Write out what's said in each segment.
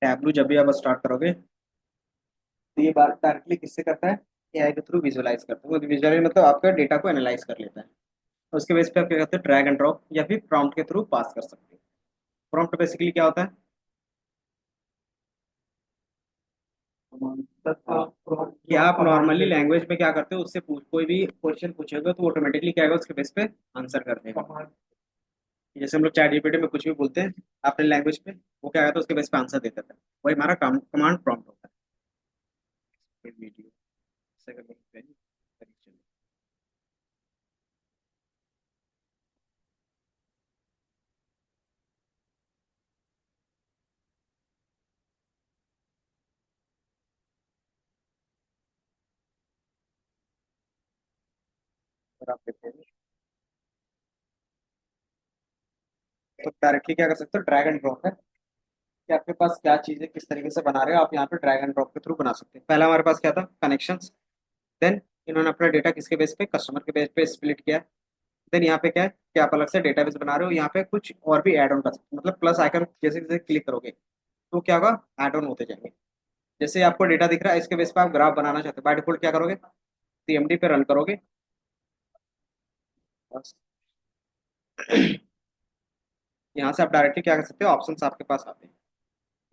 Tableau जब भी आप स्टार्ट करोगे तो ये बात डायरेक्टली किससे करता है? एआई के थ्रू विजुअलाइज करता है। वो विजुअलाइज मतलब आपका डेटा को एनालाइज कर लेता है। उसके बेस पे आप क्या करते हैं, ड्रैग एंड ड्रॉप या फिर प्रॉम्प्ट के थ्रू पास कर सकते हैं। प्रॉम्प्ट बेसिकली क्या होता है? हाँ, कि आप नॉर्मली लैंग्वेज में क्या करते हो, उससे कोई भी क्वेश्चन पूछेगा तो ऑटोमेटिकली क्या आएगा, उसके बेस पे आंसर कर देगा। जैसे हम लोग चैट जीपीटी में कुछ भी बोलते हैं अपने लैंग्वेज पे, वो क्या आता है, उसके बेस पे आंसर दे देता है। वही हमारा कमांड प्रॉम्प्ट होता है। वीडियो सेकंड पे परीक्षण। और आप देखते हैं तो डायरेक्टली क्या कर सकते हो, ड्रैग एंड ड्रॉप है कि आपके पास क्या चीजें किस तरीके से बना रहे हो, आप यहाँ पे ड्रैग एंड ड्रॉप के थ्रू बना सकते हैं। पहला हमारे पास क्या था, कनेक्शंस। देन इन्होंने अपना डेटा किसके बेस पे, कस्टमर के बेस पे स्प्लिट किया। देन यहाँ पे क्या है कि आप अलग से डेटाबेस बना रहे हो, यहाँ पे कुछ और भी ऐड ऑन कर सकते हो। मतलब प्लस आइकन जैसे जैसे क्लिक करोगे तो क्या होगा, ऐड ऑन होते जाएंगे। जैसे आपको डेटा दिख रहा है, इसके बेस पे आप ग्राफ बनाना चाहते हो, बाय डिफॉल्ट क्या करोगे, सीएमडी पे रन करोगे। बस। यहाँ से आप डायरेक्टली क्या कर सकते हो, ऑप्शंस आपके पास आते हैं।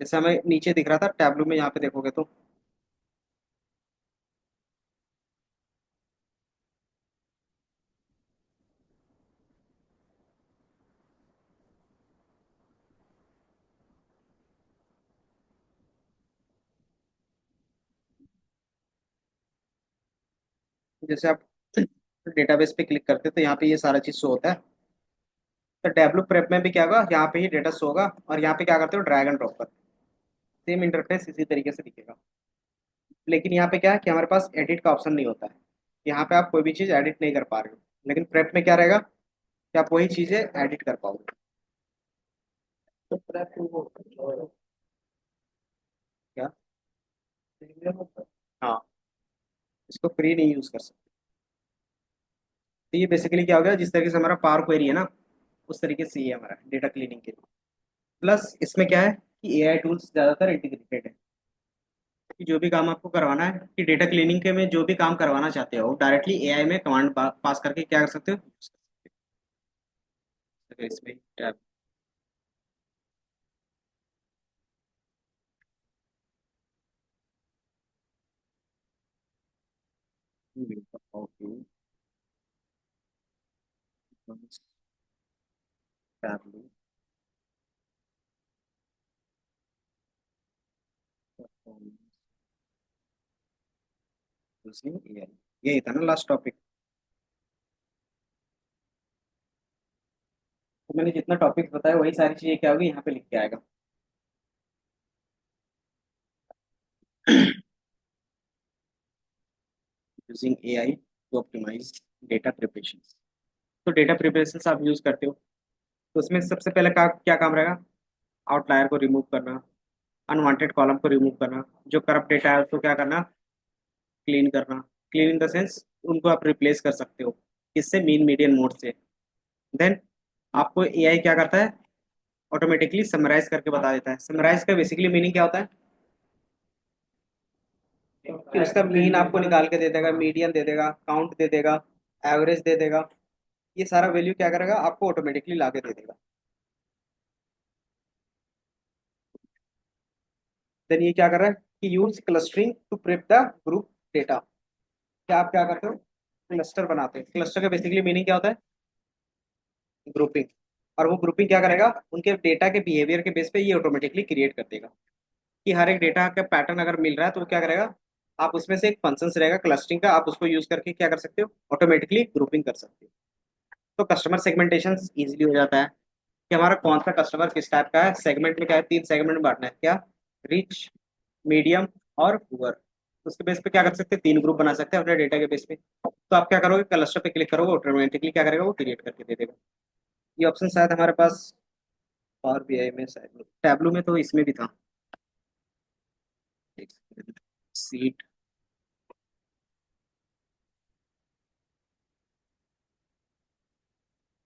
जैसे हमें नीचे दिख रहा था टैबलू में, यहाँ पे देखोगे तो जैसे आप डेटाबेस पे क्लिक करते हो तो यहाँ पे ये सारा चीज शो होता है। तो टैबलू प्रेप में भी क्या होगा, यहाँ पे ही डेटा शो होगा और यहाँ पे क्या करते हो, ड्रैग एंड ड्रॉप करते हो। सेम इंटरफेस इसी तरीके से दिखेगा। लेकिन यहाँ पे क्या है कि हमारे पास एडिट का ऑप्शन नहीं होता है। यहाँ पे आप कोई भी चीज़ एडिट नहीं कर पा रहे हो। लेकिन प्रेप में क्या रहेगा कि आप वही चीज़ें एडिट कर पाओगे। तो प्रेप वो क्या, हाँ, इसको फ्री नहीं यूज़ कर सकते। तो ये बेसिकली क्या हो गया, जिस तरीके से हमारा पावर क्वेरी है ना, उस तरीके से ये हमारा डेटा क्लीनिंग के लिए। प्लस इसमें क्या है कि एआई टूल्स ज़्यादातर इंटीग्रेटेड है। कि जो भी काम आपको करवाना है, कि डेटा क्लीनिंग के में जो भी काम करवाना चाहते हो डायरेक्टली एआई में कमांड पास करके क्या कर सकते हो, इसमें tab. Okay, tab using AI, यही था ना लास्ट टॉपिक। तो मैंने जितना टॉपिक बताया वही सारी चीजें क्या होगी, यहाँ पे लिख के आएगा। Using AI to optimize data preparation. तो डेटा प्रिपरेशन आप यूज करते हो, तो उसमें सबसे पहले क्या काम रहेगा, आउटलायर को रिमूव करना, अनवांटेड कॉलम को रिमूव करना, जो करप्ट डेटा है उसको क्या करना, क्लीन करना। क्लीन इन द सेंस उनको आप रिप्लेस कर सकते हो, किससे, मीन मीडियन मोड से। देन आपको एआई क्या करता है, ऑटोमेटिकली समराइज करके बता देता है। समराइज का बेसिकली मीनिंग क्या होता है, कि उसका मीन आपको निकाल के दे देगा, मीडियन दे देगा, काउंट दे देगा, एवरेज दे देगा। ये सारा वैल्यू क्या करेगा, आपको ऑटोमेटिकली ला के दे देगा। देन ये क्या कर रहा है कि use clustering to prep the group data. क्या आप क्या करते हो, क्लस्टर बनाते हैं। क्लस्टर का बेसिकली मीनिंग क्या होता है, ग्रुपिंग। और वो ग्रुपिंग क्या करेगा, उनके डेटा के बिहेवियर के बेस पे ये ऑटोमेटिकली क्रिएट कर देगा। कि हर एक डेटा का पैटर्न अगर मिल रहा है तो वो क्या करेगा, आप उसमें से एक फंक्शन रहेगा क्लस्टरिंग का, आप उसको यूज करके क्या कर सकते हो, ऑटोमेटिकली ग्रुपिंग कर सकते हो। तो कस्टमर सेगमेंटेशन इजीली हो जाता है कि हमारा कौन सा कस्टमर किस टाइप का है। सेगमेंट में क्या है, तीन सेगमेंट में बांटना है, क्या, रिच, मीडियम और पुअर। उसके बेस पे क्या कर सकते हैं, तीन ग्रुप बना सकते हैं अपने डेटा के बेस पे। तो आप क्या करोगे, क्लस्टर पे क्लिक करोगे, ऑटोमेटिकली क्या करेगा, वो क्रिएट करके दे देगा। ये ऑप्शन शायद हमारे पास और भी है में, शायद टैबलू में तो इसमें भी था। सीट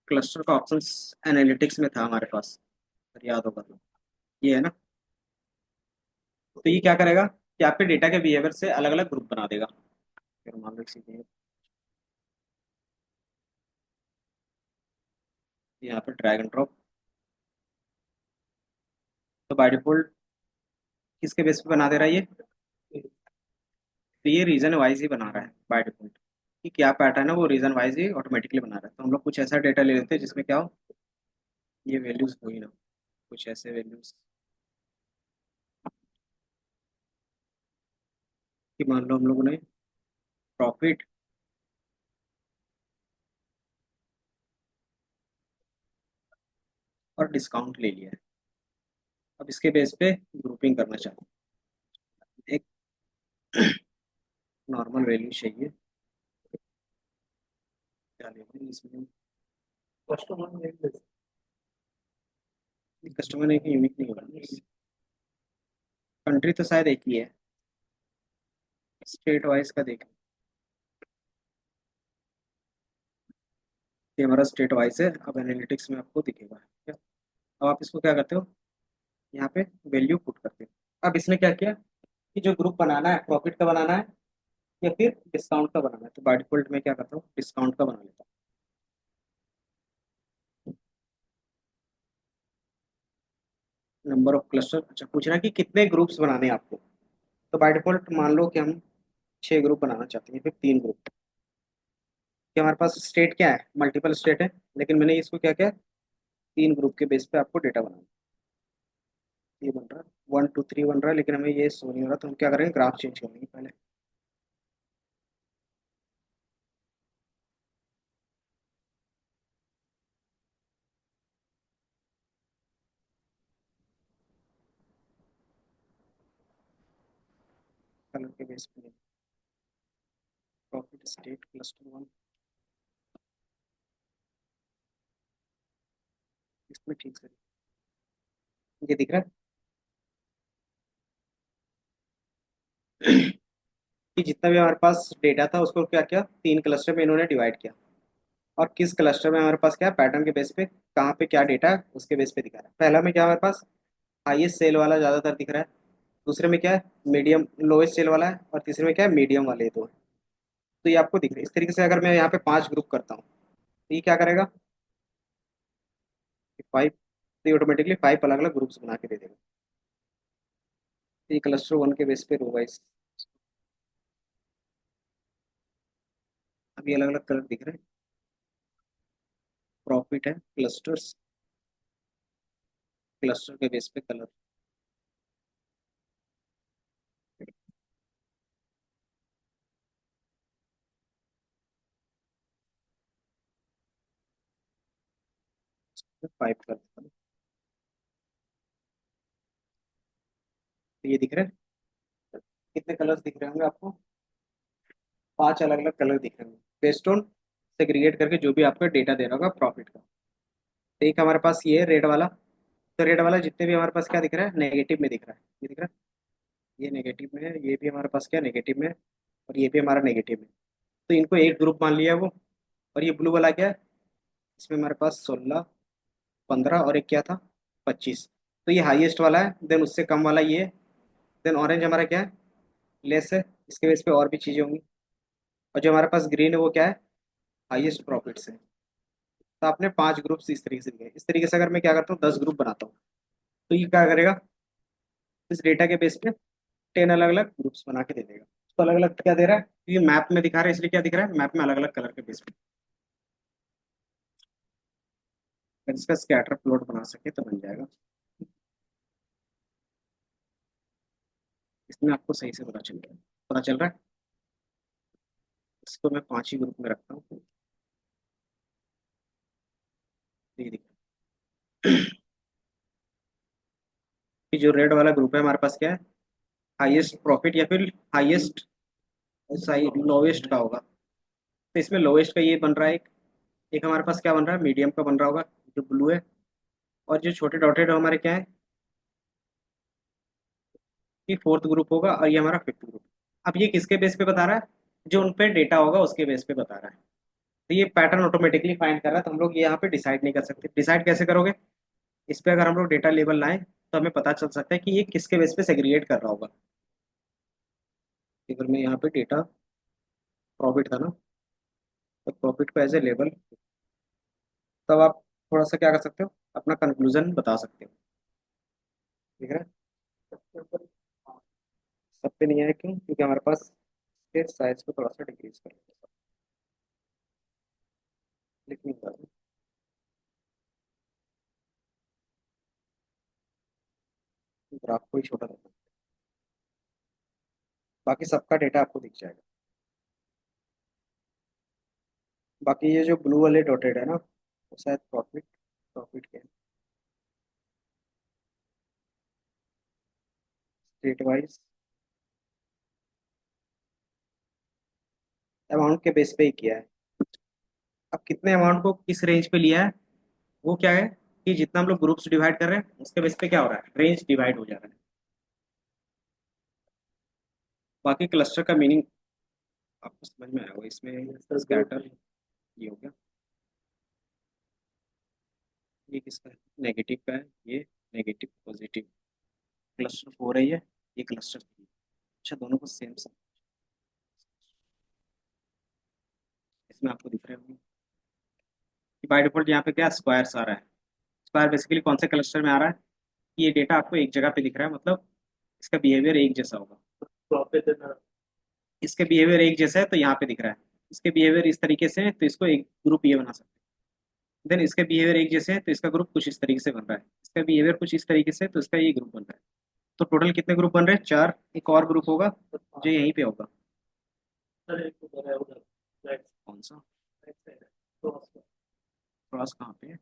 क्लस्टर का ऑप्शंस एनालिटिक्स में था हमारे पास, अगर याद होगा तो। ये है ना। तो ये क्या करेगा कि आपके डेटा के बिहेवियर से अलग अलग ग्रुप बना देगा। फिर मान लो यहाँ पे ड्रैग एंड ड्रॉप। तो बाय डिफॉल्ट किसके बेस पे बना दे रहा है ये? तो ये रीजन वाइज ही बना रहा है बाय डिफॉल्ट, कि क्या पैटर्न है वो रीजन वाइज ही ऑटोमेटिकली बना रहा है। तो हम लोग कुछ ऐसा डेटा ले लेते हैं जिसमें क्या हो, ये वैल्यूज हो ही ना, कुछ ऐसे वैल्यूज कि मान लो हम लोगों ने प्रॉफिट और डिस्काउंट ले लिया है। अब इसके बेस पे ग्रुपिंग करना चाहते हैं। एक नॉर्मल वैल्यू चाहिए, क्या लेते हैं इसमें? कस्टमर एक यूनिक नहीं होगा, कंट्री तो शायद एक ही है, स्टेट वाइज का देख। ये हमारा स्टेट वाइज है, अब एनालिटिक्स में आपको दिखेगा ठीक है। अब आप इसको क्या करते हो, यहाँ पे वैल्यू पुट करते हो। अब इसने क्या किया कि जो ग्रुप बनाना है प्रॉफिट का बनाना है या फिर डिस्काउंट का बनाना है, तो बाय डिफॉल्ट में क्या करता हूँ डिस्काउंट का बना लेता हूँ। नंबर ऑफ क्लस्टर, अच्छा पूछ रहा है कि कितने ग्रुप्स बनाने हैं आपको। तो बाय डिफॉल्ट मान लो कि हम 6 ग्रुप बनाना चाहते हैं, फिर 3 ग्रुप। कि हमारे पास स्टेट क्या है, मल्टीपल स्टेट है, लेकिन मैंने इसको क्या किया 3 ग्रुप के बेस पे आपको डेटा बनाना है। ये बन रहा है 1 2 3 बन रहा है, लेकिन हमें ये शो नहीं हो रहा, तो हम क्या करेंगे ग्राफ चेंज करेंगे पहले। कलर के बेस पे प्रॉफिट स्टेट क्लस्टर 1, इसमें ठीक से ये दिख रहा है कि जितना भी हमारे पास डेटा था उसको क्या किया 3 क्लस्टर में इन्होंने डिवाइड किया, और किस क्लस्टर में हमारे पास क्या पैटर्न के बेस पे कहाँ पे क्या डेटा है उसके बेस पे दिखा रहा है। पहला में क्या हमारे पास हाईएस्ट सेल वाला ज़्यादातर दिख रहा है, दूसरे में क्या है मीडियम लोएस्ट सेल वाला है, और तीसरे में क्या है मीडियम वाले दो है। तो ये आपको दिख रहा है। इस तरीके से अगर मैं यहाँ पे 5 ग्रुप करता हूँ तो ये क्या करेगा 5, तो ये ऑटोमेटिकली 5 अलग अलग ग्रुप्स बना के दे देगा। तो ये क्लस्टर 1 के बेस पे रो वाइज अभी अलग अलग कलर दिख रहे हैं। प्रॉफिट है क्लस्टर्स, क्लस्टर के बेस पे कलर। 5 करता हूँ तो ये दिख रहा है। कितने कलर्स दिख रहे होंगे आपको, 5 अलग अलग कलर दिख रहे होंगे बेस्ड ऑन सेग्रीगेट करके जो भी आपको डेटा दे रहा होगा प्रॉफिट का। तो एक हमारे पास ये है रेड वाला। तो रेड वाला जितने भी हमारे पास क्या दिख रहा है नेगेटिव में दिख रहा है, ये दिख रहा है, ये नेगेटिव में है, ये भी हमारे पास क्या नेगेटिव में है, और ये भी हमारा नेगेटिव में। तो इनको एक ग्रुप मान लिया वो। और ये ब्लू वाला क्या है, इसमें हमारे पास 16 15 और एक क्या था 25। तो ये हाईएस्ट वाला है, देन उससे कम वाला ये, देन ऑरेंज हमारा क्या है लेस है, इसके बेस पे और भी चीज़ें होंगी। और जो हमारे पास ग्रीन है वो क्या है हाईएस्ट प्रॉफिट्स है। तो आपने 5 ग्रुप्स इस तरीके से दिए। इस तरीके से अगर मैं क्या करता हूँ 10 ग्रुप बनाता हूँ तो ये क्या करेगा इस डेटा के बेस पे 10 अलग अलग ग्रुप्स बना के दे देगा। तो अलग अलग क्या दे रहा है, ये मैप में दिखा रहा है इसलिए क्या दिख रहा है मैप में अलग अलग कलर के बेस पे। अगर इसका स्कैटर प्लॉट बना सके तो बन जाएगा, इसमें आपको सही से पता चल रहा है, पता चल रहा है। इसको मैं 5 ही ग्रुप में रखता हूँ, तो ये दिख रहा है कि जो रेड वाला ग्रुप है हमारे पास क्या है हाईएस्ट प्रॉफिट या फिर हाईएस्ट सही लोवेस्ट का होगा। तो इसमें लोवेस्ट का ये बन रहा है एक, एक हमारे पास क्या बन रहा है मीडियम का बन रहा होगा जो ब्लू है, और जो छोटे डॉटेड हमारे क्या है ये फोर्थ ग्रुप होगा, और ये हमारा फिफ्थ ग्रुप। अब ये किसके बेस पे बता रहा है, जो उन पे डेटा होगा उसके बेस पे बता रहा है। तो ये पैटर्न ऑटोमेटिकली फाइंड कर रहा है, तो हम लोग ये यहाँ पे डिसाइड नहीं कर सकते। डिसाइड कैसे करोगे, इस पे अगर हम लोग डेटा लेबल लाएं तो हमें पता चल सकता है कि ये किसके बेस पे सेग्रीगेट कर रहा होगा। अगर मैं यहाँ पे डेटा प्रॉफिट था ना, तो प्रॉफिट को एज ए लेबल, तब आप थोड़ा सा क्या कर सकते हो, अपना कंक्लूजन बता सकते हो। ठीक है। सब पे नहीं है क्यों, क्योंकि हमारे पास के साइज को थोड़ा सा डिक्रीज कर लेकिन ग्राफ को ही छोटा रखना, बाकी सबका डेटा आपको दिख जाएगा। बाकी ये जो ब्लू वाले डॉटेड है ना, वो शायद प्रॉफिट प्रॉफिट के स्टेट वाइज अमाउंट के बेस पे ही किया है। अब कितने अमाउंट को किस रेंज पे लिया है, वो क्या है कि जितना हम लोग ग्रुप्स डिवाइड कर रहे हैं उसके बेस पे क्या हो रहा है, रेंज डिवाइड हो जा रहा है। बाकी क्लस्टर का मीनिंग आपको समझ में आया होगा, इसमें स्कैटर ये हो गया, ये किसका है, नेगेटिव का है, ये नेगेटिव पॉजिटिव, क्लस्टर 4 है ये क्लस्टर 3। अच्छा, दोनों को सेम सेम इसमें आपको दिख रहे होंगे कि बाय डिफॉल्ट यहाँ पे क्या स्क्वायर्स आ रहा है। स्क्वायर बेसिकली कौन से क्लस्टर में आ रहा है, ये डेटा आपको एक जगह पे दिख रहा है, मतलब इसका बिहेवियर एक जैसा होगा। इसके बिहेवियर एक जैसा है तो यहाँ पे दिख रहा है, इसके बिहेवियर इस तरीके से है तो इसको एक ग्रुप ये बना सकते हैं। देन इसके बिहेवियर एक जैसे है तो इसका ग्रुप कुछ इस तरीके से बन रहा है, इसका बिहेवियर कुछ इस तरीके से है तो इसका ये ग्रुप बन रहा है। तो टोटल कितने ग्रुप बन रहे हैं, 4। एक और ग्रुप होगा जो यहीं पे होगा। कौन सा, क्रॉस कहाँ पे है,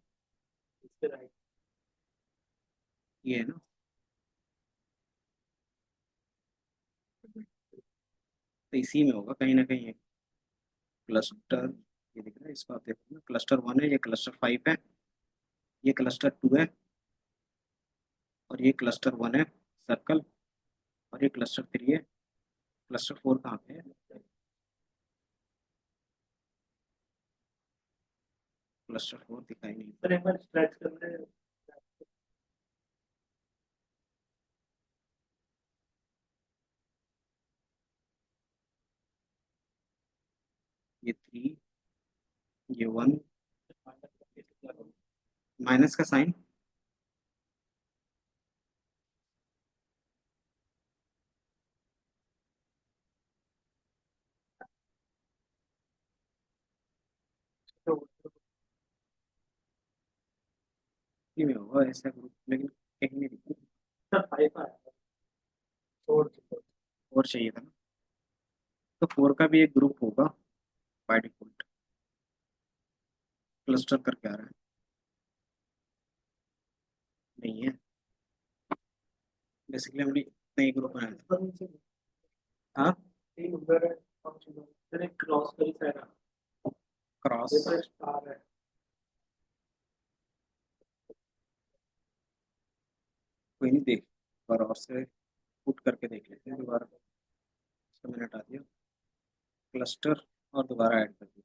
ये है ना। तो इसी में होगा कहीं ना कहीं क्लस्टर, ये दिख रहा है, इसको आप देखो ना, क्लस्टर 1 है, ये क्लस्टर 5 है, ये क्लस्टर 2 है, और ये क्लस्टर 1 है सर्कल, और ये क्लस्टर 3 है। क्लस्टर 4 कहाँ पे है, क्लस्टर 4 दिखाई नहीं। ये 3, ये 1, माइनस का साइन, में होगा ऐसा ग्रुप, लेकिन कहीं नहीं दिखा। और चाहिए था ना, तो 4 का भी एक ग्रुप होगा बाय डिफॉल्ट, क्लस्टर करके आ रहा है, नहीं है, बेसिकली हमने नई ग्रुप बनाया था। हाँ, क्रॉस, कोई नहीं, देख बार और से पुट करके देख लेते हैं दोबारा, इसको मैंने हटा दिया, क्लस्टर और दोबारा ऐड कर दिया।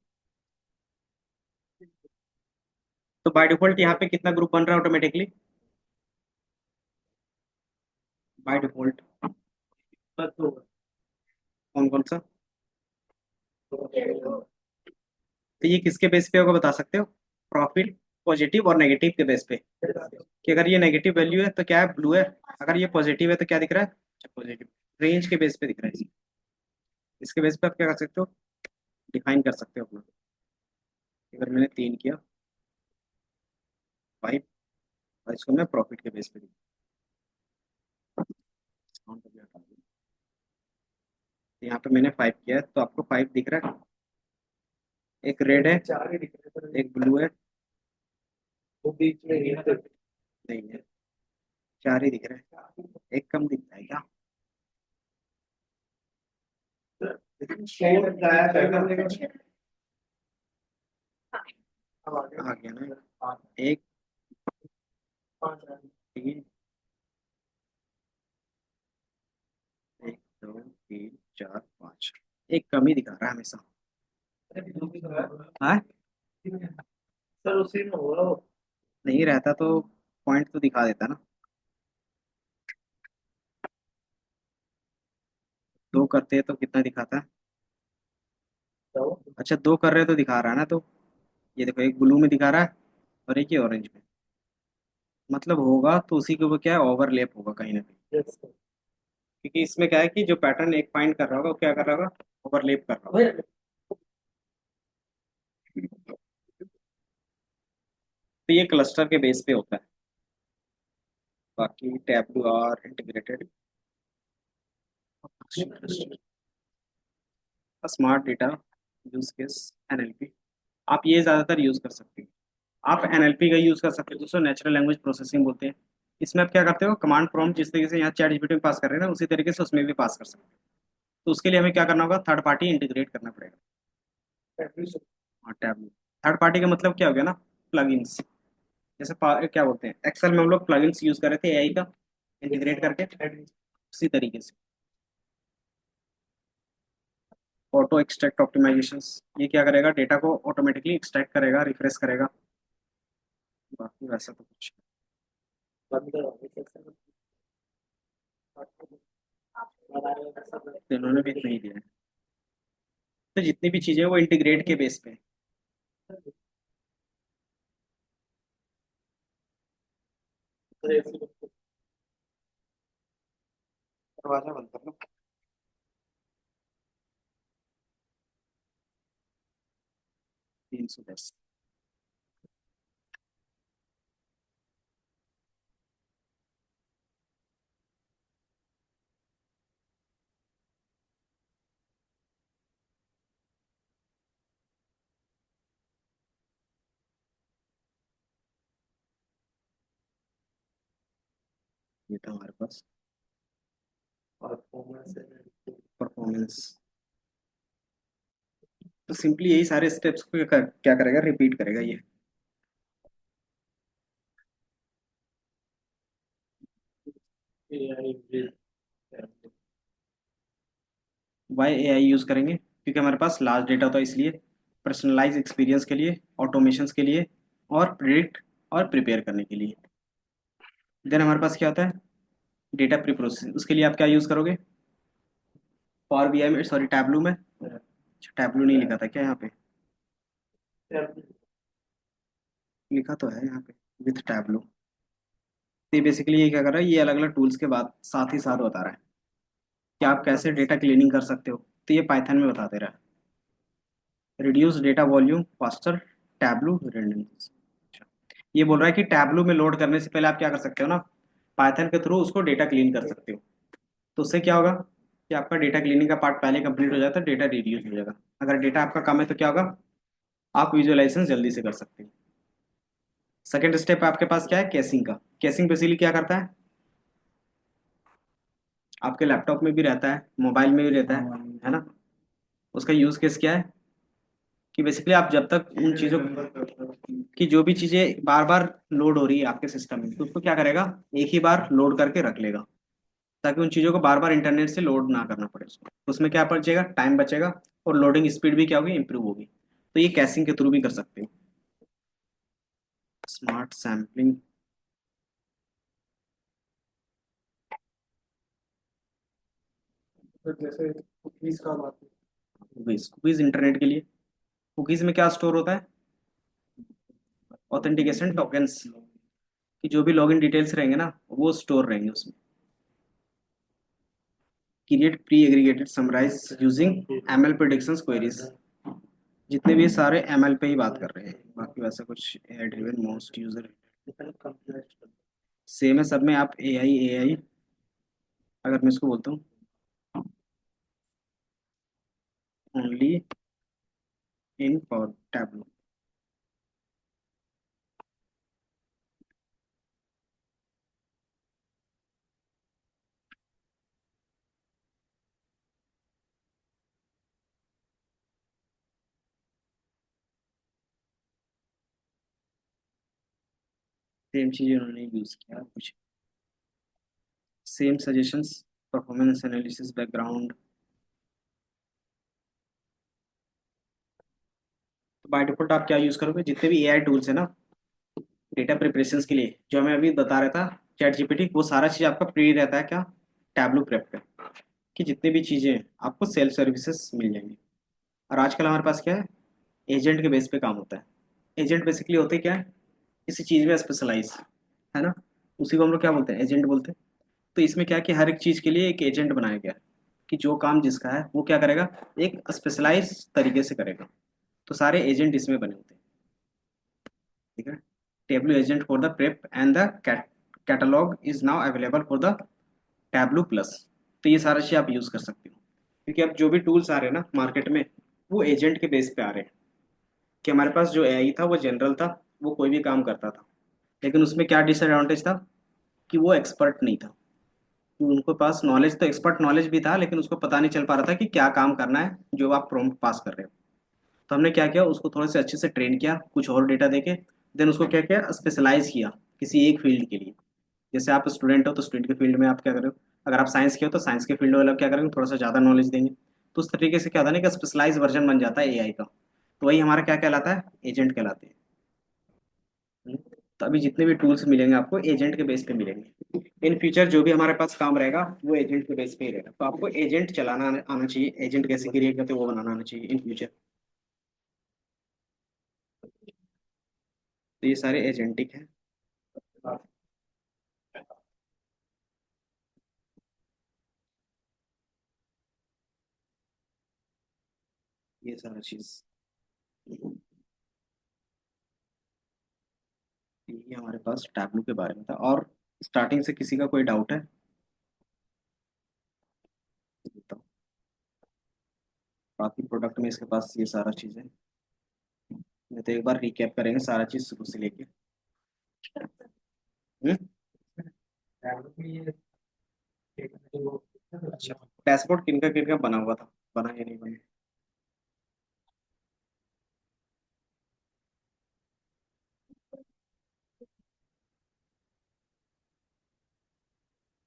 तो बाय डिफॉल्ट यहाँ पे कितना ग्रुप बन रहा है ऑटोमेटिकली, बाय डिफॉल्ट कौन कौन सा, तो ये किसके बेस पे होगा बता सकते हो, प्रॉफिट पॉजिटिव और नेगेटिव के बेस पे, कि अगर ये नेगेटिव वैल्यू है तो क्या है, ब्लू है, अगर ये पॉजिटिव है तो क्या दिख रहा है, अच्छा पॉजिटिव, रेंज के बेस पे दिख रहा है। इसके बेस पे आप क्या कर सकते हो, डिफाइन कर सकते हो अपना। अगर मैंने 3 किया 5, और इसको मैं प्रॉफिट के बेस पे डिस्काउंट करके हटा दूँ। तो यहाँ पे मैंने 5 किया है तो आपको 5 दिख रहा है, एक रेड है, एक ब्लू है, नहीं है, 4 ही दिख रहा है, एक कम दिखता है क्या, आ गया ना, एक, 3, 1 2 3 4 5, एक कम ही दिखा रहा है हमेशा। हाँ, नहीं रहता तो पॉइंट तो दिखा देता ना। करते हैं तो कितना दिखाता है? अच्छा, दो कर रहे हैं तो दिखा रहा है ना, तो ये देखो, एक ब्लू में दिखा रहा है और एक ये ऑरेंज में। मतलब होगा तो उसी के ऊपर क्या है, ओवरलैप होगा कहीं ना कहीं। क्योंकि इसमें क्या है कि जो पैटर्न एक फाइंड कर रहा होगा वो क्या कर रहा होगा, ओवरलैप कर रहा होगा। तो ये क्लस्टर के बेस पे होता है। बाकी Tableau are integrated smart data use case NLP. आप ये ज्यादातर यूज कर सकते हैं। आप एनएलपी का यूज कर सकते हो, जिसको नेचुरल लैंग्वेज प्रोसेसिंग बोलते हैं। इसमें आप क्या करते हो, कमांड प्रॉम्प्ट जिस तरीके से यहाँ चैट जीपीटी में पास कर रहे हैं ना, उसी तरीके से उसमें भी पास कर सकते हैं। तो उसके लिए हमें क्या करना होगा, थर्ड पार्टी इंटीग्रेट करना पड़ेगा। हाँ, टैब। थर्ड पार्टी का मतलब क्या हो गया ना, प्लगइन्स। जैसे क्या बोलते हैं, एक्सेल में हम लोग प्लगइन्स यूज कर रहे थे एआई का, इंटीग्रेट करके उसी तरीके से। ऑटो एक्सट्रैक्ट ऑप्टिमाइजेशंस, ये क्या करेगा, डेटा को ऑटोमेटिकली एक्सट्रैक्ट करेगा, रिफ्रेश करेगा। बाकी वैसा तो कुछ तो इन्होंने भी नहीं दिया है। तो जितनी भी चीजें हैं, वो इंटीग्रेट के बेस पे है। दरवाजा बंद कर लो। 310। ये था हमारे पास परफॉर्मेंस। तो सिंपली यही सारे स्टेप्स को क्या करेगा, रिपीट करेगा ये। वाई एआई यूज करेंगे, क्योंकि हमारे पास लार्ज डेटा होता है, इसलिए पर्सनलाइज एक्सपीरियंस के लिए, ऑटोमेशंस के लिए, और प्रिडिक्ट और प्रिपेयर करने के लिए। देन हमारे पास क्या होता है, डेटा प्री प्रोसेसिंग। उसके लिए आप क्या यूज करोगे, पावर बीआई में, सॉरी टैबलू में। अच्छा, टैबलू नहीं लिखा था क्या यहाँ पे? लिखा तो है यहाँ पे, विथ टैबलू। तो ये बेसिकली ये क्या कर रहा है, ये अलग अलग टूल्स के बाद साथ ही साथ बता रहा है कि आप कैसे डेटा क्लीनिंग कर सकते हो। तो ये पाइथन में बता दे रहा है, reduce data volume faster, tableau redundancy. ये बोल रहा है कि टैबलू में लोड करने से पहले आप क्या कर सकते हो ना, पाइथन के थ्रू उसको डेटा क्लीन कर सकते हो। तो उससे क्या होगा कि आपका डेटा क्लीनिंग का पार्ट पहले कंप्लीट हो जाता है, डेटा रिड्यूस हो जाएगा। अगर डेटा आपका कम है तो क्या होगा, आप विजुअलाइजेशन जल्दी से कर सकते हैं। सेकेंड स्टेप आपके पास क्या है, केसिंग का। केसिंग बेसिकली क्या करता है, आपके लैपटॉप में भी रहता है, मोबाइल में भी रहता है ना। उसका यूज केस क्या है कि बेसिकली आप जब तक उन चीज़ों की, जो भी चीज़ें बार बार लोड हो रही है आपके सिस्टम में, तो उसको क्या करेगा, एक ही बार लोड करके रख लेगा, ताकि उन चीज़ों को बार बार इंटरनेट से लोड ना करना पड़े उसको। उसमें क्या बचेगा, टाइम बचेगा, और लोडिंग स्पीड भी क्या होगी, इंप्रूव होगी। तो ये कैशिंग के थ्रू भी कर सकते हैं। स्मार्ट सैम्पलिंग, जैसे कुकीज का बात, कुकीज, कुकीज इंटरनेट के लिए। कुकीज में क्या स्टोर होता है, ऑथेंटिकेशन टोकन्स की जो भी लॉगिन डिटेल्स रहेंगे ना, वो स्टोर रहेंगे उसमें। Create pre aggregated summarize using ML predictions queries. जितने भी सारे एमएल पे ही बात कर रहे हैं, बाकी वैसा कुछ AI driven most user same है सब में। आप एआई एआई, अगर मैं इसको बोलता हूँ only in for Tableau. Same चीज उन्होंने यूज किया कुछ, same suggestions, performance analysis background. तो बाय डिफॉल्ट आप क्या यूज करोगे, जितने भी एआई टूल्स है ना डेटा प्रिपरेशन के लिए, जो मैं अभी बता रहा था, चैट जीपीटी, वो सारा चीज आपका प्री रहता है क्या, टैबलू प्रेप पे। की जितनी भी चीज़ें हैं आपको सेल्फ सर्विसेज मिल जाएंगी। और आजकल हमारे पास क्या है, एजेंट के बेस पे काम होता है। एजेंट बेसिकली होते क्या है, किसी चीज़ में स्पेशलाइज, है ना, उसी को हम लोग क्या बोलते हैं, एजेंट बोलते हैं। तो इसमें क्या है कि हर एक चीज़ के लिए एक एजेंट बनाया गया है कि जो काम जिसका है वो क्या करेगा, एक स्पेशलाइज तरीके से करेगा। तो सारे एजेंट इसमें बने होते हैं। ठीक है। Tableau agent for the prep and the catalogue is now available for the tableau plus. तो ये सारा चीज़ आप यूज़ कर सकते हो, क्योंकि अब जो भी टूल्स आ रहे हैं ना मार्केट में, वो एजेंट के बेस पे आ रहे हैं। कि हमारे पास जो एआई था वो जनरल था, वो कोई भी काम करता था, लेकिन उसमें क्या डिसएडवांटेज था कि वो एक्सपर्ट नहीं था। तो उनके पास नॉलेज तो, एक्सपर्ट नॉलेज भी था, लेकिन उसको पता नहीं चल पा रहा था कि क्या काम करना है जो आप प्रॉम्प्ट पास कर रहे हो। तो हमने क्या किया, उसको थोड़े से अच्छे से ट्रेन किया कुछ और डेटा देके। देन उसको क्या किया, स्पेशलाइज किया किसी एक फील्ड के लिए। जैसे आप स्टूडेंट हो तो स्टूडेंट के फील्ड में आप क्या करो, अगर आप साइंस के हो तो साइंस के फील्ड वाले क्या करेंगे, थोड़ा सा ज़्यादा नॉलेज देंगे। तो उस तरीके से क्या होता है ना कि स्पेशलाइज वर्जन बन जाता है एआई का। तो वही हमारा क्या कहलाता है, एजेंट कहलाते हैं। तो अभी जितने भी टूल्स मिलेंगे आपको एजेंट के बेस पे मिलेंगे। इन फ्यूचर जो भी हमारे पास काम रहेगा वो एजेंट के बेस पे ही रहेगा। तो आपको एजेंट चलाना आना चाहिए, एजेंट कैसे क्रिएट करते हैं वो बनाना आना चाहिए इन फ्यूचर। तो ये सारे एजेंटिक हैं। ये सारा चीज, ये हमारे पास टैबलू के बारे में था। और स्टार्टिंग से किसी का कोई डाउट है? बताओ। बाकी प्रोडक्ट में इसके पास ये सारा चीज़ है। नहीं तो एक बार रिकैप करेंगे सारा चीज़ शुरू से लेके। हम्म? अच्छा, डैशबोर्ड किनका किनका बना हुआ था, बना या नहीं बना?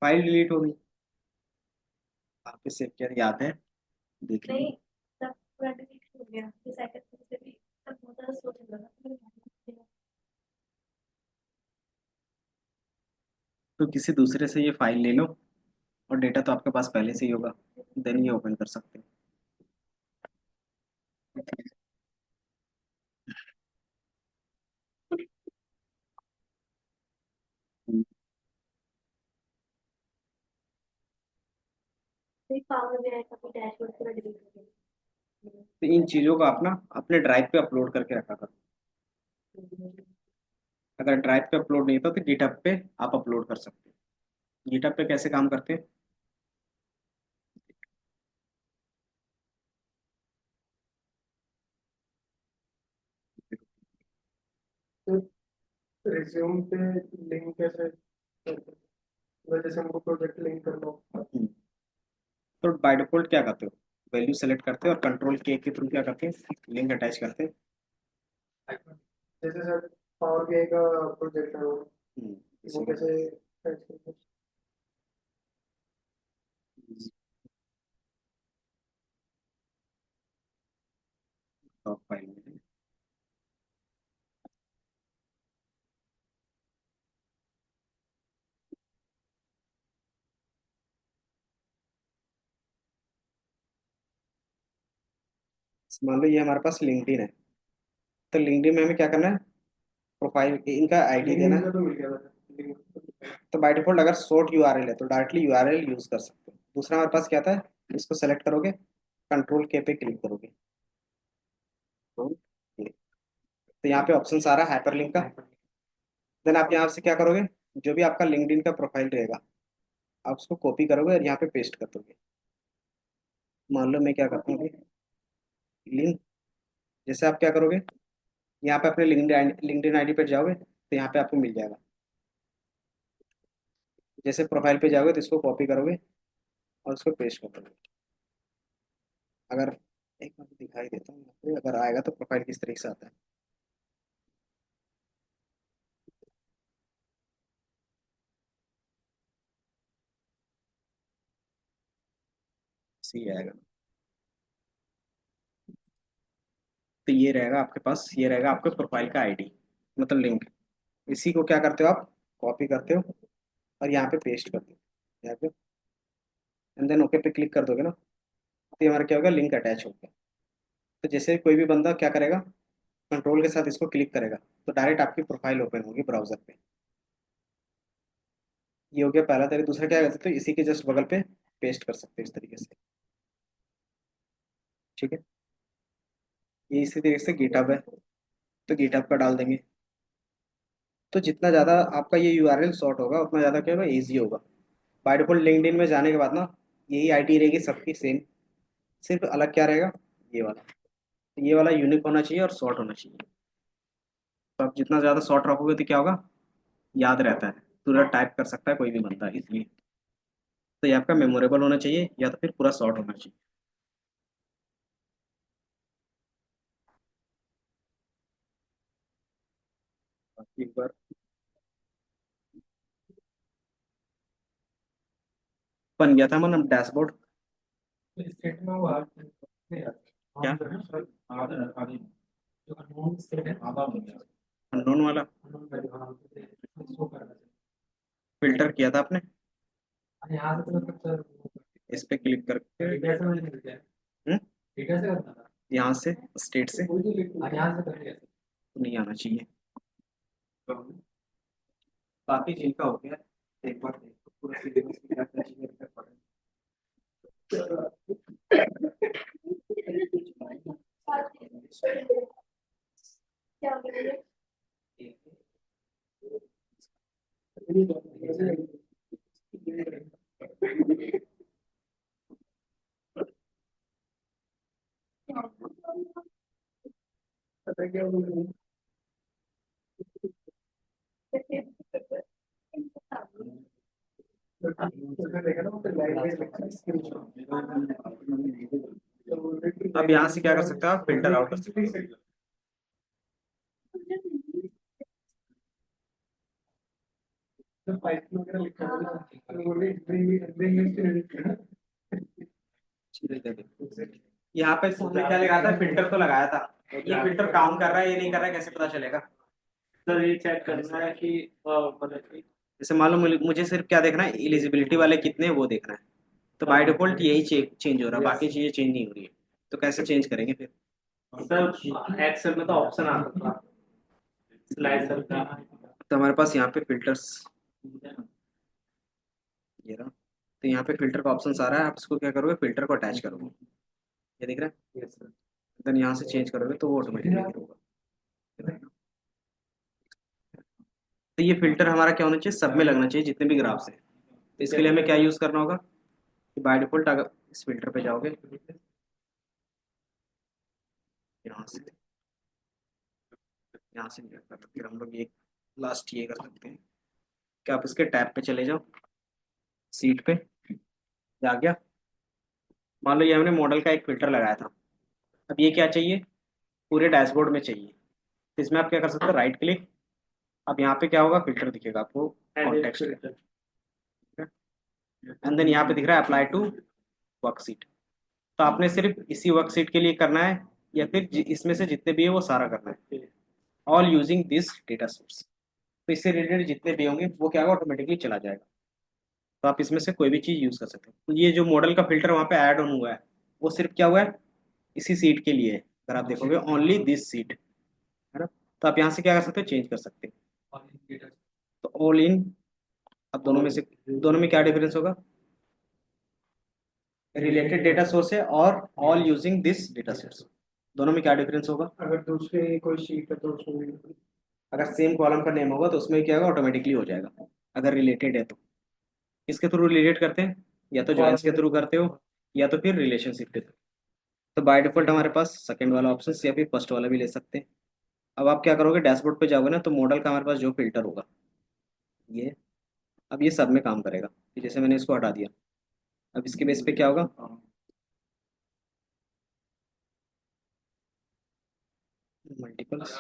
फाइल डिलीट हो गई, आपके सेव किया याद है, देख लीजिए। नहीं, सब पूरा डिलीट हो गया, ये सेकंड से भी सब बहुत ज्यादा सोच लगा। तो किसी दूसरे से ये फाइल ले लो, और डेटा तो आपके पास पहले से ही होगा, देन ये ओपन कर सकते हो। पावर भी आएगा, तो डैशबोर्ड पूरा डिलीट हो गया। तो इन चीज़ों को आप ना अपने ड्राइव पे अपलोड करके रखा करो। अगर ड्राइव पे अपलोड नहीं होता तो गिटहब पे आप अपलोड कर सकते हो। गिटहब पे कैसे काम करते हैं? रिज्यूम पे लिंक कैसे, जैसे हमको प्रोजेक्ट लिंक करना हो। तो बाय डिफॉल्ट क्या करते हो, वैल्यू सेलेक्ट करते हो और कंट्रोल के थ्रू क्या करते हैं, लिंक अटैच करते हैं। जैसे सर पावर बीआई का प्रोजेक्ट है वो इसीलिए कैसे attach करते हैं? टॉप फाइल में है। मान लो ये हमारे पास लिंक्डइन है। तो लिंक्डइन में हमें क्या करना है, प्रोफाइल इनका आईडी देना लिंक है। तो मिल गया था लिंक। तो बाय डिफॉल्ट अगर शॉर्ट यूआरएल है तो डायरेक्टली यूआरएल यूज कर सकते हो। दूसरा हमारे पास क्या था, इसको सेलेक्ट करोगे, कंट्रोल के पे क्लिक करोगे, तो तो यहाँ पे ऑप्शन आ रहा है हाइपरलिंक का। देन आप यहाँ से क्या करोगे, जो भी आपका लिंक्डइन का प्रोफाइल रहेगा आप उसको कॉपी करोगे और यहाँ पे पेस्ट कर दोगे। मान लो मैं क्या करता हूँ, लिंक, जैसे आप क्या करोगे, यहाँ पे अपने लिंक्डइन आईडी पे जाओगे तो यहाँ पे आपको मिल जाएगा। जैसे प्रोफाइल पे जाओगे तो इसको कॉपी करोगे और उसको पेस्ट कर दोगे। अगर एक बार दिखाई देता हूँ यहाँ पे, अगर आएगा तो प्रोफाइल किस तरीके से आता है, सी आएगा। तो ये रहेगा आपके पास, ये रहेगा आपके प्रोफाइल का आईडी, मतलब लिंक। इसी को क्या करते हो आप, कॉपी करते हो और यहाँ पे पेस्ट करते हो, यहाँ पे एंड देन ओके पे क्लिक कर दोगे ना, तो ये हमारा क्या होगा, लिंक अटैच हो गया। तो जैसे कोई भी बंदा क्या करेगा, कंट्रोल के साथ इसको क्लिक करेगा तो डायरेक्ट आपकी प्रोफाइल ओपन होगी ब्राउजर पे। ये हो गया पहला तरीका। दूसरा क्या कर सकते हो, इसी के जस्ट बगल पे पेस्ट कर सकते हो इस तरीके से, ठीक है। ये इसी तरीके से गिटहब है, तो गिटहब का डाल देंगे। तो जितना ज़्यादा आपका ये यूआरएल शॉर्ट होगा उतना ज़्यादा क्या होगा, ईजी होगा। बाय डिफॉल्ट लिंक्डइन में जाने के बाद ना यही आईडी रहेगी सबकी सेम, सिर्फ अलग क्या रहेगा, ये वाला। तो ये वाला यूनिक होना चाहिए और शॉर्ट होना चाहिए। तो आप जितना ज़्यादा शॉर्ट रखोगे तो क्या होगा, याद रहता है, तुरंत टाइप कर सकता है कोई भी बंदा इसलिए। तो ये आपका मेमोरेबल होना चाहिए या तो फिर पूरा शॉर्ट होना चाहिए। बाकी एक बार बन गया था मतलब डैशबोर्ड। स्टेट में वो क्या आधी जो अननोन स्टेट है आधा बन गया अननोन वाला अननोन वैल्यू हाँ शो कर रहा है। फिल्टर किया था आपने, और यहाँ से तो मतलब सर इस पे क्लिक करके डेटा से मैंने किया हम्म, डेटा से करना था यहाँ से स्टेट से और यहाँ से कर लिया नहीं आना चाहिए। बाकी जिनका हो गया एक बार देखो पूरा सिलेबस क्या क्या चीजें कर पड़े। अब यहाँ से क्या कर सकते हो आप, फिल्टर आउट कर सकते हो। यहाँ पे हमने क्या लगाया था, फिल्टर तो लगाया था, ये फिल्टर काउंट कर रहा है ये नहीं कर रहा है कैसे पता चलेगा। सर ये चेक करना है कि मतलब कि जैसे मान लो मुझे सिर्फ क्या देखना है, एलिजिबिलिटी वाले कितने हैं वो देखना है। तो बाय डिफॉल्ट यही चेंज हो रहा है, बाकी चीजें चेंज नहीं हो रही है। तो कैसे चेंज करेंगे फिर। सर एक्सेल में तो ऑप्शन आता था स्लाइसर का तो हमारे पास यहाँ पे फिल्टर्स, ये रहा। तो यहाँ पे फिल्टर का ऑप्शन आ रहा है, आप इसको क्या करोगे, फिल्टर को अटैच करोगे, ये दिख रहा है। यस सर देन यहाँ से चेंज करोगे तो वो ऑटोमेटिकली होगा। तो ये फिल्टर हमारा क्या होना चाहिए, सब में लगना चाहिए जितने भी ग्राफ्स हैं। तो इसके लिए हमें क्या यूज करना होगा, कि बाय डिफॉल्ट अगर इस फिल्टर पे जाओगे यहाँ से, यहाँ से नहीं करता तो फिर हम लोग ये लास्ट ये कर सकते हैं कि आप इसके टैब पे चले जाओ, सीट पे जा गया। मान लो ये हमने मॉडल का एक फिल्टर लगाया था, अब ये क्या चाहिए, पूरे डैशबोर्ड में चाहिए। तो इसमें आप क्या कर सकते हो, राइट क्लिक, अब यहाँ पे क्या होगा, फिल्टर दिखेगा आपको, कॉन्टेक्स्ट, एंड देन यहाँ पे दिख रहा है अप्लाई टू वर्कशीट। तो आपने सिर्फ इसी वर्कशीट के लिए करना है या फिर इसमें से जितने भी है वो सारा करना है, all using this data source. तो इससे रिलेटेड जितने भी होंगे वो क्या होगा, ऑटोमेटिकली चला जाएगा। तो आप इसमें से कोई भी चीज़ यूज़ कर सकते हो। तो ये जो मॉडल का फिल्टर वहाँ पे ऐड ऑन हुआ है वो सिर्फ क्या हुआ है, इसी सीट के लिए है। अगर आप देखोगे ओनली दिस सीट, है ना। तो आप यहाँ से क्या कर सकते हो, चेंज कर सकते हो। तो ऑल इन, अब दोनों में से, दोनों में क्या डिफरेंस होगा, रिलेटेड डेटा सोर्स है और all using this data source, दोनों में क्या डिफरेंस होगा। अगर दूसरे कोई शीट है तो उसमें अगर सेम कॉलम का नेम होगा तो उसमें क्या होगा, ऑटोमेटिकली हो जाएगा। अगर रिलेटेड है तो किसके थ्रू रिलेट करते हैं, या तो जॉइंस के थ्रू करते हो या तो फिर रिलेशनशिप के थ्रू। तो बाय डिफॉल्ट हमारे पास सेकंड वाला ऑप्शन या फिर फर्स्ट वाला भी ले सकते हैं। अब आप क्या करोगे, डैशबोर्ड पे जाओगे ना तो मॉडल का हमारे पास जो फिल्टर होगा ये, अब ये सब में काम करेगा। कि जैसे मैंने इसको हटा दिया, अब इसके बेस पे क्या होगा, मल्टीपल्स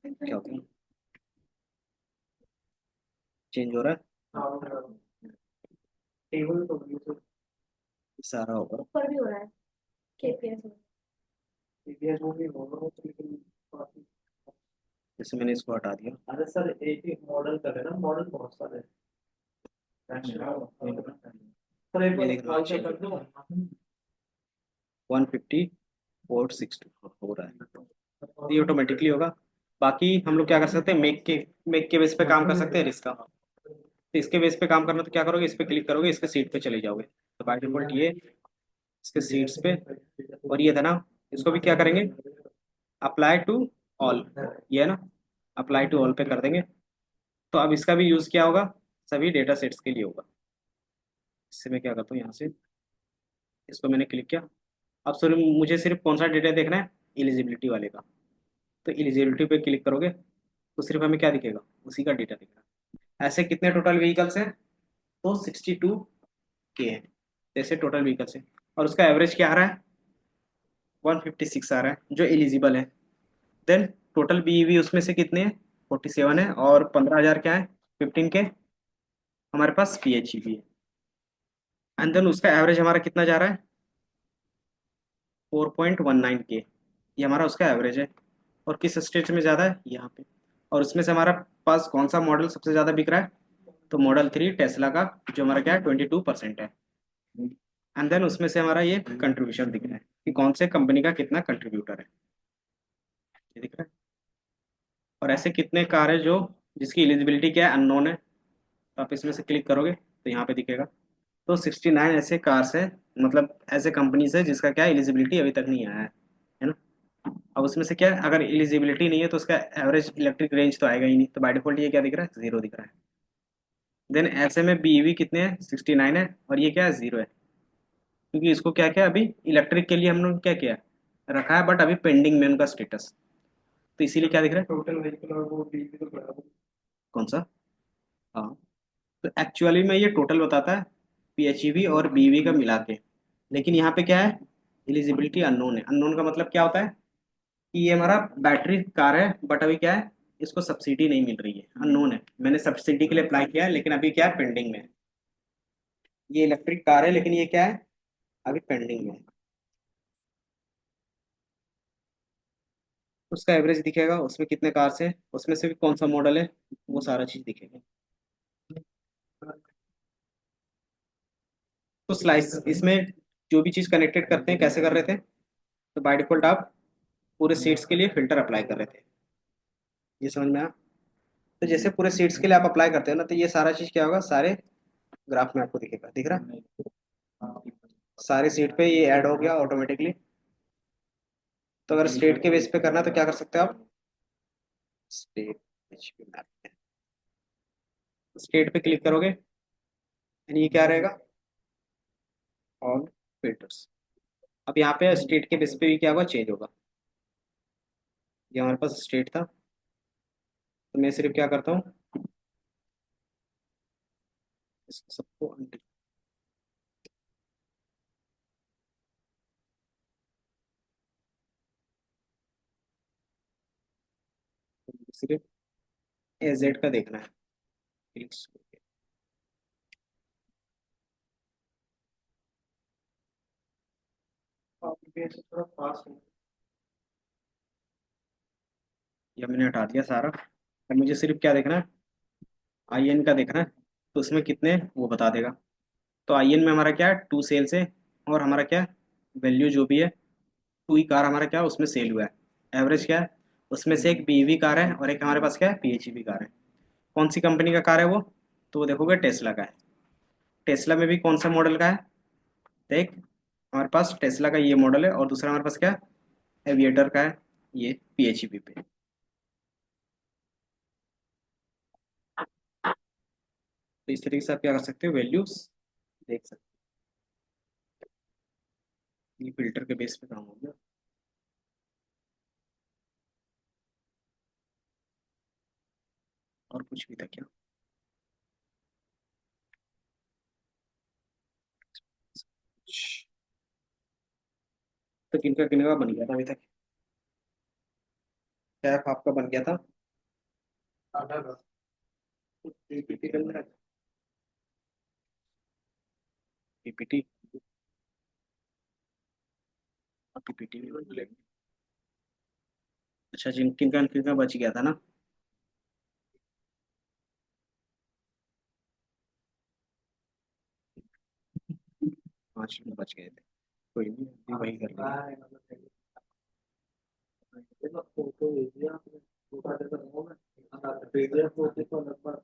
क्या होता है, चेंज हो रहा टेबल तो है, सारा होगा। ऊपर भी हो रहा है केपीएस में। पीडीएफ में भी होगा लेकिन जैसे मैंने इसको हटा दिया, अरे सर एक ही मॉडल का है ना मॉडल बहुत सारे सर एक ये देख बार रहे हो, कर दो 150/624 हो रहा है, ये ऑटोमेटिकली होगा। बाकी हम लोग क्या कर सकते हैं, मेक के बेस पे काम कर सकते हैं इसका। तो इसके बेस पे काम करना तो क्या करोगे, इस पे क्लिक करोगे, इसके सीट पे चले जाओगे, तो बाय डिफॉल्ट ये इसके सीट्स पे, और ये था ना, इसको भी क्या करेंगे, अप्लाई टू ऑल, ये है ना, अप्लाई टू ऑल पे कर देंगे। तो अब इसका भी यूज क्या होगा, सभी डेटा सेट्स के लिए होगा। इससे मैं क्या करता हूँ, यहाँ से इसको मैंने क्लिक किया। अब सिर्फ मुझे सिर्फ कौन सा डेटा देखना है, एलिजिबिलिटी वाले का। तो एलिजिबिलिटी पे क्लिक करोगे तो सिर्फ हमें क्या दिखेगा, उसी का डेटा दिखेगा। ऐसे कितने टोटल व्हीकल्स हैं, तो 62K है, ऐसे टोटल व्हीकल्स है। और उसका एवरेज क्या आ रहा है, 156 आ रहा है जो एलिजिबल है। देन टोटल बीईवी उसमें से कितने हैं, 47 है, और 15,000 क्या है, 15K हमारे पास पीएचईवी है। एंड देन उसका एवरेज हमारा कितना जा रहा है, 4.19K, ये हमारा उसका एवरेज है। और किस स्टेट में ज़्यादा है, यहाँ पे। और उसमें से हमारा पास कौन सा मॉडल सबसे ज़्यादा बिक रहा है, तो मॉडल 3 टेस्ला का, जो हमारा क्या है 22% है। एंड देन उसमें से हमारा ये कंट्रीब्यूशन दिख रहा है कि कौन से कंपनी का कितना कंट्रीब्यूटर है, ये दिख रहा है। और ऐसे कितने कार है जो जिसकी एलिजिबिलिटी क्या है, अननोन है। तो आप इसमें से क्लिक करोगे तो यहाँ पे दिखेगा। तो 69 ऐसे कार्स है, मतलब ऐसे कंपनीज है जिसका क्या एलिजिबिलिटी अभी तक नहीं आया है ना। अब उसमें से क्या है, अगर एलिजिबिलिटी नहीं है तो उसका एवरेज इलेक्ट्रिक रेंज तो आएगा ही नहीं, तो बाय डिफॉल्ट ये क्या दिख रहा है, जीरो दिख रहा है। देन ऐसे में बीईवी कितने हैं, 69 है, और ये क्या है, जीरो है। क्योंकि इसको क्या क्या अभी इलेक्ट्रिक के लिए हम लोग क्या किया रखा है, बट अभी पेंडिंग में उनका स्टेटस। तो इसीलिए क्या दिख रहा है, टोटल व्हीकल और वो बीवी तो बड़ा कौन सा, हाँ। तो एक्चुअली में ये टोटल बताता है पीएचईवी और बीवी का मिला के। लेकिन यहाँ पे क्या है, एलिजिबिलिटी अननोन है। अननोन का मतलब क्या होता है कि ये हमारा बैटरी कार है, बट अभी क्या है, इसको सब्सिडी नहीं मिल रही है, अननोन है। मैंने सब्सिडी के लिए अप्लाई किया है, लेकिन अभी क्या है, पेंडिंग में है। ये इलेक्ट्रिक कार है, लेकिन ये क्या है, अभी पेंडिंग में है। उसका एवरेज दिखेगा, उसमें कितने कार्स हैं, उसमें से भी कौन सा मॉडल है, वो सारा चीज दिखेगा। तो स्लाइस इसमें जो भी चीज कनेक्टेड करते हैं, कैसे कर रहे थे, तो बाय डिफॉल्ट आप पूरे सीट्स के लिए फिल्टर अप्लाई कर रहे थे, ये समझ में आया। तो जैसे पूरे सीट्स के लिए आप अप्लाई करते हो ना, तो ये सारा चीज क्या होगा, सारे ग्राफ में आपको दिखेगा, दिख रहा है? सारे सीट पे ये ऐड हो गया ऑटोमेटिकली। तो अगर स्टेट के बेस पे करना है तो क्या कर सकते हो आप, स्टेट एचपी मैप, स्टेट पे क्लिक करोगे यानी ये क्या रहेगा, ऑल फिल्टर्स। अब यहाँ पे स्टेट के बेस पे भी क्या होगा, चेंज होगा। ये हमारे पास स्टेट था, तो मैं सिर्फ क्या करता हूँ, इसको सबको undo, सिर्फ एजेड का देखना है, क्लिक्स। आपके से थोड़ा पास हो या मैंने हटा दिया सारा। अब मुझे सिर्फ क्या देखना है, आईएन का देखना है। तो उसमें कितने वो बता देगा। तो आईएन में हमारा क्या है, 2 सेल्स है, और हमारा क्या वैल्यू जो भी है, 2 ही कार हमारा क्या उसमें सेल हुआ है। एवरेज क्या है, उसमें से एक बीवी कार है और एक हमारे पास क्या है, पीएचईवी कार है। कौन सी कंपनी का कार है वो, तो वो देखोगे टेस्ला का है। टेस्ला में भी कौन सा मॉडल का है, देख हमारे पास टेस्ला का ये मॉडल है, और दूसरा हमारे पास क्या है, एविएटर का है, ये पीएचईवी पे। तो इस तरीके से आप क्या कर सकते हो, वैल्यूज देख सकते हो। ये फिल्टर के बेस पे काम हो गया। और कुछ भी था क्या, तो किनका किनका बन गया था अभी तक, क्या आपका बन गया था, आधा का पीपीटी के अंदर, पीपीटी, पीपीटी भी बन गया। अच्छा, जिन किनका किनका बच गया था ना, 5 मिनट बच गए थे, कोई नहीं, अभी वही कर लेंगे। फोटो भेजिए आपने, PDF होते तो लगभग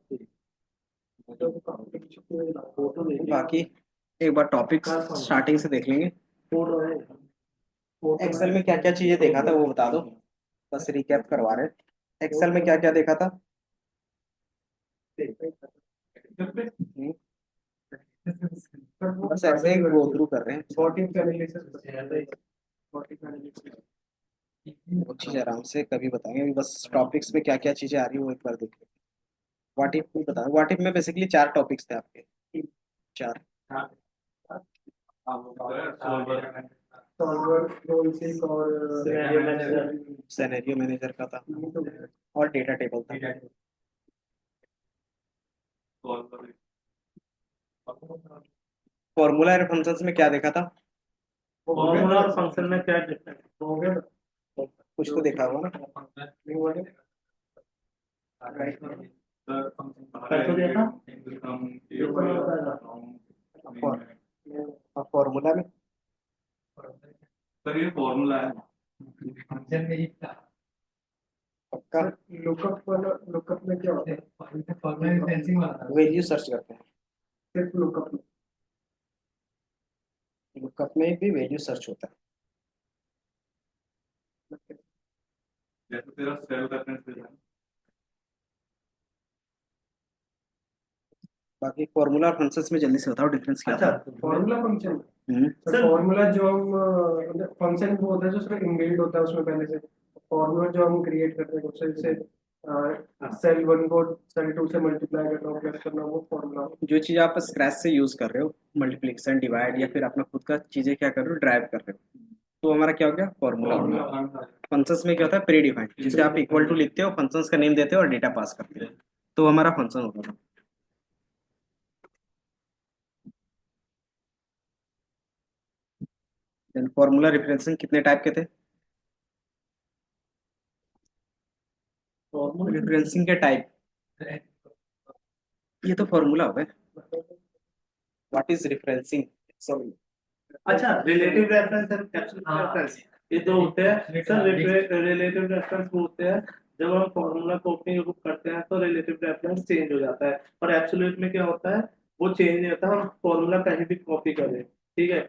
फोटो भेजिए। बाकी एक बार टॉपिक स्टार्टिंग से देख लेंगे। फोटो है, एक्सेल में क्या क्या चीजें देखा था वो बता दो, बस रिकैप करवा रहे हैं। एक्सेल में क्या क्या देखा था? हम्म, बस ऐसे ही गो थ्रू कर रहे हैं, वो चीज आराम से कभी बताएंगे। अभी बस टॉपिक्स में क्या क्या चीजें आ रही है वो एक बार देख लेते हैं। व्हाट इफ में बताओ, व्हाट इफ में बेसिकली 4 टॉपिक्स थे आपके, 4। सॉल्वर, रोल्स और सिनेरियो मैनेजर। सिनेरियो मैनेजर का था और डेटा टेबल था। फॉर्मूला और फंक्शंस में क्या देखा था? फॉर्मूला और फंक्शन में क्या डिफरेंस हो गया? कुछ तो देखा होगा ना। तो देखा और फॉर्मूला में सर ये फॉर्मूला है। पक्का लुकअप में क्या होता है? वैल्यू सर्च करते हैं। सिर्फ लुकअप में। लुकअप में भी वैल्यू सर्च होता है। जैसे तेरा सेल रेफरेंस है। बाकी फॉर्मूला और फंक्शंस में जल्दी से बताओ डिफरेंस क्या था? अच्छा, फॉर्मूला फंक्शन। हम्म, सर फॉर्मूला जो हम फंक्शन वो होता है जो उसमें इनबिल्ट होता है उसमें पहले से। फॉर्मूला जो हम क्रिएट करते हैं उससे जैसे सेल वन को सेल टू से मल्टीप्लाई करना हो, प्लस करना हो, वो फॉर्मूला। जो चीज आप स्क्रैच से यूज कर रहे हो, मल्टीप्लिकेशन, डिवाइड या फिर अपना खुद का चीजें क्या कर रहे हो, ड्राइव कर रहे हो, तो हमारा क्या हो गया? फॉर्मूला हो गया। फंक्शंस में क्या होता है? प्री डिफाइंड, जिसे आप इक्वल टू लिखते हो, फंक्शंस का नेम देते हो और डेटा पास करते हो, तो हमारा फंक्शन होता था। देन फॉर्मूला रिफ्रेंसिंग कितने टाइप के थे? रिफ्रेंसिंग के टाइप, ये तो फॉर्मूला हो गया। What is referencing? सॉरी, अच्छा, रिलेटिव रेफरेंस और एब्सोल्यूट रेफरेंस, ये दो होते हैं सर। रिलेटिव रेफरेंस वो होते हैं जब हम फॉर्मूला को अपनी यूज करते हैं तो रिलेटिव रेफरेंस चेंज हो जाता है, और एब्सोल्यूट में क्या होता है, वो चेंज नहीं होता, हम फॉर्मूला कहीं भी कॉपी करें, ठीक है।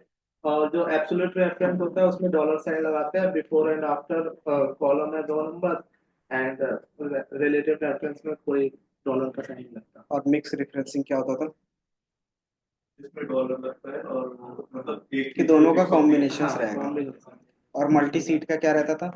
और जो एब्सोल्यूट रेफरेंस होता है उसमें डॉलर साइन लगाते हैं, बिफोर एंड आफ्टर कॉलम है 2 नंबर, एंड रिलेटिव रेफरेंस में कोई डॉलर का साइन नहीं लगता। और मिक्स रिफरेंसिंग क्या होता था? इसमें डॉलर लगता है और वो मतलब एक कि दोनों का कॉम्बिनेशन हाँ, रहेगा। combination। और मल्टी सीट का क्या रहता था?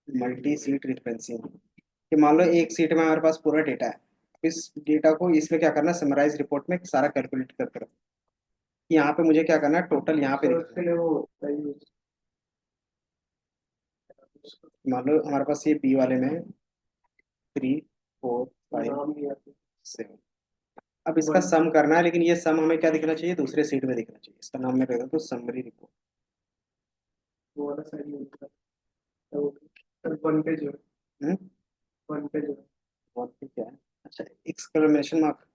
मल्टी सीट रिफरेंसिंग, कि मान लो एक सीट में हमारे पास पूरा डेटा है, इस डेटा को इसमें क्या करना है, समराइज रिपोर्ट में सारा कैलकुलेट करके रखो। यहाँ पे मुझे क्या करना है, टोटल यहाँ पे तो लिखना उसके लिए वो होता है use। है। मान लो हमारे पास ये बी वाले में 3 4 5 नाम दिया। 7, अब इसका सम करना है, लेकिन ये सम हमें क्या दिखना चाहिए, दूसरे सीट में दिखना चाहिए। इसका नाम मैं दे दूँ तो समरी रिपोर्ट। वो वाला साइड यूज करता है। तो सर वन पे जो हम्म, वन पे जो और फिर क्या है? अच्छा, एक्सक्लेमेशन मार्क।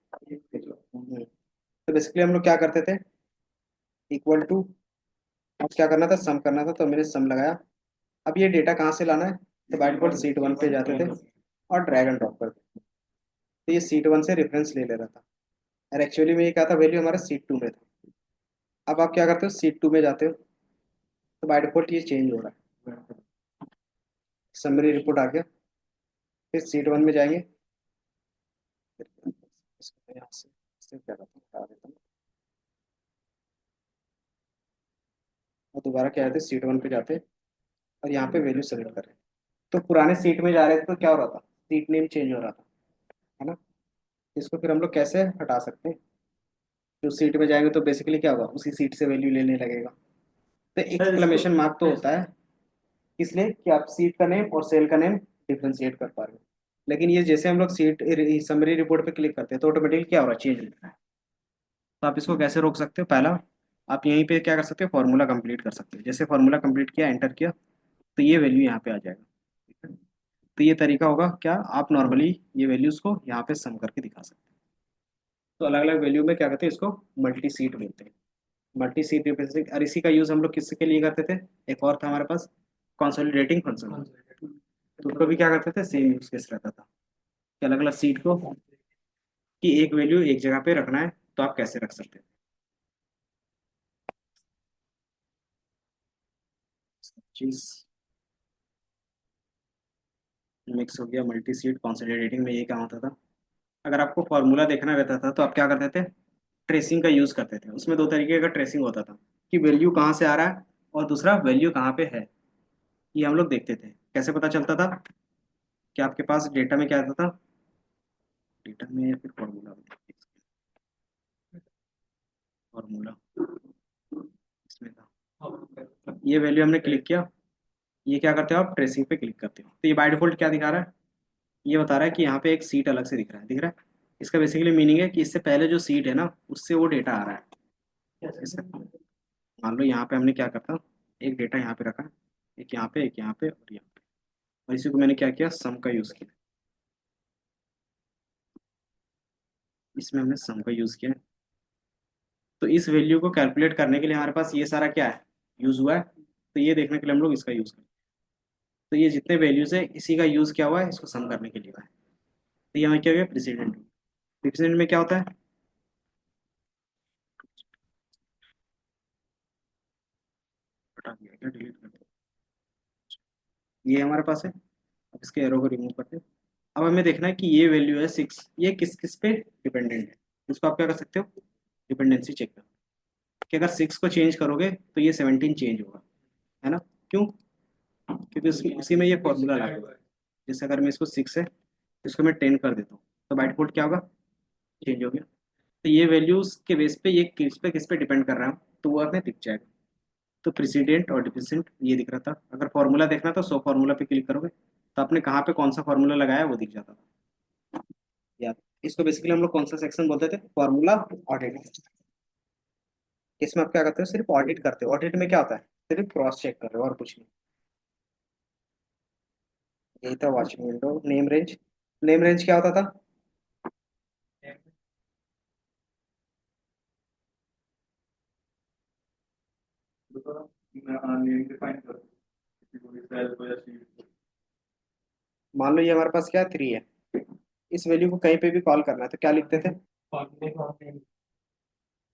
तो बेसिकली हम लोग क्या करते थे, इक्वल टू, अब क्या करना था, सम करना था, तो मैंने सम लगाया। अब ये डेटा कहाँ से लाना है, तो बाय डिफॉल्ट सीट 1 पे जाते थे और ड्रैग एंड ड्रॉप करते थे, तो ये सीट 1 से रेफरेंस ले ले रहा था, और एक्चुअली में ये क्या था, वैल्यू हमारा सीट 2 में था। अब आप क्या करते हो, सीट 2 में जाते हो, तो बाय डिफॉल्ट ये चेंज हो रहा है, समरी रिपोर्ट आ गया। फिर सीट 1 में जाएंगे, फिर इसको मैं यहाँ से क्या करता हूँ, हटा देता हूँ, और दोबारा क्या आते, सीट 1 पे जाते और यहाँ पे वैल्यू सेलेक्ट कर रहे हैं। तो पुराने सीट में जा रहे थे तो क्या हो रहा था, सीट नेम चेंज हो रहा था, है ना। इसको फिर हम लोग कैसे हटा सकते हैं, जो सीट में जाएंगे तो बेसिकली क्या होगा, उसी सीट से वैल्यू लेने लगेगा। तो एक्सक्लेमेशन मार्क तो होता है इसलिए कि आप सीट का नेम और सेल का नेम डिफ्रेंशिएट कर पा रहे हो। लेकिन ये जैसे हम लोग सीट समरी रिपोर्ट पे क्लिक करते हैं तो ऑटोमेटिकली क्या हो रहा है, चेंज हो रहा है। तो आप इसको कैसे रोक सकते हो, पहला आप यहीं पे क्या कर सकते हो, फॉर्मूला कंप्लीट कर सकते हो। जैसे फॉर्मूला कंप्लीट किया, एंटर किया, तो ये वैल्यू यहाँ पे आ जाएगा। तो ये तरीका होगा क्या, आप नॉर्मली ये वैल्यूज़ को यहाँ पे सम करके दिखा सकते हैं। तो अलग अलग वैल्यू में क्या कहते हैं, इसको मल्टी सीट बोलते हैं, मल्टी सीट रिप्रेजेंटेशन। और इसी का यूज़ हम लोग किसके लिए करते थे, एक और था हमारे पास कंसोलिडेटिंग फंक्शन, तो उसको भी क्या करते थे, सेम यूज केस रहता था कि अलग अलग सीट को कि एक वैल्यू एक जगह पे रखना है तो आप कैसे रख सकते हैं। चीज मिक्स हो गया, मल्टी सीट कंसोलिडेटिंग में ये क्या होता था, अगर आपको फॉर्मूला देखना रहता था तो आप क्या करते थे, ट्रेसिंग का यूज़ करते थे। उसमें दो तरीके का ट्रेसिंग होता था कि वैल्यू कहाँ से आ रहा है और दूसरा वैल्यू कहाँ पे है, ये हम लोग देखते थे। कैसे पता चलता था कि आपके पास डेटा में क्या आता था, डेटा में या फिर फॉर्मूला, फॉर्मूला इसमें था, ये वैल्यू हमने क्लिक किया, ये क्या करते हो आप, ट्रेसिंग पे क्लिक करते हो, तो ये बाय डिफॉल्ट क्या दिखा रहा है, ये बता रहा है कि यहाँ पे एक सीट अलग से दिख रहा है, दिख रहा है। इसका बेसिकली मीनिंग है कि इससे पहले जो सीट है ना उससे वो डेटा आ रहा है। मान लो यहाँ पे हमने क्या करता, एक डेटा यहाँ पे रखा, एक यहाँ पे, एक यहाँ पे और यहाँ पे, और इसी को मैंने क्या किया, सम का यूज़ किया, इसमें हमने सम का यूज़ किया। तो इस वैल्यू को कैलकुलेट करने के लिए हमारे पास ये सारा क्या है, यूज़ हुआ है, तो ये देखने के लिए हम लोग इसका यूज़ करते हैं। तो ये जितने वैल्यूज़ है इसी का यूज़ क्या हुआ है, इसको सम करने के लिए हुआ है। तो ये हमें क्या हो गया, प्रेसिडेंट। प्रेसिडेंट में क्या होता है, हटा दिया क्या, डिलीट कर दिया, ये हमारे पास है। अब इसके एरो को रिमूव करते हैं। अब हमें देखना है कि ये वैल्यू है 6, ये किस किस पे डिपेंडेंट है। इसको आप क्या कर सकते हो, डिपेंडेंसी चेक कर, कि अगर 6 को चेंज करोगे तो ये 17 चेंज होगा, है ना। क्यों, क्योंकि इसी में ये फॉर्मूला लगा हुआ है। जैसे अगर मैं इसको 6 है, इसको मैं 10 कर देता हूँ, तो बाय डिफॉल्ट क्या होगा, चेंज हो गया। तो ये वैल्यूज के बेस पे ये किस पे डिपेंड कर रहा है, तो वो हमें दिख जाएगा। तो प्रेसिडेंट और डिफिसेंट ये दिख रहा था। अगर फॉर्मूला देखना तो सो फॉर्मूला पे क्लिक करोगे तो आपने कहाँ पे कौन सा फॉर्मूला लगाया वो दिख जाता था। याद, इसको बेसिकली हम लोग कौन सा सेक्शन बोलते थे, फॉर्मूला ऑडिट। इसमें आप क्या करते हो, सिर्फ ऑडिट करते हो। ऑडिट में क्या होता है, सिर्फ क्रॉस चेक कर रहे हो और कुछ नहीं। यही था watching window. Name range, name range क्या होता था, नेम डिफाइन करो किसी को भी, सेल को या शीट को। मान लो ये हमारे पास क्या है, 3 है। इस वैल्यू को कहीं पे भी कॉल करना है तो क्या लिखते थे,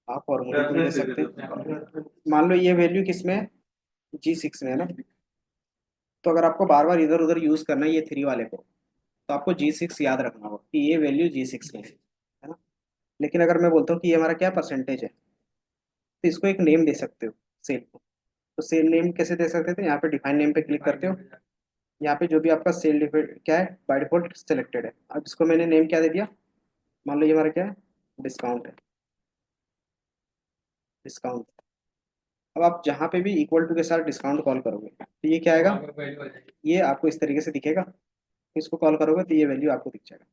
आप फॉर्मूले को भी दे रेफरेंस दे सकते देते हैं। हो। मान लो ये वैल्यू किसमें है, G6 में है ना। तो अगर आपको बार बार इधर उधर यूज करना है ये 3 वाले को, तो आपको G6 याद रखना होगा कि ये वैल्यू G6 में है ना। लेकिन अगर मैं बोलता हूँ कि ये हमारा क्या परसेंटेज है, तो इसको एक नेम दे सकते हो, सेल को। तो सेल नेम कैसे दे सकते थे, यहाँ पे डिफाइन नेम पे क्लिक करते हो, यहाँ पे जो भी आपका सेल क्या है बाय डिफॉल्ट सिलेक्टेड है। अब इसको मैंने नेम क्या दे दिया, मान लो ये हमारा क्या है, डिस्काउंट है, डिस्काउंट। अब आप जहाँ पे भी इक्वल टू के साथ डिस्काउंट कॉल करोगे तो ये क्या आएगा, ये आपको इस तरीके से दिखेगा। इसको कॉल करोगे तो ये वैल्यू आपको दिख जाएगा।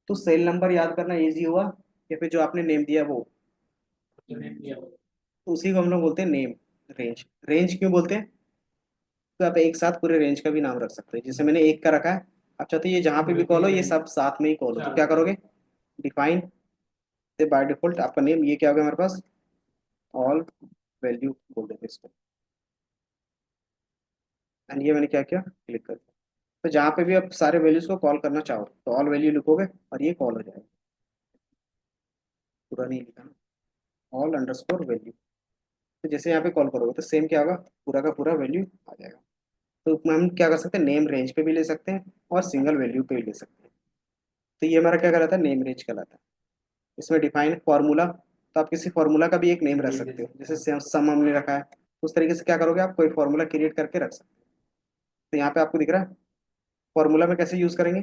तो सेल नंबर याद करना इजी हुआ, या फिर जो आपने नेम दिया वो, तो उसी को हम लोग बोलते हैं नेम रेंज। रेंज क्यों बोलते हैं, तो आप एक साथ पूरे रेंज का भी नाम रख सकते हैं। जैसे मैंने एक का रखा है, आप चाहते हो ये जहाँ पे भी कॉल हो ये सब साथ में ही कॉल हो, तो क्या करोगे, डिफाइन से बाय डिफॉल्ट आपका नेम ये क्या होगा हमारे पास, ऑल वैल्यू बोल देते हैं इसको। एंड ये मैंने क्या किया, क्लिक कर दिया। तो जहाँ पे भी आप सारे वैल्यूज को कॉल करना चाहो तो ऑल वैल्यू लिखोगे और ये कॉल हो जाएगा। पूरा नहीं लिखा ना, ऑल अंडरस्कोर वैल्यू। तो जैसे यहाँ पे कॉल करोगे तो सेम क्या होगा, पूरा का पूरा वैल्यू आ जाएगा। तो हम क्या कर सकते हैं, नेम रेंज पे भी ले सकते हैं और सिंगल वैल्यू पे भी ले सकते हैं। तो ये हमारा क्या कहलाता है, नेम रेंज कहलाता है। इसमें डिफाइन फार्मूला, तो आप किसी फार्मूला का भी एक नेम रख सकते हो। जैसे सम हमने रखा है, उस तरीके से क्या करोगे, आप कोई फार्मूला क्रिएट करके रख सकते हो। तो यहाँ पे आपको दिख रहा है फॉर्मूला में कैसे यूज करेंगे,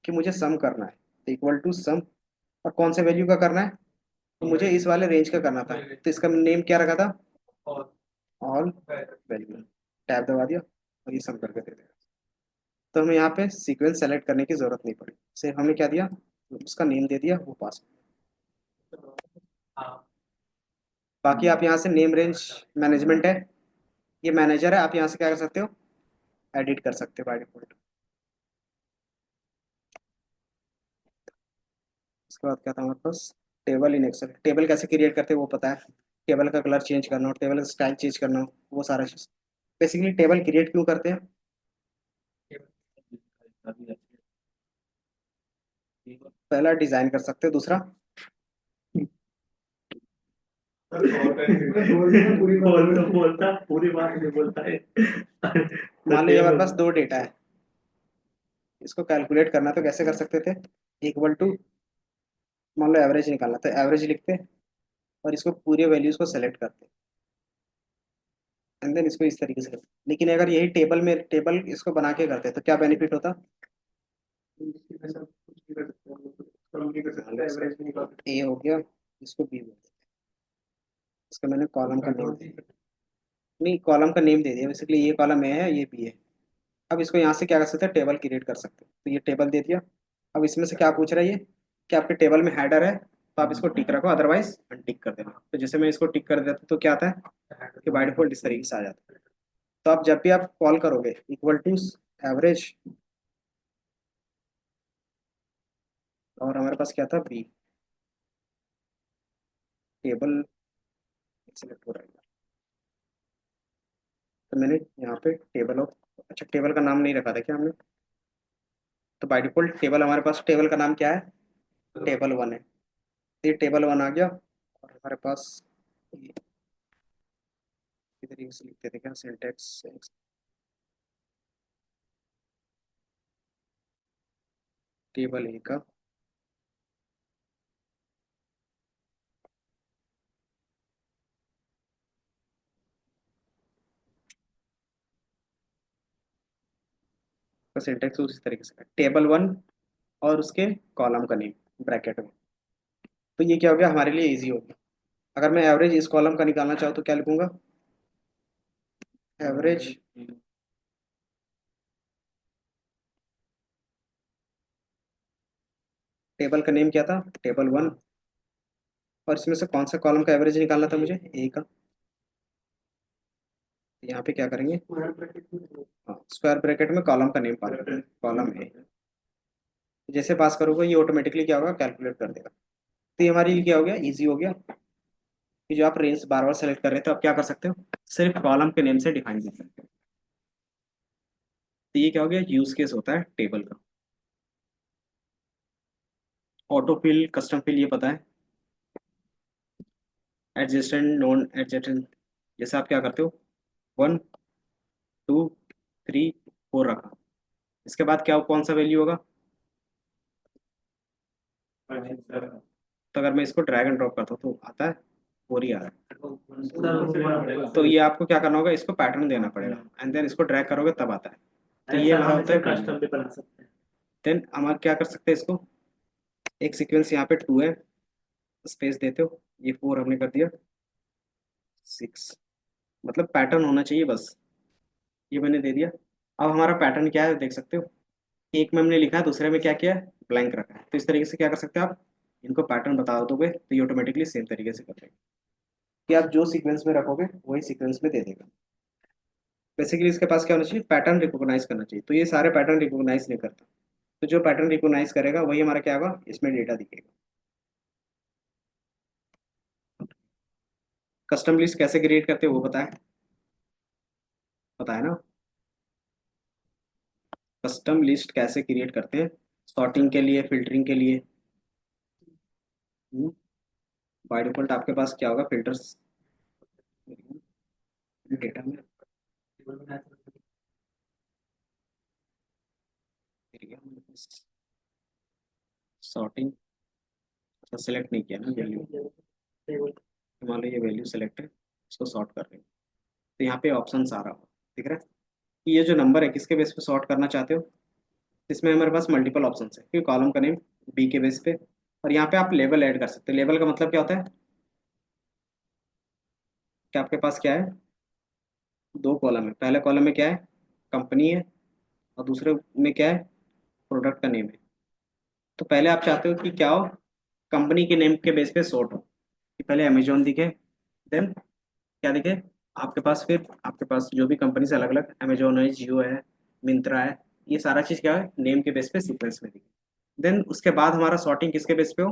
कि मुझे सम करना है तो इक्वल टू सम, और कौन से वैल्यू का करना है, तो मुझे इस वाले रेंज का करना था, तो इसका नेम क्या रखा था, ऑल वैल्यू। टैब दबा दिया और ये सम करके दे देगा। तो हमें यहाँ पे सीक्वेंस सेलेक्ट करने की जरूरत नहीं पड़ी, सिर्फ हमने क्या दिया, उसका नेम दे दिया, वो पास। बाकी आप यहाँ से नेम रेंज मैनेजमेंट है, ये मैनेजर है, आप यहाँ से क्या कर सकते हो, एडिट कर सकते हो बाय डिफॉल्ट। उसके बाद क्या था हमारे पास, टेबल इन एक्सेल। टेबल कैसे क्रिएट करते हैं वो पता है, टेबल का कलर चेंज करना हो, टेबल का स्टाइल चेंज करना हो, वो सारा चीज़। बेसिकली टेबल क्रिएट क्यों करते हैं? पहला डिजाइन कर सकते हो, दूसरा बोलता पूरी बात नहीं बोलता है। मान लीजिए हमारे पास दो डेटा है, इसको कैलकुलेट करना तो कैसे कर सकते थे, इक्वल टू, मान लो एवरेज निकालना तो एवरेज लिखते और इसको पूरे वैल्यूज को सेलेक्ट करते एंड देन इसको इस तरीके से करते। लेकिन अगर यही टेबल में टेबल इसको बना के करते तो क्या बेनिफिट होता? ए हो गया, इसको बी बोल देते, इसका मैंने कॉलम का नेम दे दिया, नहीं कॉलम का नेम दे दिया, बेसिकली ये कॉलम ए है ये बी है। अब इसको यहाँ से क्या कर सकते हैं, टेबल क्रिएट कर सकते हैं। तो ये टेबल दे दिया। अब इसमें से क्या पूछ रहा है ये, कि आपके टेबल में हेडर है तो आप इसको टिक रखो, अदरवाइज अनटिक कर देना। तो जैसे मैं इसको टिक कर देता तो क्या आता है कि बाय डिफॉल्ट इस तरीके से आ जाता है। तो आप जब भी आप कॉल करोगे इक्वल टू एवरेज, और हमारे पास क्या था बी, टेबल सेलेक्ट हो रहा है। तो मैंने यहाँ पे टेबल ऑफ, अच्छा टेबल का नाम नहीं रखा था क्या हमने? तो बाय डिफॉल्ट टेबल हमारे पास, टेबल का नाम क्या है, टेबल वन है। तो ये टेबल वन आ गया और हमारे पास ये इस तरीके से लिखते थे क्या, सिंटेक्स टेबल ए का सिंटेक्स उसी तरीके से टेबल वन और उसके कॉलम का नेम ब्रैकेट में। तो ये क्या हो गया हमारे लिए इजी हो गया। अगर मैं एवरेज इस कॉलम का निकालना चाहूँ तो क्या लिखूंगा, एवरेज टेबल का नेम क्या था, टेबल वन, और इसमें से कौन सा कॉलम का एवरेज निकालना था मुझे, ए का। यहाँ पे क्या करेंगे, हाँ स्क्वायर ब्रैकेट में कॉलम का नेम पा लेंगे, कॉलम ए। जैसे पास करोगे ये ऑटोमेटिकली क्या होगा, कैलकुलेट कर देगा। तो ये हमारे लिए क्या हो गया, इजी हो गया कि जो आप रेंज बार बार सेलेक्ट कर रहे थे तो आप क्या कर सकते हो, सिर्फ कॉलम के नेम से डिफाइन कर सकते हो। तो ये क्या हो गया, यूज केस होता है टेबल का। ऑटो फिल, कस्टम फिल ये पता है, एडजेसेंट नॉन एडजेसेंट। जैसे आप क्या करते हो, 1 2 3 4 रखा, इसके बाद क्या कौन सा वैल्यू होगा। तो अगर मैं इसको ड्रैग एंड ड्रॉप करता हूँ तो आता है 4 ही आ रहा है। तो ये आपको क्या करना होगा, इसको पैटर्न देना पड़ेगा एंड देन इसको ड्रैग करोगे तब आता है। तो ये हमारा होता है कस्टम भी बना सकते हैं। देन हमारा क्या कर सकते हैं, इसको एक सीक्वेंस यहाँ पे 2 है, स्पेस देते हो, ये 4 हमने कर दिया, 6, मतलब पैटर्न होना चाहिए बस, ये मैंने दे दिया। अब हमारा पैटर्न क्या है देख सकते हो, एक में हमने लिखा है, दूसरे में क्या किया है, ब्लैंक रखा है। तो इस तरीके से क्या कर सकते हो आप, इनको पैटर्न बता दोगे तो ये ऑटोमेटिकली सेम तरीके से कर देगा, कि आप जो सीक्वेंस में रखोगे वही सीक्वेंस में दे देगा। बेसिकली इसके पास क्या होना चाहिए, पैटर्न रिकॉग्नाइज करना चाहिए। तो ये सारे पैटर्न रिकॉग्नाइज नहीं करता, तो जो पैटर्न रिकॉग्नाइज करेगा वही हमारा क्या होगा, इसमें डेटा दिखेगा। कस्टम लिस्ट कैसे क्रिएट करते हैं वो पता है ना, कस्टम लिस्ट कैसे क्रिएट करते हैं, सॉर्टिंग के लिए, फिल्टरिंग के लिए। बाय डिफॉल्ट आपके पास क्या होगा, फिल्टर्स डेटा में सॉर्टिंग, अच्छा सेलेक्ट नहीं किया ना वैल्यू, मान लो ये वैल्यू सेलेक्ट है, इसको सॉर्ट कर रहे हैं। तो यहाँ पे ऑप्शन आ रहा होगा, दिख रहा है कि ये जो नंबर है किसके बेस पे सॉर्ट करना चाहते हो। इसमें हमारे पास मल्टीपल ऑप्शन है, क्योंकि कॉलम का नेम बी के बेस पे, और यहाँ पे आप लेबल ऐड कर सकते हो। लेबल का मतलब क्या होता है, कि आपके पास क्या है, दो कॉलम है, पहले कॉलम में क्या है, कंपनी है, और दूसरे में क्या है, प्रोडक्ट का नेम है। तो पहले आप चाहते हो कि क्या हो, कंपनी के नेम के बेस पे सॉर्ट हो, कि पहले अमेजोन दिखे, देन क्या दिखे आपके पास, फिर आपके पास जो भी कंपनी से अलग अलग, अमेजोन है, जियो है, मिंत्रा है, ये सारा चीज़ क्या है नेम के बेस पे सीक्वेंस में दिखे। देन उसके बाद हमारा सॉर्टिंग किसके बेस पे हो,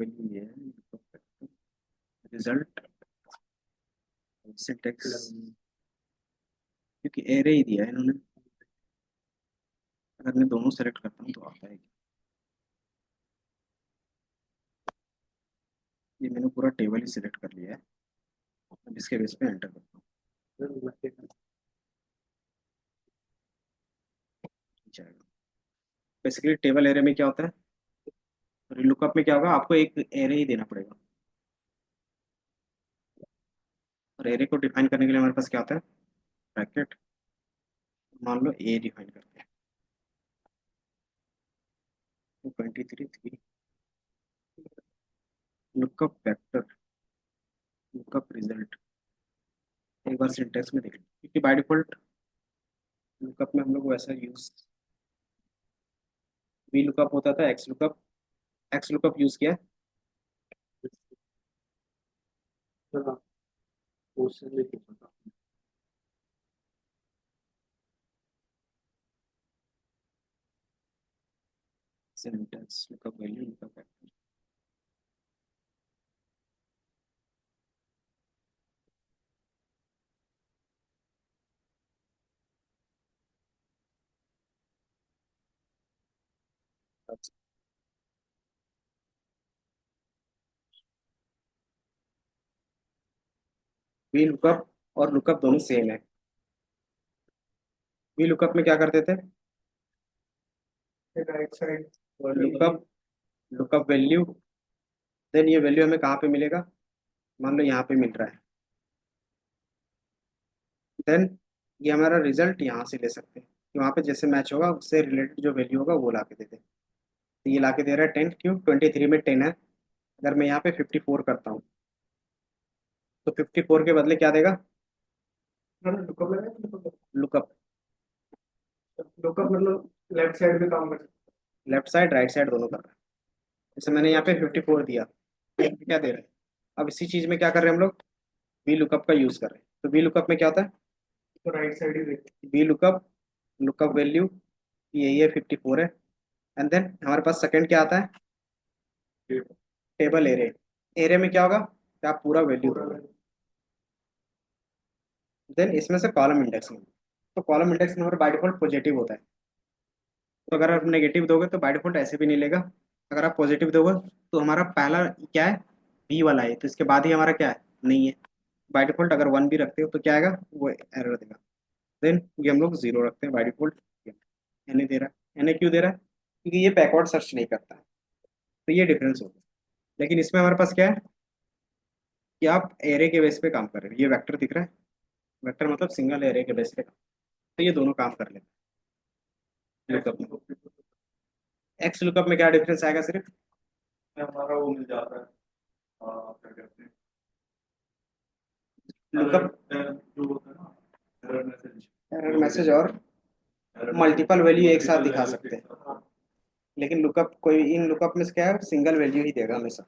वैल्यू ये है रिजल्ट सिंटेक्स, क्योंकि एरे ही दिया है इन्होंने। अगर मैं दोनों सेलेक्ट करता हूँ तो आता है, ये मैंने पूरा टेबल ही सिलेक्ट कर लिया है। अब इसके बेस पे एंटर करता हूँ, जाएगा। बेसिकली टेबल एरे में क्या होता है, लुकअप में क्या होगा, आपको एक एरे ही देना पड़ेगा। और एरे को डिफाइन करने के लिए हमारे पास क्या होता है, ब्रैकेट, मान लो ए डिफाइन करते हैं, 23 थी, लुकअप वेक्टर, लुकअप रिजल्ट। एक बार सिंटेक्स में देख लो, क्योंकि बाय डिफॉल्ट लुकअप में हम लोग वैसा यूज वी लुकअप होता था, एक्स लुकअप यूज किया है। क्वेश्चन भी पूछा था। Syntax lookup value lookup vector, V lookup और लुकअप दोनों सेम है। वी लुकअप में क्या करते थे, right side lookup lookup value, then ये वैल्यू हमें कहाँ पे मिलेगा, मान लो यहाँ पे मिल रहा है, देन ये हमारा रिजल्ट यहाँ से ले सकते हैं कि वहाँ पे जैसे मैच होगा उससे रिलेटेड जो वैल्यू होगा वो ला के देते हैं। तो ये ला के दे रहा है 10, क्यों, 23 में 10 है। अगर मैं यहाँ पे 54 करता हूँ तो 54 के बदले क्या देगा, लुकअप लगा, लुकअप, लुकअप मतलब लेफ्ट साइड पे काम कर लेफ्ट साइड राइट साइड दोनों कर रहा है। जैसे मैंने यहाँ पे 54 दिया, क्या दे रहा है। अब इसी चीज़ में क्या कर रहे हैं हम लोग, वी लुकअप का यूज़ कर रहे हैं। तो वी लुकअप में क्या होता है, तो राइट साइड ही देख। वी लुकअप लुकअप वैल्यू ये 54 है, एंड देन हमारे पास सेकंड क्या आता है, टेबल एरे। एरे में क्या होगा, क्या पूरा वैल्यू पूरा होगा, देन इसमें से कॉलम इंडेक्स नंबर। तो column index number by default positive होता है। तो अगर आप नेगेटिव दोगे तो बाय डिफॉल्ट ऐसे भी नहीं लेगा। अगर आप पॉजिटिव दोगे तो हमारा पहला क्या है, बी वाला है, तो इसके बाद ही हमारा क्या है, नहीं है। बाय डिफॉल्ट अगर 1 भी रखते हो तो क्या आएगा, वो एरर देगा। देन ये हम लोग 0 रखते हैं बाय डिफॉल्ट। एन ए दे रहा है, एन ए क्यों दे रहा है, क्योंकि ये बैकवर्ड सर्च नहीं करता है। तो ये डिफरेंस होगा। लेकिन इसमें हमारे पास क्या है कि आप एरे के बेस पे काम कर रहे हो, ये वेक्टर दिख रहा है, वेक्टर मतलब सिंगल एरे के बेस पे। तो ये दोनों काम कर लेते हैं लुकअप में। एक्स लुकअप में क्या डिफरेंस आएगा, सिर्फ हमारा वो मिल जाता है, क्या कहते हैं, लुकअप जो होता है ना, एरर मैसेज, एरर मैसेज और मल्टीपल वैल्यू एक साथ दिखा सकते हैं। लेकिन लुकअप कोई इन लुकअप में क्या है, सिंगल वैल्यू ही देगा हमेशा,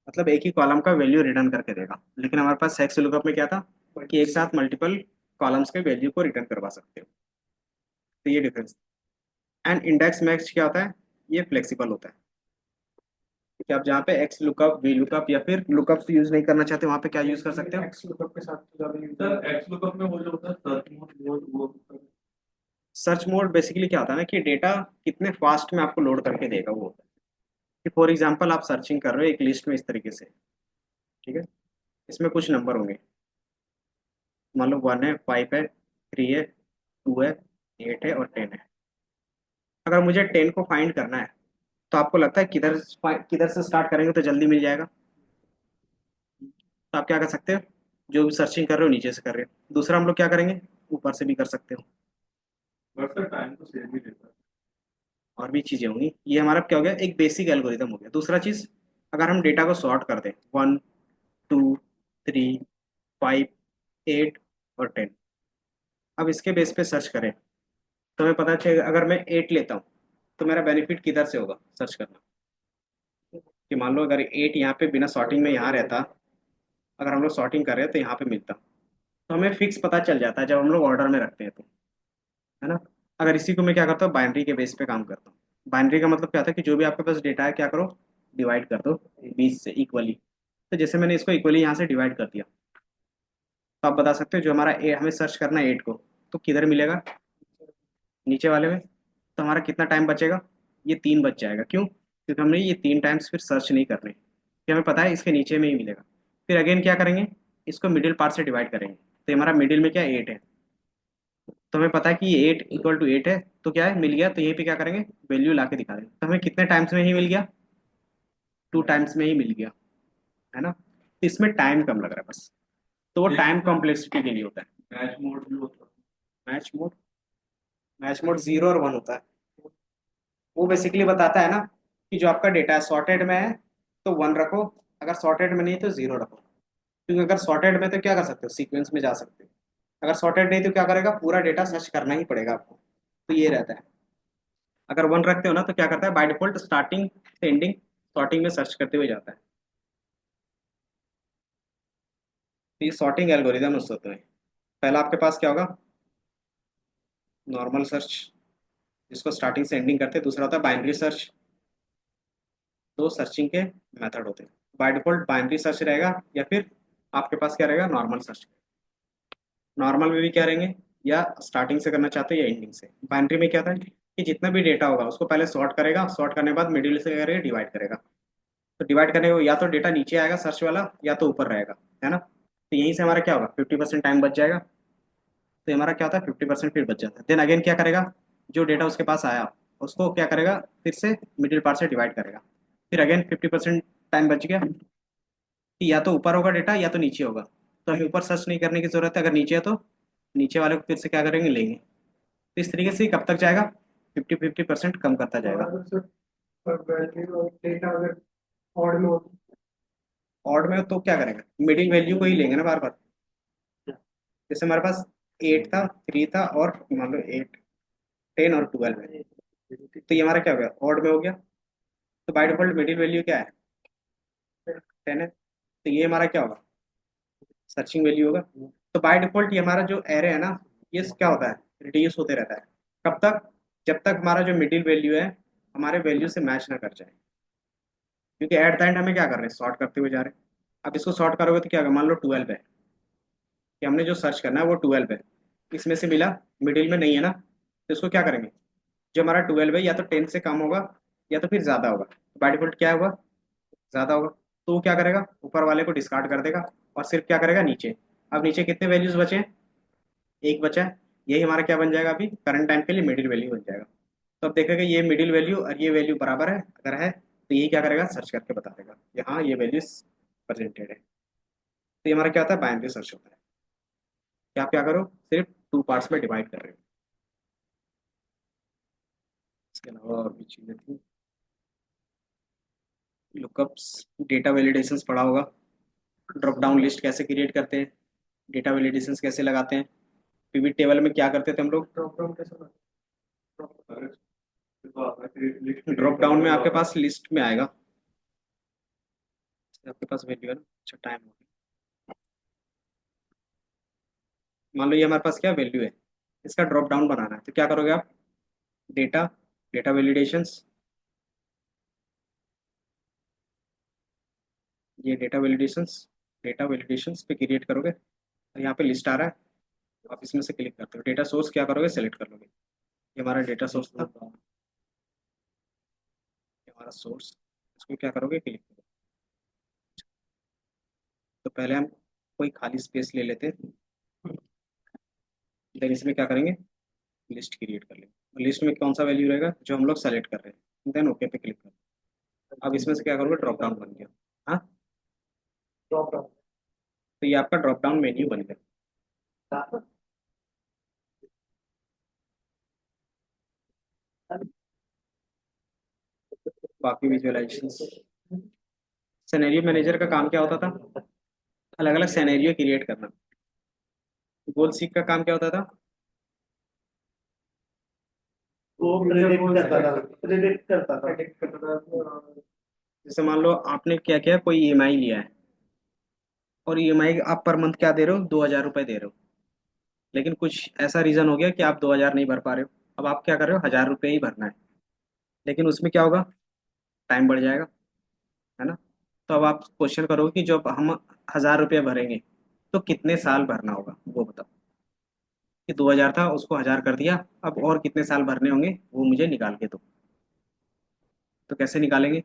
मतलब एक ही कॉलम का वैल्यू रिटर्न करके देगा। लेकिन हमारे पास एक्स लुकअप में क्या था कि एक साथ मल्टीपल कॉलम्स के वैल्यू को रिटर्न करवा सकते हो। तो ये डिफरेंस। एंड इंडेक्स मैच क्या होता है, ये फ्लेक्सिबल होता है कि आप जहाँ पे एक्स लुकअप वी लुकअप या फिर लुकअप यूज नहीं करना चाहते वहाँ पे क्या यूज कर सकते हो, एक्स लुकअप के साथ तो ज्यादा यूज सर। एक्स लुकअप में वो जो होता है सर्च मोड वो सर्च मोड। बेसिकली क्या होता है ना कि डेटा कितने फास्ट में आपको लोड करके देगा वो होता है। कि फॉर एग्जांपल आप सर्चिंग कर रहे हो एक लिस्ट में इस तरीके से, ठीक है, इसमें कुछ नंबर होंगे, मान लो 1 है, 5 है, 3 है, 2 है, 8 है और 10 है। अगर मुझे 10 को फाइंड करना है तो आपको लगता है किधर किधर से स्टार्ट करेंगे तो जल्दी मिल जाएगा। तो आप क्या कर सकते हो, जो भी सर्चिंग कर रहे हो नीचे से कर रहे हो। दूसरा हम लोग क्या करेंगे, ऊपर से भी कर सकते हो। बट सर टाइम तो सेम ही देता है। और भी चीज़ें होंगी। ये हमारा क्या हो गया, एक बेसिक एल्गोरिदम हो गया। दूसरा चीज़, अगर हम डेटा को सॉर्ट कर दें 1 2 3 5 8 और 10, अब इसके बेस पे सर्च करें तो हमें पता चलेगा अगर मैं 8 लेता हूँ तो मेरा बेनिफिट किधर से होगा सर्च करना। कि मान लो अगर 8 यहाँ पे बिना सॉर्टिंग में यहाँ रहता, अगर हम लोग सॉर्टिंग कर रहे हैं तो यहाँ पे मिलता, तो हमें फिक्स पता चल जाता है जब हम लोग ऑर्डर में रखते हैं तो, है ना। अगर इसी को मैं क्या करता हूँ, बाइनरी के बेस पे काम करता हूँ। बाइनरी का मतलब क्या था कि जो भी आपके पास डेटा है क्या करो, डिवाइड कर दो 20 से इक्वली। तो जैसे मैंने इसको इक्वली यहाँ से डिवाइड कर दिया, तो आप बता सकते हो जो हमारा हमें सर्च करना है 8 को, तो किधर मिलेगा, नीचे वाले में। तो हमारा कितना टाइम बचेगा, ये 3 बच जाएगा। क्यों, क्योंकि हमने ये 3 टाइम्स फिर सर्च नहीं करने, कि हमें पता है इसके नीचे में ही मिलेगा। फिर अगेन क्या करेंगे, इसको मिडिल पार्ट से डिवाइड करेंगे, तो हमारा मिडिल में क्या 8 है, तो हमें पता है कि ये 8 = 8 है, तो क्या है मिल गया। तो यहीं पे क्या करेंगे, वैल्यू ला के दिखा देंगे। तो हमें कितने टाइम्स में ही मिल गया, 2 टाइम्स में ही मिल गया, है ना। तो इसमें टाइम कम लग रहा है बस, तो वो टाइम कॉम्प्लेक्सिटी के लिए होता है। मैच मोड भी होता है। मैच मोड, मैच मोड 0 और 1 होता है। वो बेसिकली बताता है ना कि जो आपका डेटा है सॉर्टेड में है तो 1 रखो, अगर सॉर्टेड में नहीं तो 0 रखो। क्योंकि अगर सॉर्टेड में तो क्या कर सकते हो, सीक्वेंस में जा सकते हो। अगर सॉर्टेड नहीं तो क्या करेगा, पूरा डेटा सर्च करना ही पड़ेगा आपको। तो ये रहता है। अगर 1 रखते हो ना तो क्या करता है, बाय डिफॉल्ट स्टार्टिंग से एंडिंग सॉर्टिंग में सर्च करते हुए जाता है। तो ये सॉर्टिंग एल्गोरिदम होते हैं। पहला आपके पास क्या होगा, नॉर्मल सर्च, जिसको स्टार्टिंग से एंडिंग करते हैं। दूसरा होता है बाइनरी सर्च। दो सर्चिंग के मेथड होते हैं, बाय डिफॉल्ट बाइनरी सर्च रहेगा, या फिर आपके पास क्या रहेगा, नॉर्मल सर्च। नॉर्मल में भी क्या रहेंगे, या स्टार्टिंग से करना चाहते हैं या एंडिंग से। बाइनरी में क्या था कि जितना भी डेटा होगा उसको पहले सॉर्ट करेगा, सॉर्ट करने के बाद मिडिल से करेगा डिवाइड करेगा। तो डिवाइड करने को या तो डेटा नीचे आएगा सर्च वाला, या तो ऊपर रहेगा, है ना। तो यहीं से हमारा क्या होगा, 50% टाइम बच जाएगा। तो हमारा क्या होता है, 50% फिर बच जाता है। देन अगेन क्या करेगा, जो डेटा उसके पास आया उसको क्या करेगा, फिर से मिडिल पार्ट से डिवाइड करेगा। फिर अगेन 50% टाइम बच गया, कि या तो ऊपर होगा डेटा या तो नीचे होगा। तो हमें ऊपर सर्च नहीं करने की जरूरत है, अगर नीचे है तो नीचे वाले को फिर से क्या करेंगे, लेंगे। तो इस तरीके से कब तक जाएगा, 50-50% कम करता जाएगा। डेटा अगर ऑड में हो ऑड में तो क्या करेंगे, मिडिल वैल्यू को ही लेंगे ना बार बार। जैसे हमारे पास 8 था, 3 था, और मान लो 8, 10 और 12 है। तो ये हमारा क्या हो गया, ऑड में हो गया। तो बाय डिफॉल्ट मिडिल वैल्यू क्या है, 10 है। तो ये हमारा क्या होगा, सर्चिंग वैल्यू होगा। तो बाय डिफॉल्ट ये हमारा जो एरे है ना, ये क्या होता है, रिड्यूस होते रहता है। कब तक, जब तक हमारा जो मिडिल वैल्यू है हमारे वैल्यू से मैच ना कर जाए। क्योंकि एट द एंड हमें क्या कर रहे हैं, सॉर्ट करते हुए जा रहे हैं। अब इसको सॉर्ट करोगे तो क्या होगा, मान लो 12 है, कि हमने जो सर्च करना है वो 12 है, इसमें से मिला, मिडिल में नहीं है ना, तो इसको क्या करेंगे, जो हमारा 12 है या तो 10 से कम होगा या तो फिर ज़्यादा होगा। तो बाय डिफॉल्ट क्या होगा, ज़्यादा होगा। तो वो क्या करेगा, ऊपर वाले को डिस्कार्ड कर देगा, और सिर्फ क्या करेगा, नीचे। अब नीचे कितने वैल्यूज बचे हैं, एक बचा है। यही हमारा क्या बन जाएगा, अभी करंट टाइम के लिए मिडिल वैल्यू बन जाएगा। तो अब देखेगा ये मिडिल वैल्यू और ये वैल्यू बराबर है, अगर है तो यही क्या करेगा, सर्च करके बता देगा कि हाँ ये वैल्यू प्रेजेंटेड है। तो ये हमारा क्या होता है, बाइनरी सर्च होता है। कि आप क्या करो, सिर्फ 2 पार्ट्स में डिवाइड कर रहे हो। इसके अलावा और भी चीज़ें थी, लुकअप्स, डेटा वैलिडेशंस पढ़ा होगा, ड्रॉप डाउन लिस्ट कैसे क्रिएट करते हैं, डेटा वैलिडेशंस कैसे लगाते हैं, पिवट टेबल में क्या करते थे हम लोग। ड्रॉप डाउन कैसे तो आपका लिस्ट ड्रॉप डाउन में आपके पास लिस्ट में आएगा, आपके पास वैल्यू है ना। अच्छा टाइम हो गया, मान लो ये हमारे पास क्या वैल्यू है, इसका ड्रॉप डाउन बनाना है। तो क्या करोगे आप, डेटा, डेटा वैलिडेशंस, ये डेटा वैलिडेशंस पे क्रिएट करोगे, तो यहाँ पे लिस्ट आ रहा है, आप इसमें से क्लिक करते हो। डेटा सोर्स क्या करोगे, सेलेक्ट कर लोगे। ये हमारा डेटा सोर्स था, ये हमारा सोर्स, इसको क्या करोगे, क्लिक करोगे। तो पहले हम कोई खाली स्पेस ले लेते हैं, देन इसमें क्या करेंगे, लिस्ट क्रिएट कर लेंगे। लिस्ट में कौन सा वैल्यू रहेगा जो हम लोग सेलेक्ट कर रहे हैं, देन ओके पे क्लिक करें। अब इसमें से क्या करोगे, ड्रॉप डाउन बन गया। हाँ, ड्रॉप डाउन तो ये आपका ड्रॉप डाउन मेन्यू बन गया। बाकी विजुअलाइजेशन, सिनेरियो मैनेजर का काम क्या होता था, अलग अलग सिनेरियो क्रिएट करना। गोल सीक का काम क्या होता था, वो प्रेडिक्ट करता था, प्रेडिक्ट करता था। प्रेडिक्ट करना था। जैसे मान लो आपने क्या किया, कोई ईएमआई लिया है, और ईएमआई आप पर मंथ क्या दे रहे हो, 2,000 रुपये दे रहे हो। लेकिन कुछ ऐसा रीजन हो गया कि आप 2,000 नहीं भर पा रहे हो, अब आप क्या कर रहे हो, 1,000 रुपये ही भरना है। लेकिन उसमें क्या होगा, टाइम बढ़ जाएगा। है ना। तो अब आप क्वेश्चन करोगे कि जब हम 1000 रुपये भरेंगे तो कितने साल भरना होगा, वो बताओ। कि 2000 था, उसको 1000 कर दिया, अब और कितने साल भरने होंगे वो मुझे निकाल के दो। तो कैसे निकालेंगे?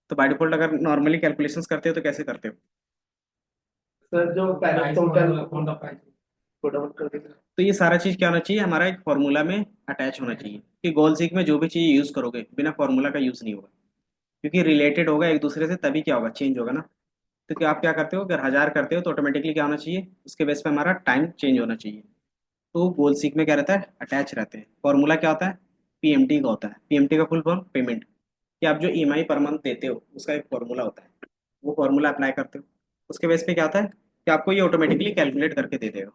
तो बाय डिफॉल्ट अगर नॉर्मली कैलकुलेशंस करते हो तो कैसे करते हो? सर जो पहले टोटल को डाउन कर देंगे। तो ये सारा चीज क्या होना चाहिए, हमारा एक फॉर्मूला में अटैच होना चाहिए। कि गोल सीक में जो भी चीज यूज करोगे बिना फॉर्मूला का यूज नहीं होगा, क्योंकि रिलेटेड होगा एक दूसरे से, तभी क्या होगा, चेंज होगा ना। तो क्या आप क्या करते हो, अगर 1000 करते हो तो ऑटोमेटिकली क्या होना चाहिए, उसके बेस पे हमारा टाइम चेंज होना चाहिए। तो गोल सीक में क्या रहता है, अटैच रहते हैं। फॉर्मूला क्या होता है, पीएमटी का होता है। पीएमटी का फुल फॉर्म पेमेंट, कि आप जो ईएमआई पर मंथ देते हो उसका एक फॉर्मूला होता है। वो फॉर्मूला अप्लाई करते हो, उसके बेस पे क्या होता है कि आपको ये ऑटोमेटिकली कैलकुलेट करके दे देगा।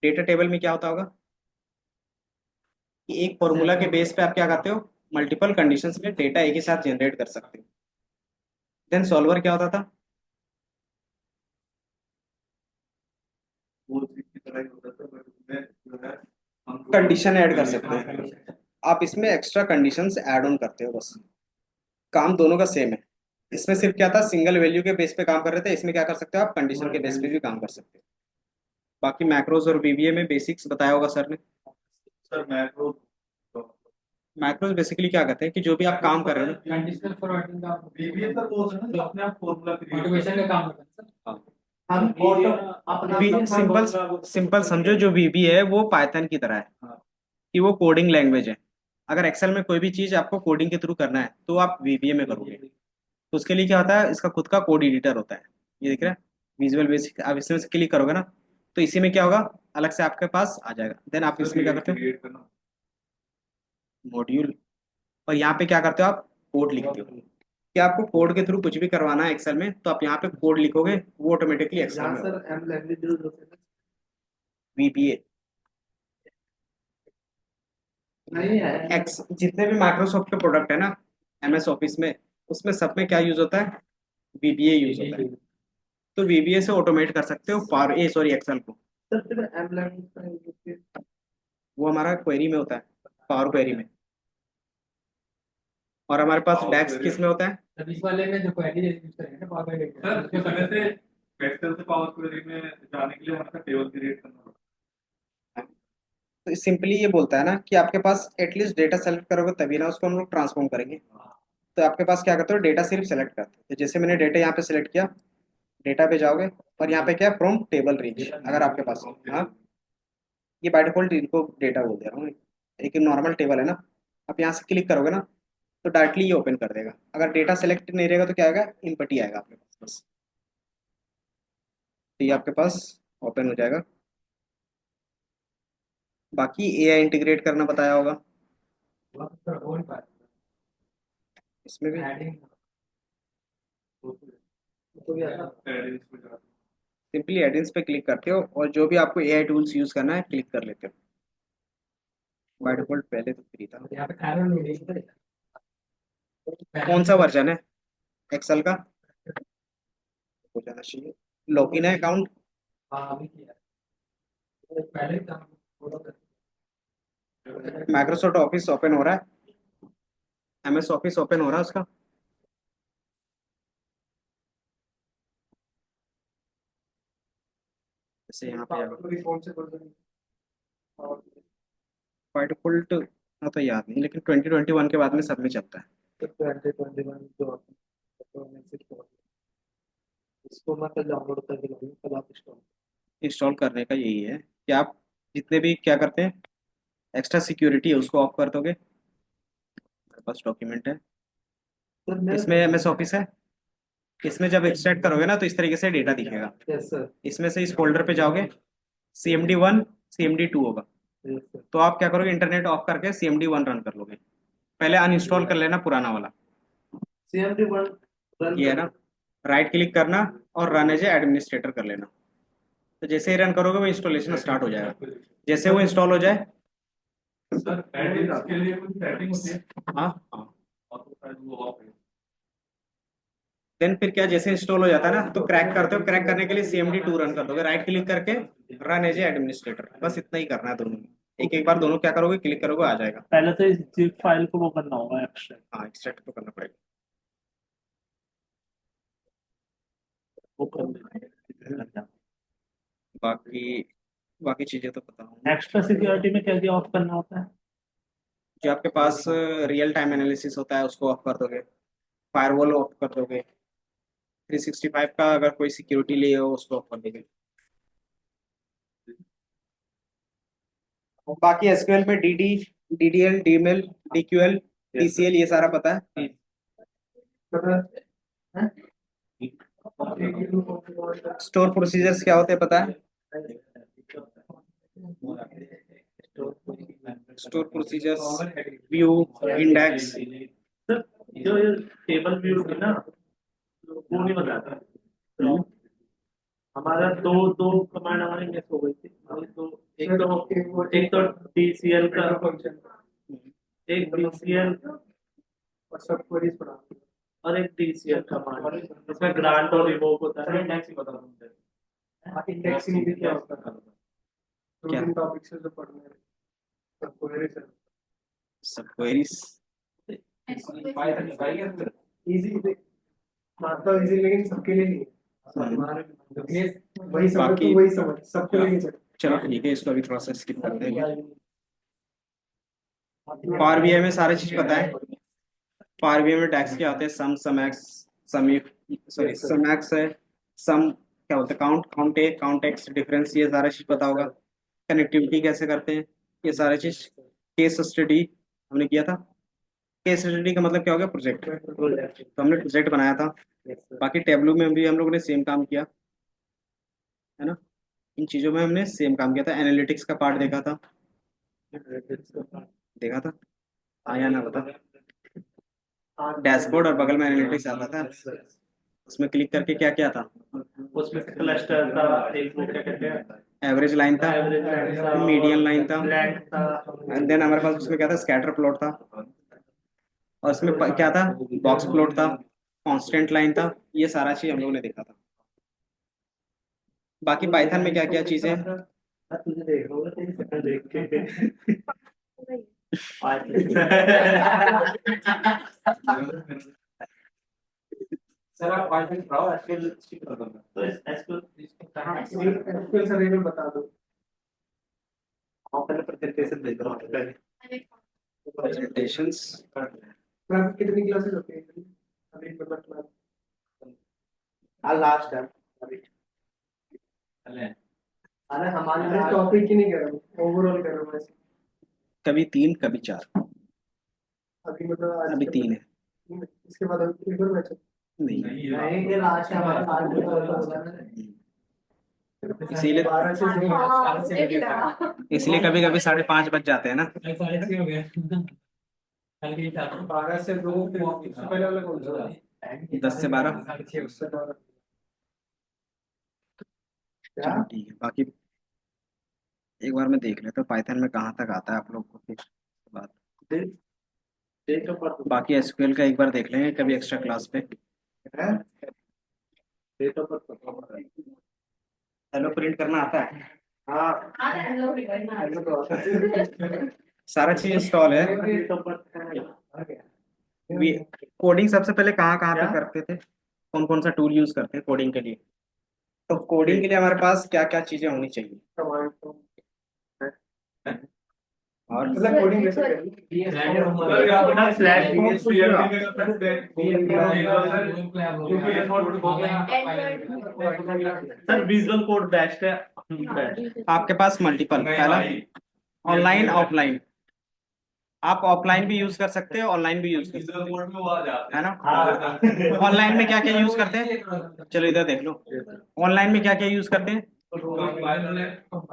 डेटा टेबल में क्या होता होगा कि एक फॉर्मूला के बेस पे आप क्या करते हो, मल्टीपल कंडीशंस में डेटा एक ही साथ जनरेट कर सकते हो। देन सॉल्वर क्या होता था, वो चीज की तरह ही होता था, बट उसमें जो है हम कंडीशन ऐड कर सकते हो। आप इसमें एक्स्ट्रा कंडीशंस ऐड ऑन करते हो बस। काम दोनों का सेम है। इसमें सिर्फ क्या था, सिंगल वैल्यू के बेस पे काम कर रहे थे, इसमें क्या कर सकते हो आप, कंडीशन के बेस पे भी काम कर सकते हो। बाकी मैक्रोज और बीबीए में बेसिक्स बताया होगा सर ने। सर मैक्रो मैक्रोज बेसिकली क्या कहते हैं कि जो भी आप काम कर रहे हो ना, कंडीशनल फॉरवर्डिंग का बीबीए सर वो है ना जो अपने आप फॉर्मूला क्रिएट ऑटोमेशन का काम करता है सर। हम ऑटो अपना सिंपल सिंपल समझो, जो बीबीए है वो पाइथन की तरह है, कि वो कोडिंग लैंग्वेज है। अगर एक्सेल में कोई भी चीज आपको कोडिंग के थ्रू करना है तो आप वीबीए में करोगे। तो उसके लिए क्या होता है, इसका खुद का कोड एडिटर होता है। ये दिख रहा है विजुअल बेसिक, आप इसमें से क्लिक करोगे ना तो इसी में क्या होगा, अलग से आपके पास आ जाएगा। देन आप इसमें क्या करते हो, क्रिएट करना। मॉड्यूल, और यहाँ पे क्या करते हो आप, कोड लिखते हो। कि आपको कोड के थ्रू कुछ भी करवाना है एक्सेल में तो आप यहाँ पे कोड लिखोगे, वो ऑटोमेटिकली एक्सेल जहाँ में सर एम लैंग्वेज यूज होते हैं वीबीए नहीं है एक्स, जितने भी माइक्रोसॉफ्ट के प्रोडक्ट है ना एमएस ऑफिस में, उसमें सब में क्या यूज होता है, वीबीए यूज होता है। तो वीबीए से ऑटोमेट कर सकते हो पावर ए सॉरी एक्सेल को। सर फिर एम लैंग्वेज का यूज होती है। वो हमारा क्वेरी में होता है, पावर क्वेरी में। और हमारे पास Power डैक्स Query किस में होता है, तब इस वाले में जो क्वेरी यूज करेंगे ना पावर सर इसमें से एक्सेल से पावर क्वेरी में जाने के लिए हमारा टेबल क्रिएट करना पड़ता तो सिंपली ये बोलता है ना कि आपके पास एटलीस्ट डेटा सेलेक्ट करोगे तभी ना उसको हम लोग ट्रांसफॉर्म करेंगे। तो आपके पास क्या करते हो, डेटा सिर्फ सेलेक्ट करते हो। तो जैसे मैंने डेटा यहाँ पे सेलेक्ट किया, डेटा पे जाओगे और यहाँ पे क्या, फ्रॉम टेबल रेंज अगर आपके पास हो, हाँ ये बाय डिफॉल्ट इनको डेटा बोल दे रहा हूँ, एक नॉर्मल टेबल है ना। आप यहाँ से क्लिक करोगे ना तो डायरेक्टली ये ओपन कर देगा। अगर डेटा सेलेक्ट नहीं रहेगा तो क्या आएगा, इनपटी आएगा आपके पास बस। तो ये आपके पास ओपन हो जाएगा। बाकी एआई इंटीग्रेट करना बताया होगा इसमें भी। एडिंग तो भी ऐसा है। Add-ins में जाते सिंपली एडिंग्स पे क्लिक करते हो और जो भी आपको एआई टूल्स यूज करना है क्लिक कर लेते हो। बाय डिफॉल्ट पहले तो फ्री था। यहाँ पे एरर लोडिंग कौन सा वर्जन है एक्सेल का, हो जाना चाहिए। लॉगिन है अकाउंट, हाँ अभी किया पहले काम माइक्रोसॉफ्ट ऑफिस ओपन हो रहा है, एमएस ऑफिस ओपन हो रहा है उसका। जैसे यहाँ पे पावर कौन से वर्जन और बाय डिफॉल्ट हाँ तो याद नहीं, लेकिन 2021 के बाद में सब में चलता है। 2021 जो तो मैसेज करो इसको मतलब डाउनलोड करके लगे कल आप इंस्टॉल इंस्टॉल करने का यही है कि आप जितने भी क्या करते हैं, एक्स्ट्रा सिक्योरिटी है उसको ऑफ कर दोगे। मेरे पास डॉक्यूमेंट है, सर मैं इसमें एमएस ऑफिस है। इसमें जब एक्सट्रैक्ट करोगे ना तो इस तरीके से डेटा दिखेगा। यस सर इसमें से इस फोल्डर पे जाओगे, CMD1 CMD2 होगा। यस सर तो आप क्या करोगे, इंटरनेट ऑफ करके CMD1 रन कर लोगे। पहले अनइंस्टॉल कर लेना पुराना वाला, CMD1 रन ये है ना। राइट क्लिक करना और रन एज एडमिनिस्ट्रेटर कर लेना। तो जैसे ही रन करोगे वो इंस्टॉलेशन स्टार्ट हो जाएगा। जैसे वो इंस्टॉल हो जाए, सर add-ins के लिए कुछ सेटिंग होती है, हाँ हाँ, और तो शायद वो ऑफ है। देन फिर क्या, जैसे इंस्टॉल हो जाता है ना तो क्रैक करते हो। क्रैक करने के लिए CMD2 रन कर दोगे, राइट क्लिक करके रन एज एडमिनिस्ट्रेटर, बस इतना ही करना है दोनों में। एक एक बार दोनों क्या करोगे, क्लिक करोगे, आ जाएगा। पहले तो इस जिप फाइल को वो करना होगा एक्सट्रैक्ट, हाँ, एक्सट्रैक्ट तो करना पड़ेगा। वो कर लेना। बाकी बाकी चीजें तो पता होंगी। एक्स्ट्रा सिक्योरिटी में क्या क्या ऑफ करना होता है? जो आपके पास रियल टाइम एनालिसिस होता है उसको ऑफ कर दोगे, फायरवॉल ऑफ कर दोगे, 365 का अगर कोई सिक्योरिटी लिए हो उसको ऑफ कर दोगे। बाकी एसक्यूएल में डीडी, डीडीएल, डीएमएल, डीक्यूएल, टीसीएल ये सारा पता है। स्टोर प्रोसीजर्स क्या होते हैं पता है? Store procedures, view, index. Sir जो ये टेबल व्यू थी ना, वो नहीं बताता। तो हमारा दो दो कमांड हमारी मिस हो गई थी। एक तो डीसीएल का, एक डीसीएल और सब क्वेरीज पढ़ा और एक डीसीएल कमांड, इसमें ग्रांट और रिवोक होता है। इंडेक्सिंग भी क्या होता है, दो क्या? तीन टॉपिक से जो पढ़ने हैं सब क्वेरीज है। सब क्वेरीज इजी मतलब इजी, लेकिन सबके लिए नहीं है। वही समझ बाकी- तो वही समझ सबके लिए नहीं चलता। चलो ठीक है, इसको अभी थोड़ा सा स्किप करते हैं। पावर बीआई में सारी चीज पता है। पावर बीआई में टैक्स क्या होते हैं? सम एक्स, सम एक्स है, सम क्या होता है, काउंट, काउंट ए, काउंट एक्स, डिफरेंस, ये सारा चीज पता होगा। कनेक्टिविटी कैसे करते हैं ये सारा चीज। केस स्टडी हमने किया था। केस स्टडी का मतलब क्या हो गया? प्रोजेक्ट। तो हमने प्रोजेक्ट बनाया था। बाकी टेबलू में भी हम लोगों ने सेम काम किया है ना। इन चीजों में हमने सेम काम किया था। एनालिटिक्स का पार्ट देखा था हाँ या ना बता। डैशबोर्ड और बगल में एनालिटिक्स आता था, उसमें क्लिक करके क्या क्या था? उसमें क्लस्टर था, एक वो क्या कहते हैं, एवरेज लाइन था, एवरेज लाइन था, मीडियन लाइन था, ब्लैंक था, एंड देन हमारे पास उसमें क्या था? स्कैटर प्लॉट था, और उसमें क्या था? बॉक्स प्लॉट था, कांस्टेंट लाइन था। ये सारा चीज हम लोगों ने देखा था। बाकी पाइथन में क्या क्या चीजें हैं? तुझे देख रहा होगा तेरी शक्ल देख के। सर आप पाइथन पढ़ाओ, एसक्यूएल तो एसक्यूएल एसक्यूएल सर एक बार बता दो। पहले प्रेजेंटेशन दे दो पहले। प्रेजेंटेशंस क्लास कितनी क्लासेस होती है अभी मतलब क्लास? लास्ट है अरे हमारे अरे टॉपिक की नहीं कर रहा हूँ, ओवरऑल कर रहा हूँ ऐसे। कभी 3 कभी 4। अभी मतलब आज अभी 3 है। इसके बाद अभी एक और बैच है। नहीं, ये लास्ट है हमारा साल इसीलिए 12 से इसलिए कभी कभी 5:30 बज जाते हैं ना। 12 से 2 फिर इससे पहले वाला कौन सा? 10 से 12। उससे 12 क्या? चलो ठीक है। बाकी एक बार मैं देख लेता हूँ पाइथन में कहाँ तक आता है आप लोग को, फिर उसके बाद बाकी एसक्यूएल का एक बार देख लेंगे कभी एक्स्ट्रा क्लास पे। हेलो प्रिंट करना आता है? सारा चीज इंस्टॉल है। कोडिंग सबसे पहले कहाँ कहाँ पे करते थे? कौन कौन सा टूल यूज करते हैं कोडिंग के लिए? तो कोडिंग के लिए हमारे पास क्या क्या चीजें होनी चाहिए? और मतलब कोडिंग कैसे करें? सर विजुअल कोड बेस्ट है। आपके पास मल्टीपल, पहला ऑनलाइन ऑफलाइन। आप ऑफलाइन भी यूज कर सकते हो, ऑनलाइन भी यूज कर सकते हो, है ना। ऑनलाइन में क्या क्या यूज करते हैं? चलो इधर देख लो। ऑनलाइन में क्या क्या यूज करते हैं?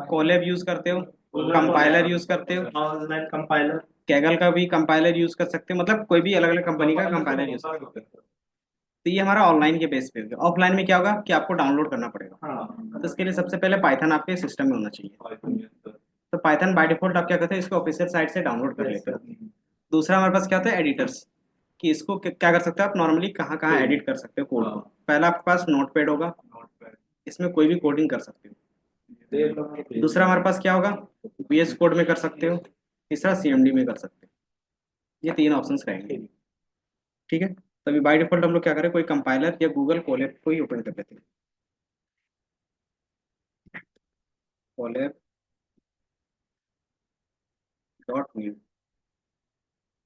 कोलैब यूज करते हो, कंपाइलर यूज करते हो, ऑनलाइन कंपाइलर, कैगल का भी कंपाइलर यूज कर सकते हो, मतलब कोई भी अलग अलग कंपनी का कंपाइलर यूज कर सकते हो। तो ये हमारा ऑनलाइन के बेस पे होगा। ऑफलाइन में क्या होगा कि आपको डाउनलोड करना पड़ेगा। तो इसके लिए सबसे पहले पाइथन आपके सिस्टम में होना चाहिए। तो पाइथन बाय डिफॉल्ट आप क्या करते हैं? इसको ऑफिशियल साइट से डाउनलोड कर लेते हो। दूसरा हमारे पास क्या होता है? एडिटर्स, कि इसको क्या कर सकते हो आप? नॉर्मली कहाँ कहाँ एडिट कर सकते हो कोड को। पहला आपके पास नोटपैड होगा, इसमें कोई भी कोडिंग कर सकते हो। दूसरा हमारे पास क्या होगा? VS कोड में कर सकते हो, तीसरा CMD में कर सकते हो। ये तीन ऑप्शंस रहेंगे। ठीक है, तभी बाय डिफॉल्ट हम लोग क्या करें, कोई कंपाइलर या गूगल कोलैब को ही ओपन कर लेते हैं। कोलैब डॉट न्यू,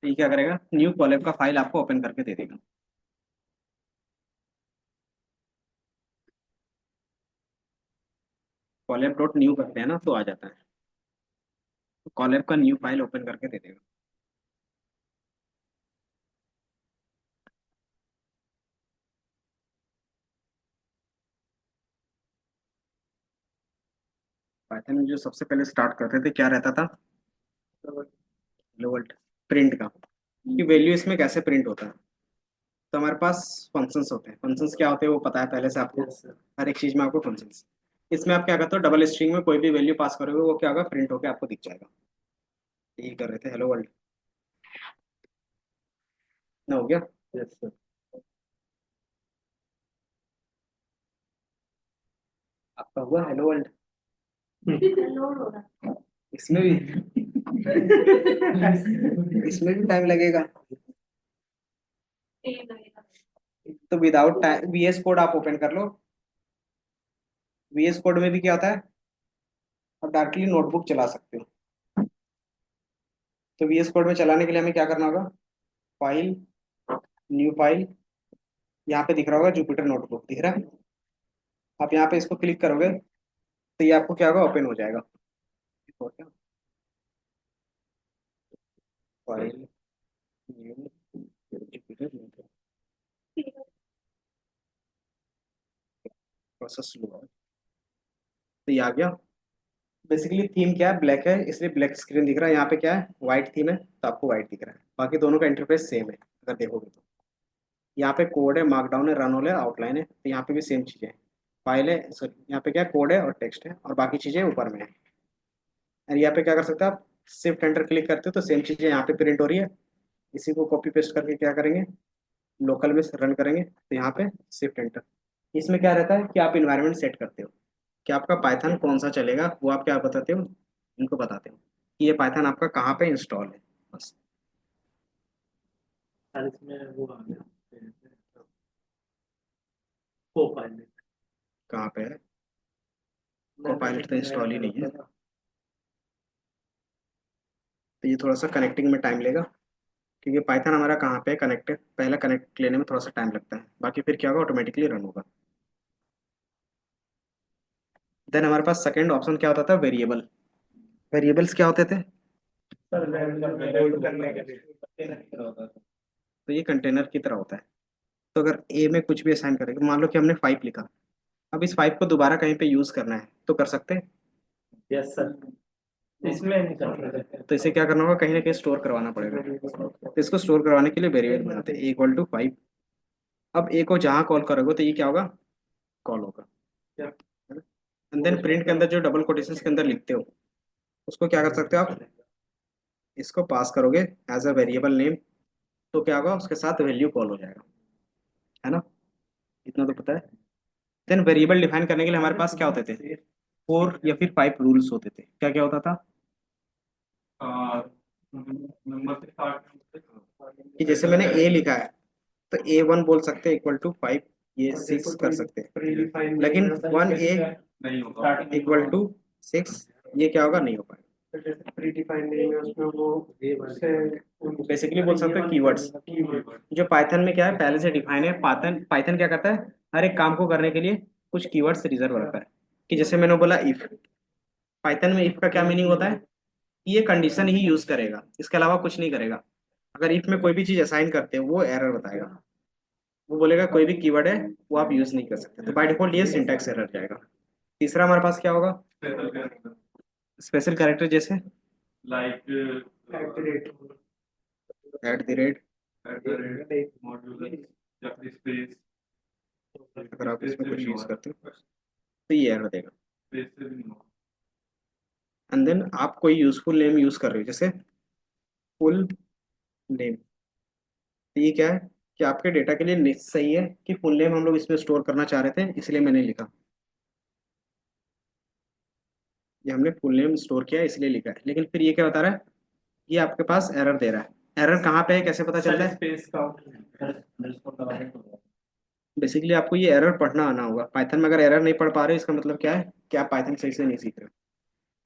ये क्या करेगा, न्यू कोलैब का फाइल आपको ओपन करके दे देगा। कोलैब डॉट न्यू करते हैं ना तो आ जाता है, तो कोलैब का न्यू फाइल ओपन करके दे देगा। पाइथन में जो सबसे पहले स्टार्ट करते थे क्या रहता था, हेलो वर्ल्ड प्रिंट का, कि वैल्यू इसमें कैसे प्रिंट होता है। तो हमारे पास फंक्शंस होते हैं, फंक्शंस क्या होते हैं वो पता है पहले से आपको, हर एक चीज में आपको फंक्शंस। इसमें आप क्या करते हो, डबल स्ट्रिंग में कोई भी वैल्यू पास करोगे वो क्या होगा, प्रिंट होकर आपको दिख जाएगा। यही कर रहे थे, हेलो वर्ल्ड ना हो गया। Yes sir. आपका हुआ हेलो वर्ल्ड, लोड हो रहा है। इसमें भी इसमें भी टाइम लगेगा। पेन लगेगा। तो विदाउट टाइम VS कोड आप ओपन कर लो। VS कोड में भी क्या होता है, आप डायरेक्टली नोटबुक चला सकते हो। तो VS कोड में चलाने के लिए हमें क्या करना होगा, फाइल, न्यू फाइल, यहाँ पे दिख रहा होगा जुपिटर नोटबुक दिख रहा है, आप यहाँ पे इसको क्लिक करोगे तो ये आपको क्या होगा, ओपन हो जाएगा। File, new, Jupyter notebook, process slow है। तो ये आ गया। बेसिकली थीम क्या है, ब्लैक है इसलिए ब्लैक स्क्रीन दिख रहा है, यहाँ पे क्या है, व्हाइट थीम है तो आपको व्हाइट दिख रहा है। बाकी दोनों का इंटरफेस सेम है अगर देखोगे तो। यहाँ पे कोड है, मार्कडाउन है, रन होल है, आउटलाइन है, तो यहाँ पे भी सेम चीज़ें हैं। फाइल है, सॉरी यहाँ पे क्या है, कोड है और टेक्स्ट है, और बाकी चीज़ें ऊपर में है। और यहाँ पे क्या कर सकते हो आप, शिफ्ट एंटर क्लिक करते हो तो सेम चीज़ें यहाँ पे प्रिंट हो रही है। इसी को कॉपी पेस्ट करके क्या करेंगे, लोकल में रन करेंगे तो यहाँ पे शिफ्ट एंटर। इसमें क्या रहता है कि आप इन्वायरमेंट सेट करते हो कि आपका पाइथन कौन सा चलेगा, वो आप क्या बताते हो, इनको बताते हो कि ये पाइथन आपका कहाँ पे इंस्टॉल है, बस। सर इसमें वो आ गया को पायलट। कहाँ पे है, कोपायलट तो इंस्टॉल ही नहीं है, तो ये थोड़ा सा कनेक्टिंग में टाइम लेगा, क्योंकि पाइथन हमारा कहाँ पे कनेक्टेड, पहले कनेक्ट लेने में थोड़ा सा टाइम लगता है, बाकी फिर क्या होगा, ऑटोमेटिकली रन होगा। देन हमारे पास सेकंड ऑप्शन क्या होता था, वेरिएबल। वेरिएबल्स क्या होते थे, सर होल्ड करने के लिए। तो ये कंटेनर की तरह होता है। तो अगर ए में कुछ भी असाइन करेंगे, मान लो कि हमने 5 लिखा, अब इस 5 को दोबारा कहीं पे यूज करना है तो कर सकते हैं। यस सर, इसमें नहीं कर सकते। तो इसे क्या करना होगा, कहीं ना कहीं स्टोर करवाना पड़ेगा। तो इसको स्टोर करवाने के लिए वेरिएबल बनाते हैं, इक्वल टू 5। अब ए को जहाँ कॉल करोगे तो ये क्या होगा, कॉल होगा। एंड देन प्रिंट के अंदर जो डबल कोटेशन के अंदर लिखते हो उसको क्या कर सकते हो आप, इसको पास करोगे एज अ वेरिएबल नेम, तो क्या होगा, उसके साथ वैल्यू कॉल हो जाएगा, है ना, इतना तो पता है। देन वेरिएबल डिफाइन करने के लिए हमारे पास क्या होते थे, 4 या फिर 5 रूल्स होते थे। क्या क्या होता था, नंबर से स्टार्ट। कि जैसे मैंने ए लिखा है तो A1 बोल सकते हैं इक्वल टू 5, ये 6 कर सकते हैं, लेकिन 1A नहीं होगा। इक्वल टू 6 ये क्या होगा, नहीं हो पाएगा। प्री डिफाइंड नेम है उसमें वो से बेसिकली बोल सकते हैं कीवर्ड्स, जो पाइथन में क्या है पहले से डिफाइन है। पाइथन पाइथन क्या करता है, हर एक काम को करने के लिए कुछ कीवर्ड्स रिजर्व रखता है। कि जैसे मैंने बोला इफ, पाइथन में इफ का क्या मीनिंग होता है कि ये कंडीशन ही यूज करेगा, इसके अलावा कुछ नहीं करेगा। अगर इफ में कोई भी चीज असाइन करते हो वो एरर बताएगा, वो बोलेगा कोई भी कीवर्ड है वो आप यूज नहीं कर सकते, तो बाय डिफॉल्ट ये सिंटैक्स एरर जाएगा। तीसरा हमारे पास क्या होगा, स्पेशल कैरेक्टर, जैसे लाइक एक्यूरेट @, मॉड्यूलर या फिर स्पेस। अगर आप इसमें कुछ यूज करते हो तो ये एरर देगा। स्पेस से भी नहीं होगा। एंड देन आप कोई यूजफुल नेम यूज कर रहे हो, जैसे फुल नेम, तो ये क्या है कि आपके डेटा के लिए सही है कि फुल नेम हम लोग इसमें स्टोर करना चाह रहे थे इसलिए मैंने लिखा। ये हमने फुल नेम स्टोर किया है इसलिए लिखा है, लेकिन फिर ये क्या बता रहा है, ये आपके पास एरर दे रहा है। एरर कहाँ पे है, कैसे पता चलता है? स्पेस काउंट बेसिकली आपको ये एरर पढ़ना आना होगा। पाइथन में अगर एरर नहीं पढ़ पा रहे हो इसका मतलब क्या है कि आप पाइथन सही से नहीं सीख रहे हो।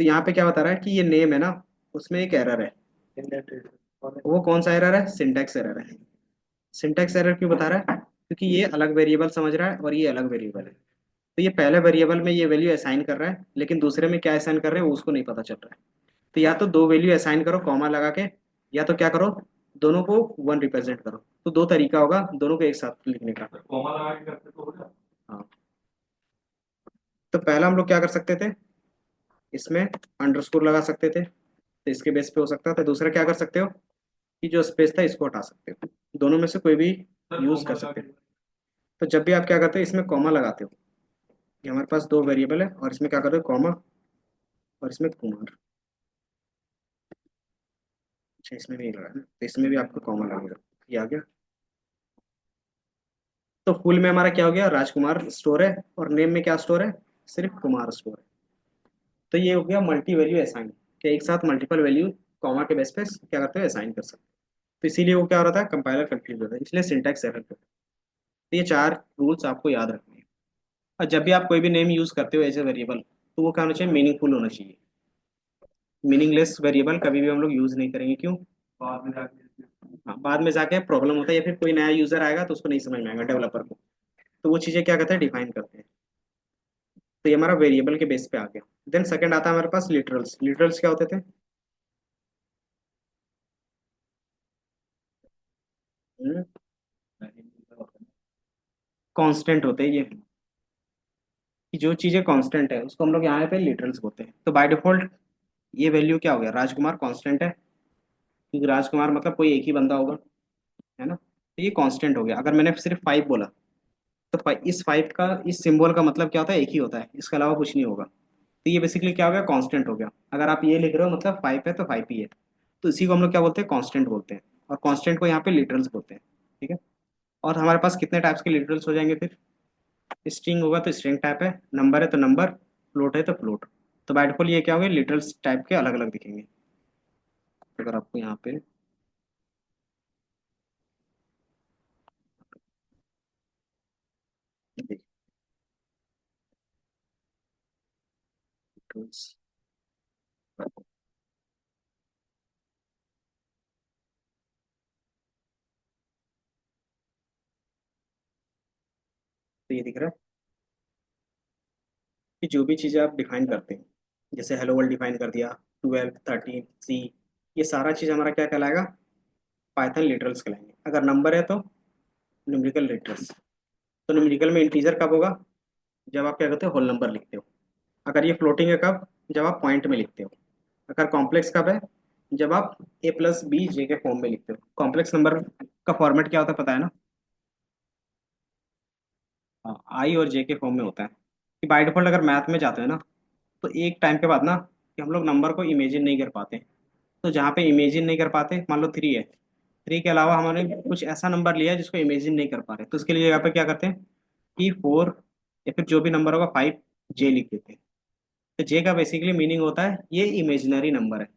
तो यहाँ पे क्या बता रहा है कि ये नेम है ना, उसमें एक एरर है। वो कौन सा एरर है? सिंटैक्स एरर है। सिंटैक्स एरर क्यों बता रहा है? क्योंकि ये अलग वेरिएबल समझ रहा है और ये अलग वेरिएबल है। तो ये पहले वेरिएबल में ये वैल्यू असाइन कर रहा है, लेकिन दूसरे में क्या असाइन कर रहे हैं वो उसको नहीं पता चल रहा है। तो या तो दो वैल्यू असाइन करो कॉमा लगा के, या तो क्या करो, दोनों को वन रिप्रेजेंट करो। तो दो तरीका होगा दोनों को एक साथ लिखने का। कॉमा लगा के करते तो हो जाए। हाँ, तो पहला हम लोग क्या कर सकते थे, इसमें अंडरस्कोर लगा सकते थे, तो इसके बेस पे हो सकता था। दूसरा क्या कर सकते हो कि जो स्पेस था इसको हटा सकते हो। दोनों में से कोई भी सर यूज कॉमा कर लगा सकते के। हो। तो जब भी आप क्या करते हो इसमें कॉमा लगाते हो, ये हमारे पास दो वेरिएबल है और इसमें क्या करते हो कॉमा, और इसमें कुमार। अच्छा इसमें भी लगा ना, तो इसमें भी आपको कॉमा लगेगा। ये आ गया। तो फुल में हमारा क्या हो गया, राजकुमार स्टोर है, और नेम में क्या स्टोर है, सिर्फ कुमार स्टोर है। तो ये हो गया मल्टी वैल्यू असाइन, कि एक साथ मल्टीपल वैल्यू कॉमा के बेस पे क्या करते हैं, असाइन कर सकते हैं। तो इसीलिए वो क्या हो रहा था, कंपाइलर कंफ्यूज होता है, इसलिए सिंटैक्स एरर होता है। तो ये चार रूल्स आपको याद रखने हैं। और जब भी आप कोई भी नेम यूज करते हो एज ए वेरिएबल, तो वो क्या होना चाहिए, मीनिंगफुल होना चाहिए। मीनिंगलेस वेरिएबल कभी भी हम लोग यूज नहीं करेंगे। क्यों? बाद में जाके हाँ, बाद में जाके प्रॉब्लम होता है, या फिर कोई नया यूजर आएगा तो उसको नहीं समझ में आएगा डेवलपर को। तो वो चीजें क्या करते हैं, डिफाइन करते हैं। तो ये हमारा वेरिएबल के बेस पे आ गया। देन सेकंड आता है हमारे पास लिटरल्स। लिटरल्स क्या होते थे? कांस्टेंट होते हैं ये, कि जो चीजें कांस्टेंट है उसको हम लोग यहाँ पे लिटरल्स बोलते हैं। तो बाय डिफॉल्ट ये वैल्यू क्या हो गया, राजकुमार कांस्टेंट है, क्योंकि राजकुमार मतलब कोई एक ही बंदा होगा, है ना। तो ये कांस्टेंट हो गया। अगर मैंने सिर्फ 5 बोला, तो इस 5 का, इस सिंबल का मतलब क्या होता है, एक ही होता है, इसके अलावा कुछ नहीं होगा। तो ये बेसिकली क्या हो गया, कांस्टेंट हो गया। अगर आप ये लिख रहे हो मतलब 5 है तो 5 ही है। तो इसी को हम लोग क्या बोलते हैं, कांस्टेंट बोलते हैं। और कांस्टेंट को यहाँ पे लिटरल्स बोलते हैं। ठीक है। और हमारे पास कितने टाइप्स के लिटरल्स हो जाएंगे फिर? स्ट्रिंग होगा तो स्ट्रिंग टाइप है, नंबर है तो नंबर, फ्लोट है तो फ्लोट। तो बाय डिफॉल्ट ये क्या होंगे, लिटरल्स टाइप के अलग अलग दिखेंगे। अगर आपको यहाँ पे लिटरल्स, तो ये दिख रहा है कि जो भी चीज़ें आप डिफाइन करते हैं, जैसे हेलो वर्ल्ड डिफाइन कर दिया, 12 13 सी, ये सारा चीज़ हमारा क्या कहलाएगा, पाइथन लिटरल्स कहलाएंगे। अगर नंबर है तो न्यूमेरिकल लिटरल्स। तो न्यूमेरिकल में इंटीजर कब होगा, जब आप क्या करते हो, होल नंबर लिखते हो। अगर ये फ्लोटिंग है कब, जब आप पॉइंट में लिखते हो। अगर कॉम्प्लेक्स कब है, जब आप ए प्लस बी जे के फॉर्म में लिखते हो। कॉम्प्लेक्स नंबर का फॉर्मेट क्या होता है पता है ना? हाँ, आई और जे के फॉर्म में होता है। कि बाय डिफॉल्ट अगर मैथ में जाते हैं ना, तो एक टाइम के बाद ना, कि हम लोग नंबर को इमेजिन नहीं कर पाते। तो जहाँ पे इमेजिन नहीं कर पाते, मान लो 3 है, 3 के अलावा हमने कुछ ऐसा नंबर लिया है जिसको इमेजिन नहीं कर पा रहे, तो उसके लिए यहाँ पे क्या करते हैं कि 4, या फिर जो भी नंबर होगा 5 जे लिख देते हैं। तो जे का बेसिकली मीनिंग होता है ये इमेजिनरी नंबर है,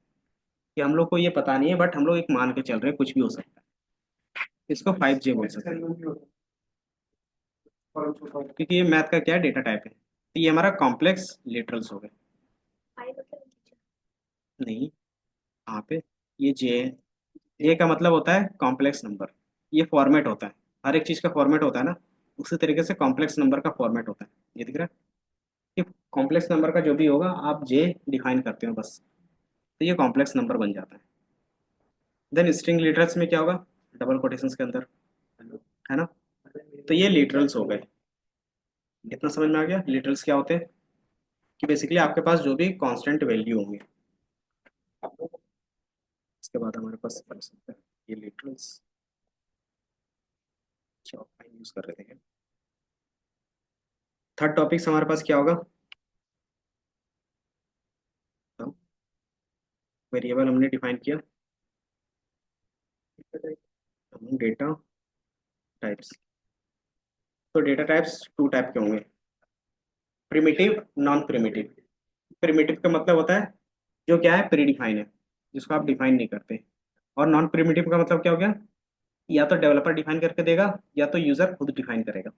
कि हम लोग को ये पता नहीं है, बट हम लोग एक मान के चल रहे हैं, कुछ भी हो सकता है। इसको 5J बोल सकते हैं, क्योंकि ये मैथ का क्या है, डेटा टाइप है। तो ये हमारा कॉम्प्लेक्स लिटरल्स हो गए। आई मतलब टीचर। नहीं, यहाँ पे ये जे है। जे का मतलब होता है कॉम्प्लेक्स नंबर। ये फॉर्मेट होता है, हर एक चीज़ का फॉर्मेट होता है ना, उसी तरीके से कॉम्प्लेक्स नंबर का फॉर्मेट होता है। ये दिख रहा है कि कॉम्प्लेक्स नंबर का जो भी होगा आप जे डिफाइन करते हो बस, तो ये कॉम्प्लेक्स नंबर बन जाता है। देन स्ट्रिंग लिटरल्स में क्या होगा, डबल कोटेशंस के अंदर, है ना। तो ये लिटरल्स हो गए। इतना समझ में आ गया लिटरल्स क्या होते हैं, कि बेसिकली आपके पास जो भी कांस्टेंट वैल्यू होंगे। इसके बाद हमारे पास ये लिटरल्स यूज कर रहे थे। थर्ड टॉपिक्स हमारे पास क्या होगा, वेरिएबल हमने डिफाइन किया, डेटा टाइप्स। तो डेटा टाइप्स टू टाइप के होंगे, प्रिमिटिव, नॉन प्रिमिटिव। प्रिमिटिव का मतलब होता है जो क्या है, प्री डिफाइन है, जिसको आप डिफाइन नहीं करते। और नॉन प्रिमिटिव का मतलब क्या हो गया, या तो डेवलपर डिफाइन करके देगा या तो यूजर खुद डिफाइन करेगा।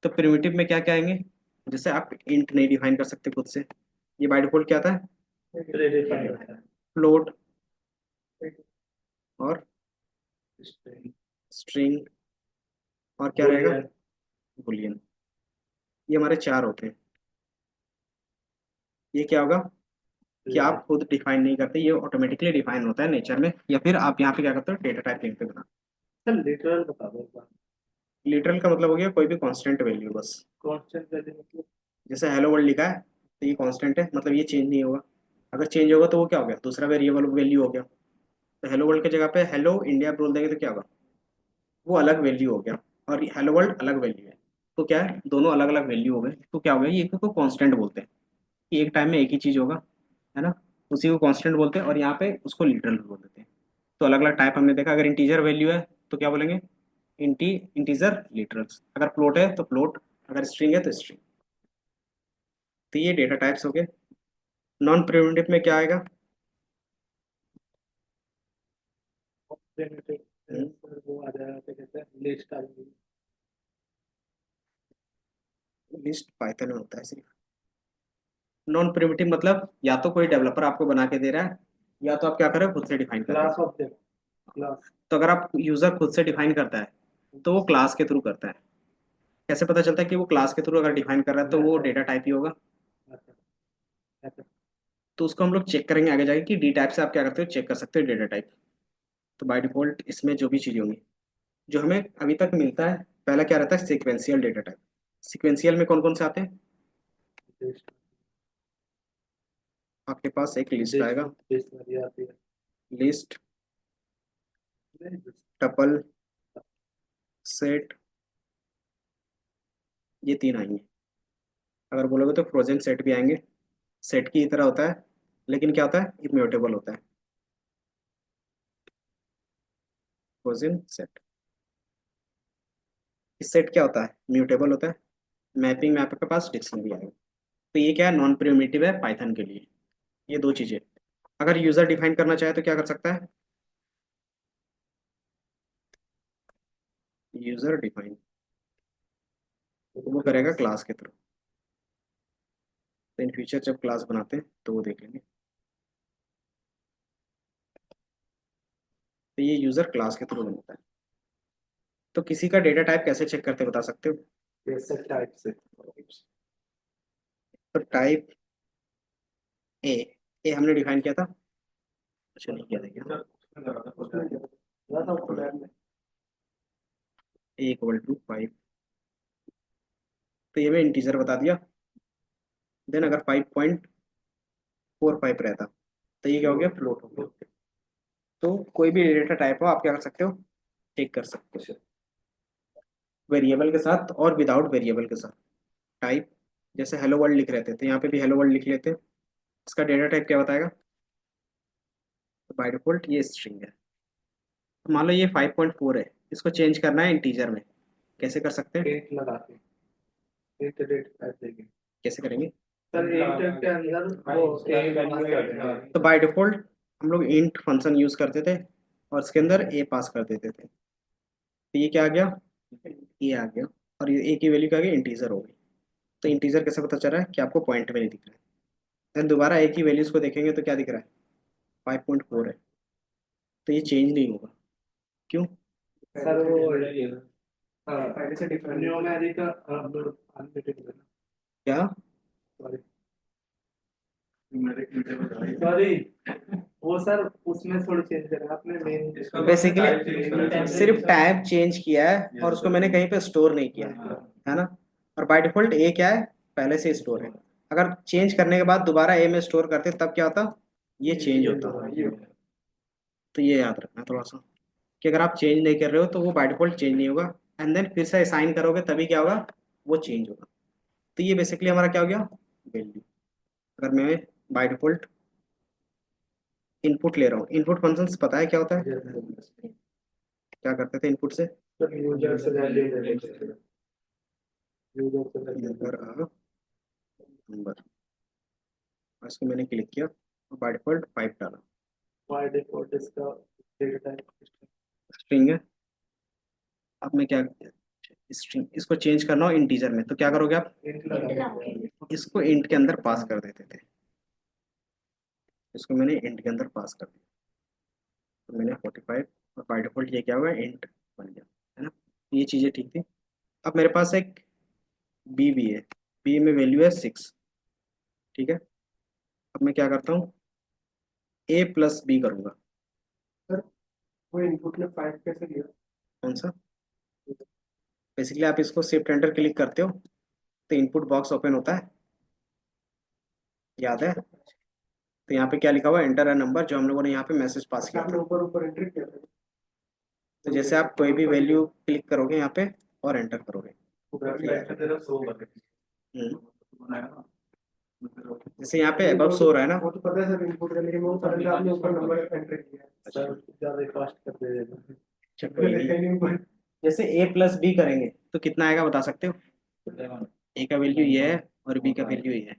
तो प्रिमिटिव में क्या क्या आएंगे, जैसे आप इंट नहीं डिफाइन कर सकते खुद से, ये बाय डिफॉल्ट क्या आता है, प्रीडिफाइंड होता है। फ्लोट और स्ट्रिंग और क्या रहेगा, Boolean, बुलियन। ये हमारे चार होते हैं। ये क्या होगा कि आप खुद डिफाइन नहीं करते, ये ऑटोमेटिकली डिफाइन होता है नेचर में, या फिर आप यहाँ पे क्या करते हो, डेटा टाइप लिंक पे बना। सर लिटरल बता दो एक बार। लिटरल का मतलब हो गया कोई भी कांस्टेंट वैल्यू बस। कांस्टेंट वैल्यू मतलब जैसे हेलो वर्ल्ड लिखा है तो ये कांस्टेंट है, मतलब ये चेंज नहीं होगा। अगर चेंज होगा तो वो क्या हो गया, दूसरा वेरिएबल वैल्यू हो गया। तो हेलो वर्ल्ड की जगह पे हेलो इंडिया बोल देंगे तो क्या होगा, वो अलग वैल्यू हो गया, और हेलो वर्ल्ड अलग वैल्यू है। तो क्या है, दोनों अलग अलग वैल्यू हो गए, तो क्या हो गया, ये एक को कांस्टेंट बोलते हैं कि एक टाइम में एक ही चीज होगा, है ना, उसी को कांस्टेंट बोलते हैं, और यहाँ पे उसको लिटरल बोल देते हैं। तो अलग अलग टाइप हमने देखा, अगर इंटीजर वैल्यू है तो क्या बोलेंगे, इंटीजर लिटरल्स, अगर फ्लोट है तो फ्लोट, अगर स्ट्रिंग है तो स्ट्रिंग। तो ये डेटा टाइप्स हो गए। नॉन प्रिमिटिव में क्या आएगा, प्रिमिटिव वो आ जाएगा, क्या कहते हैं, लिस्ट आ जाएगी। लिस्ट पाइथन में होता है सिर्फ। नॉन प्रिमिटिव मतलब या तो कोई डेवलपर आपको बना के दे रहा है, या तो आप क्या कर रहे हो, खुद से डिफाइन कर रहे क्लास हो। Object, class. तो अगर आप यूजर खुद से डिफाइन करता है तो वो क्लास के थ्रू करता है। कैसे पता चलता है कि वो क्लास के थ्रू अगर डिफाइन कर रहा है तो वो डेटा टाइप ही होगा। तो उसको हम लोग चेक करेंगे आगे जाके कि डी टाइप से आप क्या करते हो, चेक कर सकते हो डेटा टाइप। तो बाय डिफॉल्ट इसमें जो भी चीज़ें होंगी, जो हमें अभी तक मिलता है, पहला क्या रहता है, सीक्वेंशियल डेटा टाइप। सीक्वेंशियल में कौन कौन से आते हैं, आपके पास एक लिस्ट आएगा, लिस्ट वाली आती है। लिस्ट, टपल, सेट, ये तीन आएंगे। अगर बोलोगे तो फ्रोजन सेट भी आएंगे। सेट की तरह होता है, लेकिन क्या होता है, इम्यूटेबल होता है। फ्रोजन सेट, इस सेट क्या होता है, म्यूटेबल होता है। मैपिंग में आपके पास डिक्शनरी आएगा। तो ये क्या है, नॉन प्रिमिटिव है पाइथन के लिए। ये दो चीजें, अगर यूजर डिफाइन करना चाहे तो क्या कर सकता है, यूजर डिफाइन, तो वो करेगा क्लास के थ्रू। तो इन फ्यूचर जब क्लास बनाते हैं तो वो देख लेंगे। तो ये यूजर क्लास के थ्रू बनता है। तो किसी का डेटा टाइप कैसे चेक करते हैं, बता सकते हो। जैसे टाइप से। तो टाइप ए, ए हमने डिफाइन किया था, अच्छा नहीं किया था क्या, ए इक्वल टू 5। तो ये मैं इंटीजर बता दिया। देन अगर 5.45 रहता तो ये क्या हो गया, फ्लोट हो गया। तो कोई भी डेटा टाइप हो आप क्या कर सकते हो, चेक कर सकते हो वेरिएबल के साथ और विदाउट वेरिएबल के साथ। टाइप, जैसे हेलो वर्ल्ड लिख रहे थे तो यहाँ पे भी हेलो वर्ल्ड लिख लेते हैं। इसका डेटा टाइप क्या बताएगा, तो बाय डिफॉल्ट ये स्ट्रिंग है। तो मान लो ये 5.4 है, इसको चेंज करना है इंटीजर में, कैसे कर सकते हैं, डेट लगा के डेट डेट टाइप देंगे। कैसे करेंगे। सर इंट के अंदर वो ए वैल्यू कर देंगे। तो बाय डिफॉल्ट हम लोग इंट फंक्शन यूज करते थे और इसके अंदर ए पास कर देते थे। तो ये क्या आ गया, ये आ गया, और ये ए की वैल्यू क्या आ गई, इंटीजर हो गई। तो इंटीजर कैसे पता चल रहा है कि आपको पॉइंट में नहीं दिख रहा है। देन दोबारा ए की वैल्यूज को देखेंगे तो क्या दिख रहा है, 5.4 है। तो ये चेंज नहीं होगा, क्यों, सर वो पहले से डिफरेंट न्यूमेरिक अनलिटिल। क्या, सॉरी सॉरी, वो सर उसमें थोड़ा चेंज करा आपने मेन। बेसिकली सिर्फ टाइप चेंज किया है और उसको मैंने कहीं पे स्टोर नहीं किया है ना। और बाय डिफॉल्ट ए क्या है, पहले से स्टोर है। अगर चेंज करने के बाद दोबारा ए में स्टोर करते तब क्या होता, ये चेंज होता। तो ये याद रखना थोड़ा सा, कि अगर आप चेंज नहीं कर रहे हो तो वो बाय डिफॉल्ट चेंज नहीं होगा, एंड देन फिर से असाइन करोगे तभी क्या होगा, वो चेंज होगा। तो ये बेसिकली हमारा क्या हो गया, वैल्यू। अगर मैं बाय डिफॉल्ट इनपुट ले रहा हूँ, इनपुट फंक्शंस पता है क्या होता है, क्या करते थे इनपुट से, यूजर से वैल्यू लेते हैं। यूजर से वैल्यू नंबर इसको मैंने क्लिक किया और बाय डिफॉल्ट 5 डाला, बाय डिफॉल्ट इसका डेटा टाइप स्ट्रिंग है। अब मैं क्या, स्ट्रिंग इसको चेंज करना हो इंटीजर में, तो क्या करोगे आप, इंट लगा इसको इंट के अंदर पास कर देते थे, इसको मैंने इंट के अंदर पास कर दिया, तो मैंने 45 और बाय डिफॉल्ट ये क्या हुआ, इंट बन गया, है ना। ये चीज़ें ठीक थी। अब मेरे पास एक बी भी है, बी में वैल्यू है 6, ठीक है। अब मैं क्या करता हूँ, ए प्लस बी करूँगा। वो इनपुट में 5 कैसे लिया? कौन सा, बेसिकली आप इसको शिफ्ट एंटर क्लिक करते हो तो इनपुट बॉक्स ओपन होता है, याद है। तो यहाँ पे क्या लिखा हुआ है, एंटर अ नंबर, जो हम लोगों ने यहाँ पे मैसेज पास किया आपने था। ऊपर ऊपर एंट्री किया था। तो जैसे आप कोई भी वैल्यू क्लिक करोगे यहाँ पे और एंटर करोगे, जैसे यहाँ पे अबव शो रहा है ना, वो तो पता है सर इनपुट का, लेकिन वो पहले आपने ऊपर नंबर एंटर किया। सर ज्यादा फास्ट कर दे देना अच्छा, कोई नहीं। जैसे ए प्लस बी करेंगे तो कितना आएगा बता सकते हो, ए का वैल्यू ये है और बी का वैल्यू ये है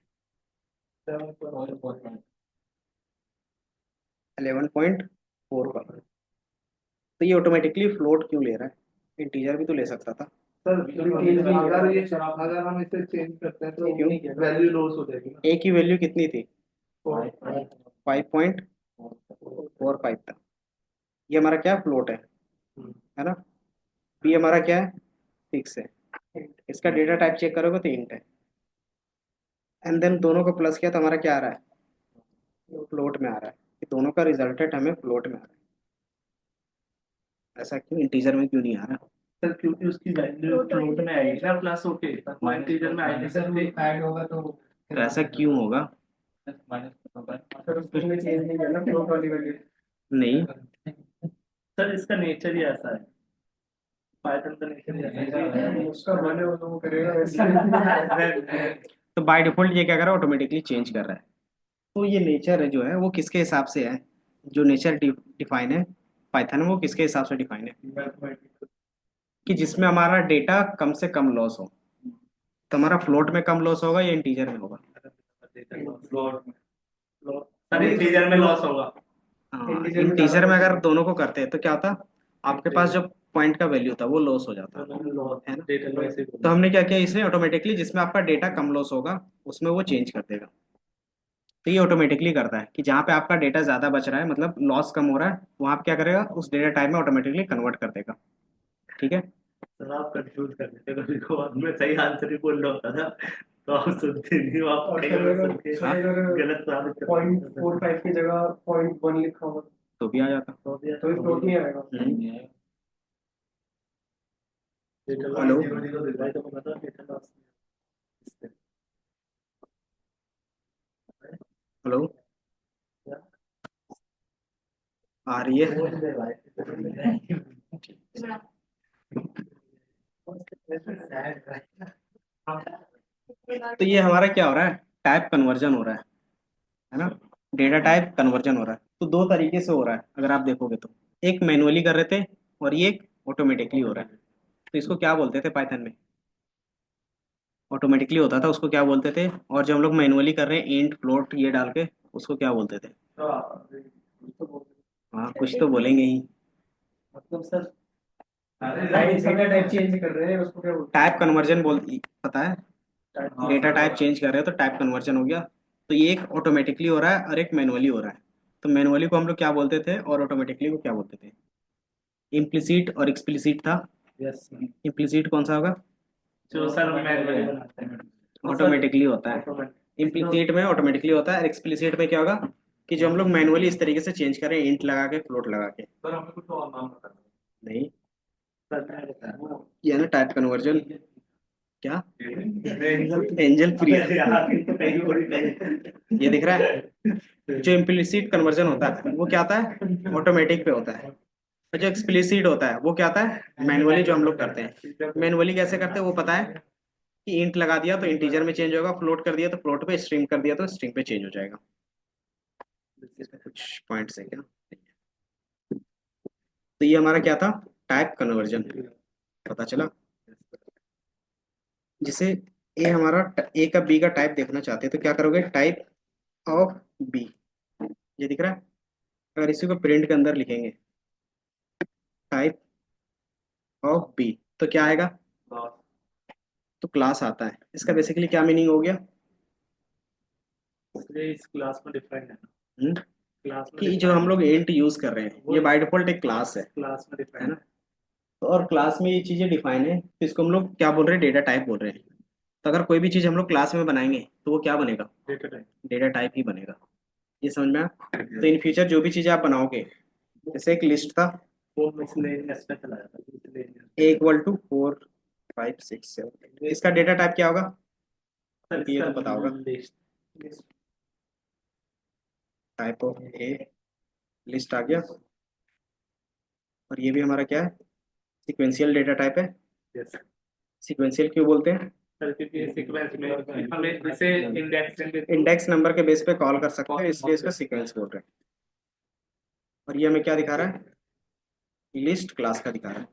11.45। तो ये ऑटोमेटिकली फ्लोट क्यों ले रहा है, इंटीजर भी तो ले सकता था। सर अगर हम इसे चेंज करते हैं तो क्यों? वैल्यू लॉस हो जाएगी ना। ए की वैल्यू कितनी थी, तो 5.45 था। ये हमारा क्या फ्लोट है ना। बी हमारा क्या है, 6 है। इसका डेटा टाइप चेक करोगे तो इंट है, एंड देन दोनों को प्लस किया तो हमारा क्या आ रहा है, फ्लोट में आ रहा है। ये दोनों का रिजल्टेंट हमें फ्लोट में आ रहा है, ऐसा क्यों, इंटीजर में क्यों नहीं आ रहा। सर क्योंकि उसकी वैल्यू फ्लोट में आएगी ना, प्लस होके इंटीजर में आएगी सर। ऐड होगा तो तो ऐसा क्यों होगा, सर उसमें चेंज नहीं करना फ्लोट वाली वैल्यू। नहीं सर इसका नेचर ही ऐसा है, पाइथन का नेचर ही ऐसा है। उसका मन है वो तो वो करेगा वैसे। तो बाय डिफॉल्ट ये क्या कर रहा है, ऑटोमेटिकली चेंज कर रहा है। तो ये नेचर है जो है वो किसके हिसाब से है, जो नेचर डिफाइन है पाइथन में, वो किसके हिसाब से डिफाइन है, कि जिसमें हमारा डेटा कम से कम लॉस हो। तो हमारा फ्लोट में कम लॉस होगा या इंटीजर में होगा, सर इंटीजर में लॉस होगा। हाँ, इंटीजर में अगर दोनों को करते हैं तो क्या होता, आपके पास जो पॉइंट का वैल्यू था वो लॉस हो जाता है ना। तो हमने क्या किया, इसने ऑटोमेटिकली जिसमें आपका डेटा कम लॉस होगा उसमें वो चेंज कर देगा। तो ये ऑटोमेटिकली करता है कि जहाँ पे आपका डेटा ज़्यादा बच रहा है, मतलब लॉस कम हो रहा है, वहाँ आप क्या करेगा, उस डेटा टाइप में ऑटोमेटिकली कन्वर्ट कर देगा, ठीक है। सर आप कंफ्यूज कर देते हो कभी कभार, मैं सही आंसर ही बोल रहा होता था तो आप सुनते नहीं हो, आप और कई सर बार अगर सुन के सर अगर गलत साबित कर देते हो। 0.45 की जगह 0.1 लिखा होगा तो भी आ जाता। तो भी तो भी फ्लोट नहीं आएगा। हेलो। हेलो, आ रही है। तो ये हमारा क्या हो रहा है, टाइप कन्वर्जन हो रहा है ना, डेटा टाइप कन्वर्जन हो रहा है। तो दो तरीके से हो रहा है अगर आप देखोगे तो, एक मैनुअली कर रहे थे और ये एक ऑटोमेटिकली हो रहा है। तो इसको क्या बोलते थे पाइथन में, ऑटोमेटिकली होता था उसको क्या बोलते थे, और जो हम लोग मैनुअली कर रहे हैं इंट फ्लोट ये डाल के, उसको क्या बोलते थे। हाँ कुछ तो बोलेंगे ही। मतलब सर डेटा टाइप चेंज कर रहे हैं उसको क्या बोलते टाइप कन्वर्जन बोल, पता है, डेटा टाइप चेंज कर रहे हो तो टाइप कन्वर्जन हो गया। तो ये एक ऑटोमेटिकली हो रहा है और एक मैनुअली हो रहा है। तो मैनुअली को हम लोग क्या बोलते थे और ऑटोमेटिकली को क्या बोलते थे, इम्प्लिसिट और एक्सप्लिसिट था। यस इम्प्लिसिट कौन सा होगा, जो सर मैनुअली बनाते हैं ऑटोमेटिकली होता है। इम्प्लिसिट में ऑटोमेटिकली होता है, और एक्सप्लिसिट में क्या होगा कि जो हम लोग मैनुअली इस तरीके से चेंज करें, इंट लगा के फ्लोट लगा के। सर हमें कुछ और नाम बताना। नहीं, सर ये है ना टाइप कन्वर्जन, क्या एंजल फ्री, ये दिख रहा है। जो इम्प्लिसिट कन्वर्जन होता है वो क्या आता है, ऑटोमेटिक पे होता है। और जो एक्सप्लिसिट होता है वो क्या आता है, मैनुअली जो हम लोग करते हैं। मैनुअली कैसे करते हैं वो पता है, कि इंट लगा दिया तो इंटीजर में चेंज होगा, फ्लोट कर दिया तो फ्लोट पे, स्ट्रिंग कर दिया तो स्ट्रिंग पे चेंज हो जाएगा। इसमें कुछ पॉइंट्स है क्या, तो ये हमारा क्या था, टाइप कन्वर्जन, पता चला। जिसे ए हमारा ए का बी का टाइप देखना चाहते हैं तो क्या करोगे, टाइप ऑफ बी, ये दिख रहा है। अगर इसी को प्रिंट के अंदर लिखेंगे टाइप ऑफ बी तो क्या आएगा, तो क्लास आता है। इसका बेसिकली क्या मीनिंग हो गया, इसलिए इस क्लास में डिफाइन है, हम्म, क्लास में कि जो हम लोग इंट यूज कर रहे हैं ये बाय डिफॉल्ट एक क्लास है क्लास में है डिफाइन ना। तो और क्लास में ये चीजें डिफाइन है तो इसको हम लोग क्या बोल रहे हैं, डेटा टाइप बोल रहे हैं। तो अगर कोई भी चीज हम लोग क्लास में बनाएंगे तो वो क्या बनेगा, डेटा टाइप। डेटा टाइप ही बनेगा। ये समझ में आया। तो इन फ्यूचर जो भी चीजें आप बनाओगे, जैसे एक लिस्ट था वो मिसलेनियस में चला जाता है, miscellaneous। ए इक्वल टू 4 5 6 7, इसका डेटा टाइप क्या होगा, सर, ये तो इसका पता होगा। List type of a list आ गया। और ये भी हमारा क्या है, सिक्वेंशियल डेटा टाइप है। यस सिक्वेंशियल क्यों बोलते हैं, सर, क्योंकि सीक्वेंस में हमें जैसे इंडेक्स इंडेक्स नंबर के बेस पे कॉल कर सकते हैं, इसलिए इसका सीक्वेंस बोल रहे हैं। और ये हमें क्या दिखा रहा है, लिस्ट क्लास का दिखा रहा है।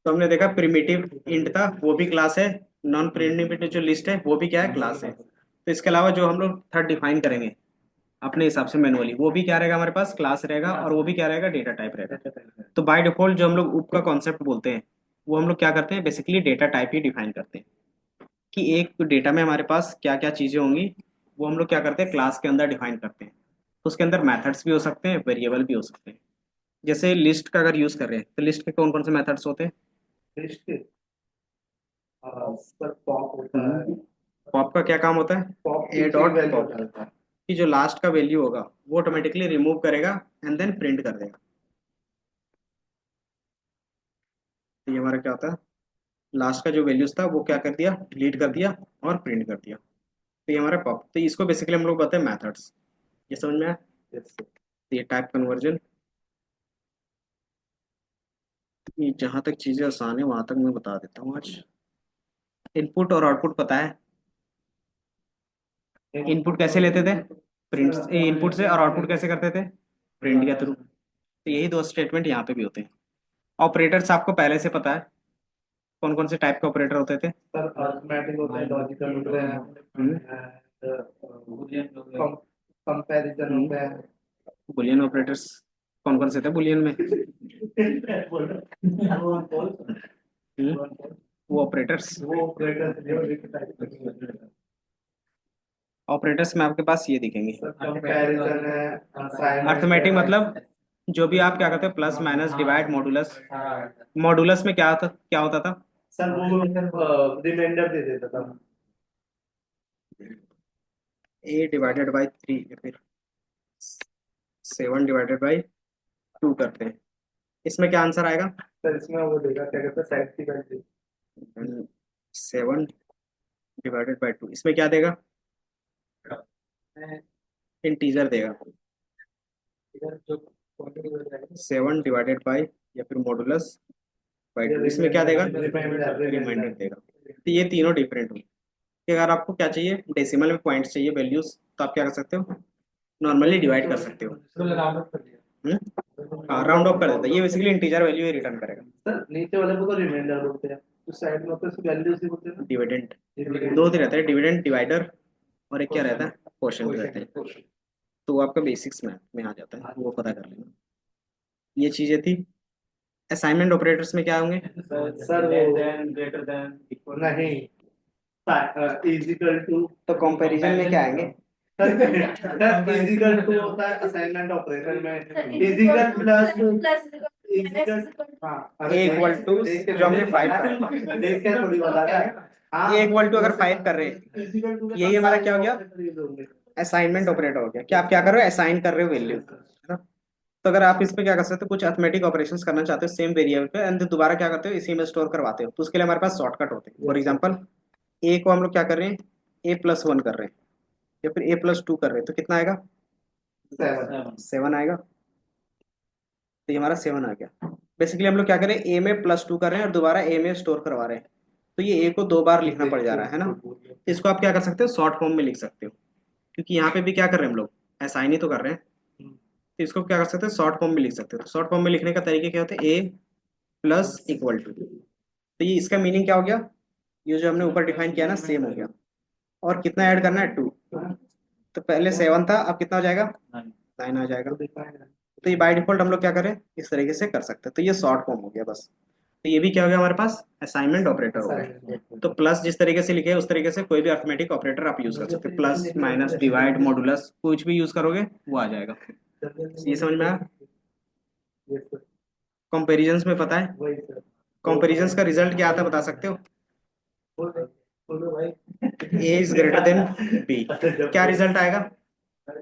तो हमने देखा प्रिमिटिव इंट था वो भी क्लास है, नॉन प्रिमिटिव जो लिस्ट है वो भी क्या है, क्लास है। तो इसके अलावा जो हम लोग थर्ड डिफाइन करेंगे अपने हिसाब से मैनुअली, वो भी क्या रहेगा हमारे पास, क्लास रहेगा, और वो भी क्या रहेगा, डेटा टाइप रहेगा। तो बाय डिफॉल्ट जो हम लोग उप का कॉन्सेप्ट बोलते हैं वो हम लोग क्या करते हैं, बेसिकली डेटा टाइप ही डिफाइन करते हैं कि एक डेटा में हमारे पास क्या क्या चीजें होंगी, वो हम लोग क्या करते हैं, क्लास के अंदर डिफाइन करते हैं। तो उसके अंदर मेथड्स भी हो सकते हैं, वेरिएबल भी हो सकते हैं। जैसे लिस्ट का अगर यूज कर रहे हैं तो लिस्ट के कौन कौन से मेथड्स होते हैं, लिस्ट के सर पॉप होता है। पॉप का क्या काम होता है, पॉप ए डॉट वैल्यू पॉप डालता है। की जो लास्ट का वैल्यू होगा वो ऑटोमेटिकली रिमूव करेगा एंड देन प्रिंट कर देगा। तो ये हमारा क्या होता है, लास्ट का जो वैल्यूज था वो क्या कर दिया, डिलीट कर दिया और प्रिंट कर दिया। तो ये हमारा पॉप, तो इसको बेसिकली हम लोग बताते हैं मेथड्स। ये समझ में आया। यस तो ये टाइप कन्वर्जन, ये जहाँ तक चीजें आसान है वहां तक मैं बता देता हूँ आज। इनपुट और आउटपुट पता है, इनपुट कैसे लेते थे, प्रिंट इनपुट से, और आउटपुट कैसे करते थे, प्रिंट के थ्रू। तो यही दो स्टेटमेंट यहाँ पे भी होते हैं। ऑपरेटर्स आपको पहले से पता है कौन कौन से टाइप के ऑपरेटर होते थे, सर, अरिथमेटिक होते हैं, लॉजिकल होते हैं, कंपैरिजन होते हैं। बुलियन ऑपरेटर्स कौन कौन से थे बुलियन में, वो ऑपरेटर्स, वो ऑपरेटर जो डेटा टाइप ऑपरेटर्स में आपके पास ये दिखेंगे। कंपैरिजन है, असाइनमेंट अर्थमेटिक मतलब जो भी आप क्या करते हो, plus minus divide modulus. Modulus में क्या होता था, सर वो रिमाइंडर दे देता था। ए डिवाइडेड बाई 3 या फिर 7 डिवाइडेड बाई 2 करते हैं, इसमें क्या आंसर आएगा, सर इसमें वो देगा, क्या कहते हैं, साइड की वैल्यू। 7 डिवाइडेड बाई 2, इसमें क्या देगा, इंटीजर देगा। इधर जो क्वांटिटी हो जाएगी 7 डिवाइडेड बाई या फिर मॉडुलस बाई 2, इसमें क्या देगा, रिमाइंडर देगा। तो ये तीनों डिफरेंट होंगे। कि अगर आपको क्या चाहिए, डेसिमल में पॉइंट्स चाहिए वैल्यूज, तो आप क्या कर सकते हो, नॉर्मली डिवाइड कर सकते हो। हाँ, राउंड ऑफ कर देता है, ये बेसिकली इंटीजर वैल्यू ही रिटर्न करेगा। सर नीचे वाले को तो रिमाइंडर बोलते हैं, तो साइड में होते हैं वैल्यूज ही होते हैं। डिविडेंड दो ही रहता है, डिविडेंड डिवाइडर, और एक क्या रहता है, क्वोशंट रहता है। तो वो आपका बेसिक्स में आ जाता है, वो पता कर लेना। ये चीजें थी। असाइनमेंट ऑपरेटर्स में क्या होंगे, सर वो ग्रेटर देन नहीं, इजिकल टू। तो कंपैरिजन में क्या आएंगे, सर इजिकल टू होता है असाइनमेंट ऑपरेटर में, इजिकल प्लस इजिकल। हाँ ए इक्वल टू जो हमने 5 का, देख के थोड़ी बता रहा है। ए इक्वल टू अगर 5 कर रहे हैं, इजिकल टू यही हमारा क्या हो गया, असाइनमेंट ऑपरेटर हो गया। क्या आप क्या कर रहे हो, असाइन कर रहे हो वैल्यू, है ना। तो अगर आप इस पे क्या कर सकते हो, कुछ अर्थमेटिक ऑपरेशंस करना चाहते हो सेम वेरिएबल पे, एंड दोबारा क्या करते हो, इसी में स्टोर करवाते हो। तो उसके लिए हमारे पास शॉर्टकट होते हैं। फॉर एग्जांपल ए को हम लोग क्या कर रहे हैं, A+1 कर रहे हैं, या फिर A+2 कर रहे हैं, तो कितना आएगा, 7 आएगा। तो ये हमारा 7 आ गया। बेसिकली हम लोग क्या करें, ए में +2 कर रहे हैं और दोबारा ए में स्टोर करवा रहे हैं, तो ये ए को 2 बार लिखना पड़ जा रहा है ना। इसको आप क्या कर सकते हो, शॉर्ट फॉर्म में लिख सकते हो, क्योंकि यहाँ पे भी क्या कर रहे हैं हम लोग, असाइन ही तो कर रहे हैं। तो इसको क्या कर सकते हो, शॉर्ट फॉर्म में लिख सकते हो। शॉर्ट फॉर्म में लिखने का तरीके क्या होते हैं, A+=, तो ये इसका मीनिंग क्या हो गया, ये जो हमने ऊपर डिफाइन किया ना सेम हो गया। और कितना ऐड करना है, 2। तो पहले 7 था, अब कितना हो जाएगा? 9 आ जाएगा। तो ये बाय डिफॉल्ट हम लोग क्या करें, इस तरीके से कर सकते हैं। तो ये शॉर्ट फॉर्म हो गया बस। तो ये भी क्या हो गया हमारे पास, असाइनमेंट ऑपरेटर हो गया। तो प्लस जिस तरीके से लिखे हैं उस तरीके से कोई भी अर्थमेटिक ऑपरेटर आप यूज कर सकते हैं, प्लस माइनस डिवाइड मॉडुलस कुछ भी यूज करोगे वो आ जाएगा। ये समझ में आया? कंपेरिजन में पता है, वही सर, कंपेरिजन का रिजल्ट क्या आता है बता सकते हो? बोलो भाई। ए इज ग्रेटर देन बी, क्या रिजल्ट आएगा? सर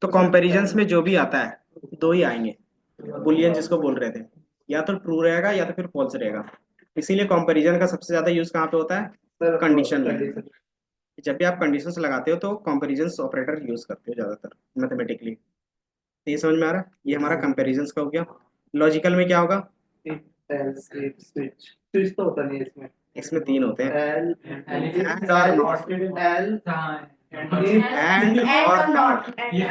तो कंपैरिजंस में जो भी आता है दो ही आएंगे, बुलियन जिसको बोल रहे थे, या तो ट्रू रहेगा या तो फिर फॉल्स रहेगा। इसीलिए कंपैरिजन का सबसे ज्यादा यूज कहाँ पे होता है? कंडीशन में। जब भी आप कंडीशंस लगाते हो तो कंपैरिजंस ऑपरेटर यूज करते हो ज्यादातर मैथमेटिकली। ये समझ में आ रहा है? ये हमारा कंपैरिजंस का हो गया। लॉजिकल में क्या होगा? स्विच स्विच तो होता नहीं है इसमें। इसमें 3 होते हैं, एल एंड और नॉट। एल एंड और नॉट, ये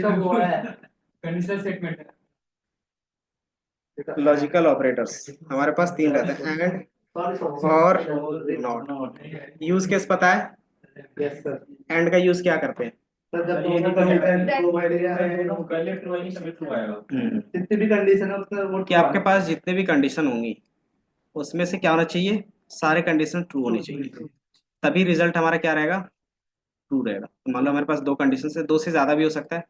सब हुआ है। कंडीशनल स्टेटमेंट है। लॉजिकल ऑपरेटर्स हमारे पास 3 रहते हैं, एंड और नॉट। यूज केस पता है? Yes sir. एंड का यूज क्या करते हैं? सर जब दोनों कंडीशन प्रोवाइड पहले ट्रू आएगी तभी ट्रू आएगा। जितनी भी कंडीशन है उसका वो कि आपके पास जितने भी कंडीशन होंगी उसमें से क्या होना चाहिए, सारे कंडीशन ट्रू होनी चाहिए, तभी रिजल्ट हमारा क्या रहेगा? ट्रू रहेगा। तो मान लो हमारे पास 2 कंडीशन है, 2 से ज्यादा भी हो सकता है।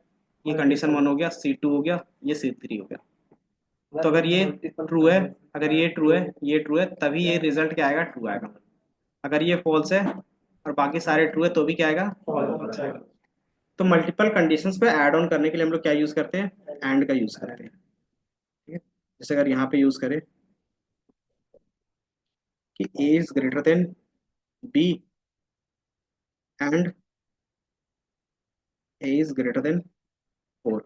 ये कंडीशन 1 हो गया, C2 हो गया, ये C3 हो गया। तो अगर ये ट्रू है, अगर ये ट्रू है, ये ट्रू है, तभी ये रिजल्ट क्या आएगा? ट्रू आएगा। अगर ये फॉल्स है और बाकी सारे ट्रू है तो भी क्या आएगा? फॉल्स आएगा। तो मल्टीपल कंडीशंस पे ऐड ऑन करने के लिए हम लोग क्या यूज करते हैं? एंड का यूज करते हैं। ठीक है, जैसे अगर यहाँ पे यूज करें कि A is greater than B and A is greater than 4,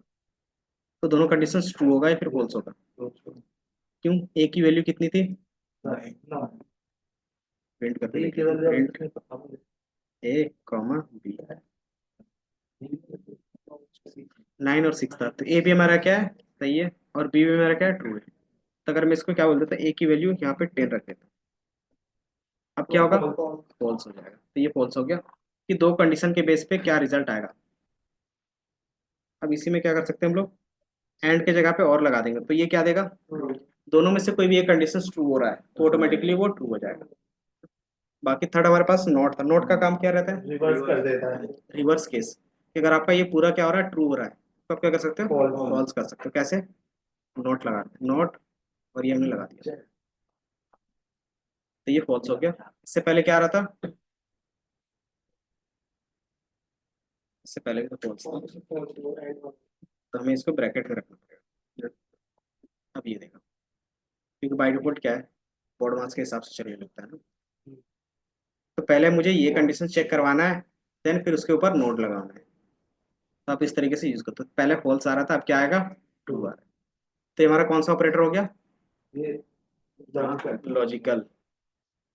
तो दोनों कंडीशंस ट्रू होगा या फिर फॉल्स होगा? क्यों? A की वैल्यू कितनी थी? प्रिंट करते हैं, प्रिंट A कॉमा B, 9 और 6 था। तो A भी हमारा क्या है? सही है, और B भी हमारा क्या है? ट्रू है। तो अगर मैं इसको क्या बोल देता, A की वैल्यू यहाँ पे 10 रख देता, अब क्या होगा? फॉल्स हो जाएगा। तो ये फॉल्स हो गया कि 2 कंडीशन के बेस पे क्या रिजल्ट आएगा। अब इसी में क्या कर सकते हैं हम लोग, एंड के जगह पे और लगा देंगे, तो ये क्या देगा? दोनों में से कोई भी एक कंडीशन ट्रू हो रहा है तो ऑटोमेटिकली वो ट्रू हो जाएगा। बाकी थर्ड हमारे पास नॉट था। नॉट का काम क्या रहता है? रिवर्स कर देता है। Reverse case. अगर आपका ये पूरा क्या हो रहा है? ट्रू हो रहा है, तो आप क्या कर सकते हो? False. फॉल्स कर सकते हो। कैसे? नॉट लगा नॉट, और ये हमने लगा दिया, तो ये फॉल्स हो गया। इससे पहले क्या आ रहा था? इससे पहले भी तो फॉल्स था, तो हमें इसको ब्रैकेट में रखना पड़ेगा। अब ये देखो, क्योंकि बाय डिफॉल्ट क्या है, बोर्ड मार्क्स के हिसाब से चलने लगता है ना। तो पहले मुझे ये कंडीशन चेक करवाना है, देन फिर उसके ऊपर नोट लगाना है। तो आप इस तरीके से यूज करते हो। पहले फॉल्स आ रहा था, अब क्या आएगा? ट्रू आ रहा है। तो ये हमारा कौन सा ऑपरेटर हो गया? लॉजिकल।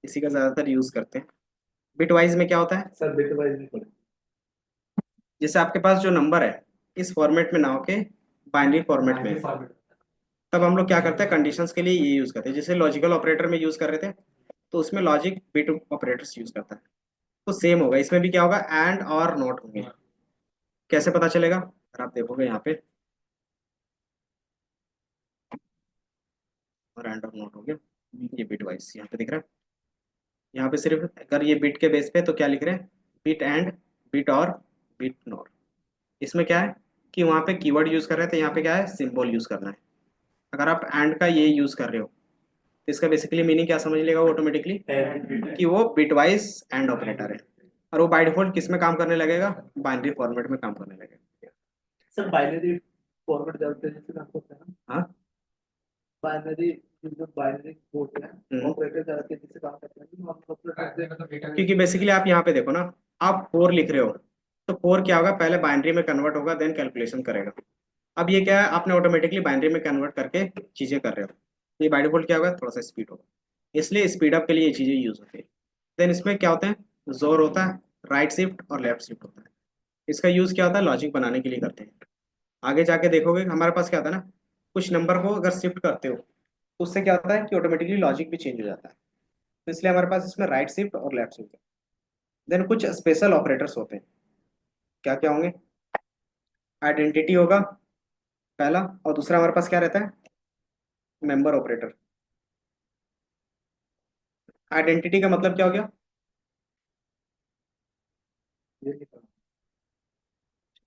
इसी का ज्यादातर यूज करते हैं। बिट वाइज में क्या होता है? सर बिट वाइज नहीं पड़े। जैसे आपके पास जो नंबर है इस फॉर्मेट में ना होके बाइनरी फॉर्मेट में है, तब हम लोग क्या करते हैं? कंडीशंस के लिए ये यूज करते हैं। जैसे लॉजिकल ऑपरेटर में यूज कर रहे थे तो उसमें लॉजिक बिट ऑपरेटर्स यूज करता है। तो सेम होगा, इसमें भी क्या होगा? एंड और नॉट होंगे। कैसे पता चलेगा? अगर आप देखोगे यहाँ पे, और एंड और नॉट हो गया, ये बिट वाइज यहाँ पे दिख रहा है। यहाँ पे सिर्फ अगर ये बिट के बेस पे तो क्या लिख रहे हैं? बिट एंड, बिट और, बिट नॉट। इसमें क्या है कि वहाँ पे कीवर्ड यूज कर रहे थे, यहाँ पे क्या है? सिंबल यूज करना है। अगर आप एंड का ये यूज कर रहे हो तो इसका बेसिकली मीनिंग क्या समझ लेगा ऑटोमेटिकली, कि वो बिटवाइज एंड ऑपरेटर है, और वो बाय डिफॉल्ट किस में काम करने लगेगा? बाइनरी फॉर्मेट में काम करने लगेगा। सर बाइनरी फॉर्मेट जानते हैं जैसे आपको है ना, हाँ, बाइनरी जो बाइनरी कोड है हम्म। ऑपरेटर जानते हैं जिससे काम करते हैं हम ऑपरेटर क्योंकि बेसिकली आप यहाँ पे देखो ना, आप 4 लिख रहे हो तो 4 क्या होगा? पहले बाइनरी में कन्वर्ट होगा, देन कैलकुलेशन करेगा। अब ये क्या है? आपने ऑटोमेटिकली बाइनरी में कन्वर्ट करके चीजें कर रहे हो, ये बाय डिफॉल्ट क्या होगा? थोड़ा सा स्पीड होगा, इसलिए स्पीड अप के लिए ये चीजें यूज होती है। देन इसमें क्या होता है? जोर होता है, राइट शिफ्ट और लेफ्ट शिफ्ट होता है। इसका यूज क्या होता है? लॉजिक बनाने के लिए करते हैं। आगे जाके देखोगे हमारे पास क्या होता है ना, कुछ नंबर को अगर शिफ्ट करते हो तो उससे क्या होता है कि ऑटोमेटिकली लॉजिक भी चेंज हो जाता है। तो इसलिए हमारे पास इसमें राइट शिफ्ट और लेफ्ट शिफ्ट है। देन कुछ स्पेशल ऑपरेटर्स होते हैं, क्या क्या होंगे? आइडेंटिटी होगा पहला, और दूसरा हमारे पास क्या रहता है? Member operator. आइडेंटिटी का मतलब क्या हो गया?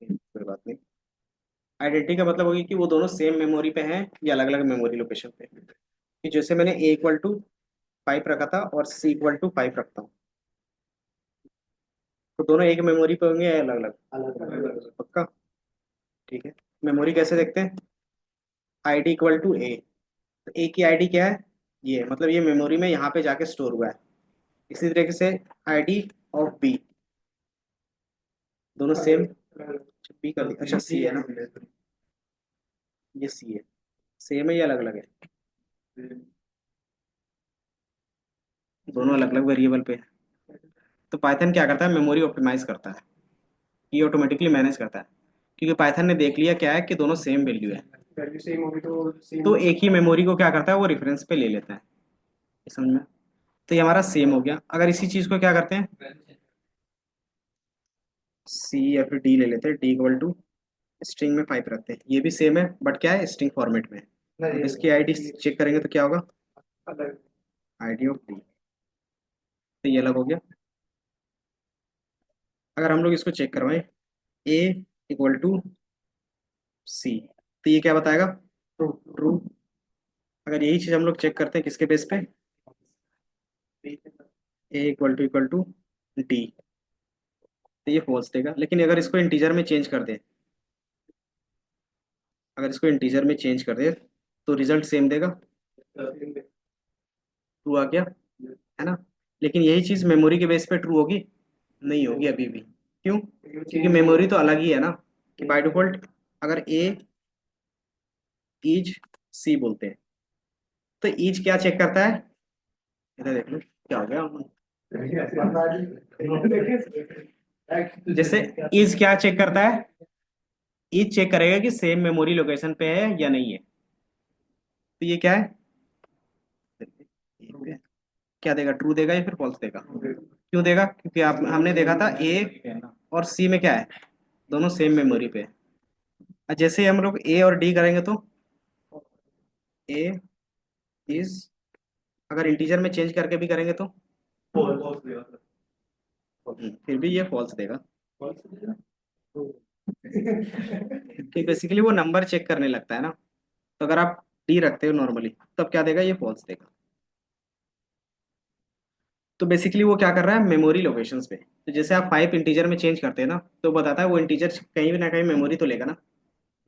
कोई बात नहीं। आइडेंटिटी का मतलब होगी कि वो दोनों सेम मेमोरी पे हैं या अलग अलग मेमोरी लोकेशन पे। कि जैसे मैंने ए इक्वल टू 5 रखा था और सी इक्वल टू 5 रखता हूँ, तो दोनों एक मेमोरी पे होंगे या अलग अलग? पक्का? ठीक है। मेमोरी कैसे देखते हैं? आईडी इक्वल टू ए। तो ए की आईडी क्या है? ये मतलब ये मेमोरी में यहाँ पे जाके स्टोर हुआ है। इसी तरीके से आईडी ऑफ बी, दोनों सेम। बी कर दिया, अच्छा सी है ना, ये सी है। सेम है या अलग अलग है? दोनों अलग अलग वेरिएबल पे है। तो पाइथन क्या करता है? मेमोरी ऑप्टिमाइज करता है, ये ऑटोमेटिकली मैनेज करता है, क्योंकि पाइथन ने देख लिया क्या है कि दोनों सेम वैल्यू है। वैल्यू सेम होगी तो सेम। तो एक ही मेमोरी को क्या करता है, वो रेफरेंस पे ले लेता है। ये समझ में? तो ये हमारा सेम हो गया। अगर इसी चीज को क्या करते हैं, सी या फिर डी ले लेते हैं, डी इक्वल टू स्ट्रिंग में 5 रखते हैं, ये भी सेम है बट क्या है, स्ट्रिंग फॉर्मेट में है। अब इसकी आईडी चेक करेंगे तो क्या होगा? अलग। आईडी ऑफ डी, तो ये अलग हो गया। अगर हम लोग इसको चेक करवाएं, ए इक्वल टू सी, तो ये क्या बताएगा? ट्रू। अगर यही चीज हम लोग चेक करते हैं किसके बेस पे, ए इक्वल टू डी, तो ये फॉल्स देगा। लेकिन अगर इसको इंटीजर में चेंज कर दे, अगर इसको इंटीजर में चेंज कर दे तो रिजल्ट सेम देगा, ट्रू आ गया, है ना? लेकिन यही चीज मेमोरी के बेस पे ट्रू होगी? नहीं होगी अभी भी। क्यों? क्योंकि मेमोरी तो अलग ही है ना, कि बाय डिफॉल्ट अगर ए ईज सी बोलते हैं, तो ईज क्या चेक करता है? इधर देख लो क्या हो गया। जैसे ईज क्या चेक करता है? ईज चेक करेगा कि सेम मेमोरी लोकेशन पे है या नहीं है। तो ये क्या है, क्या देगा? ट्रू देगा या फिर फॉल्स देगा? क्यों देगा? क्योंकि आप हमने देखा था ए और सी में क्या है, दोनों सेम मेमोरी पे है। और जैसे ही हम लोग ए और डी करेंगे तो ए इज, अगर इंटीजर में चेंज करके भी करेंगे तो फिर भी ये फॉल्स देगा, कि बेसिकली वो नंबर चेक करने लगता है ना। तो अगर आप डी रखते हो नॉर्मली, तब क्या देगा? ये फॉल्स देगा। तो बेसिकली वो क्या कर रहा है, मेमोरी लोकेशंस पे। तो जैसे आप 5 इंटीजर में चेंज करते हैं ना, तो बताता है वो इंटीजर कहीं भी ना कहीं मेमोरी तो लेगा ना।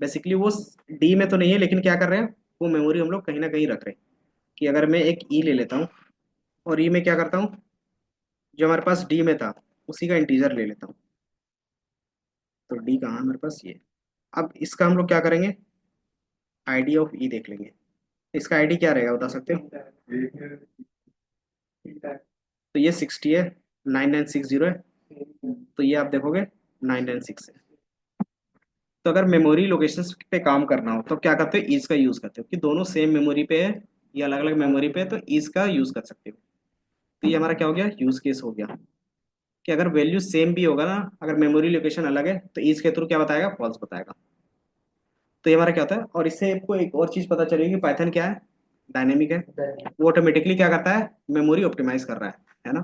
बेसिकली वो डी में तो नहीं है, लेकिन क्या कर रहे हैं, वो मेमोरी हम लोग कहीं ना कहीं रख रहे हैं। कि अगर मैं एक ई ले लेता हूँ और ई में क्या करता हूँ, जो हमारे पास डी में था उसी का इंटीजर ले लेता हूँ। तो डी कहाँ है हमारे पास, ये। अब इसका हम लोग क्या करेंगे, आईडी ऑफ ई देख लेंगे। इसका आईडी क्या रहेगा, बता सकते हो? तो ये 60 है, 9960 है, तो ये आप देखोगे 996 है। तो अगर मेमोरी लोकेशंस पे काम करना हो तो क्या करते हो, ईज का यूज करते हो, कि दोनों सेम मेमोरी पे है या अलग अलग मेमोरी पे है, तो ईज का यूज कर सकते हो। तो ये हमारा क्या हो गया, यूज केस हो गया। कि अगर वैल्यू सेम भी होगा ना, अगर मेमोरी लोकेशन अलग है, तो ईज के थ्रू क्या बताएगा, फॉल्स बताएगा। तो ये हमारा क्या होता है। और इससे आपको एक और चीज पता चलेगी, पाइथन क्या है, डायनेमिक है। वो ऑटोमेटिकली क्या करता है, मेमोरी ऑप्टिमाइज कर रहा है ना।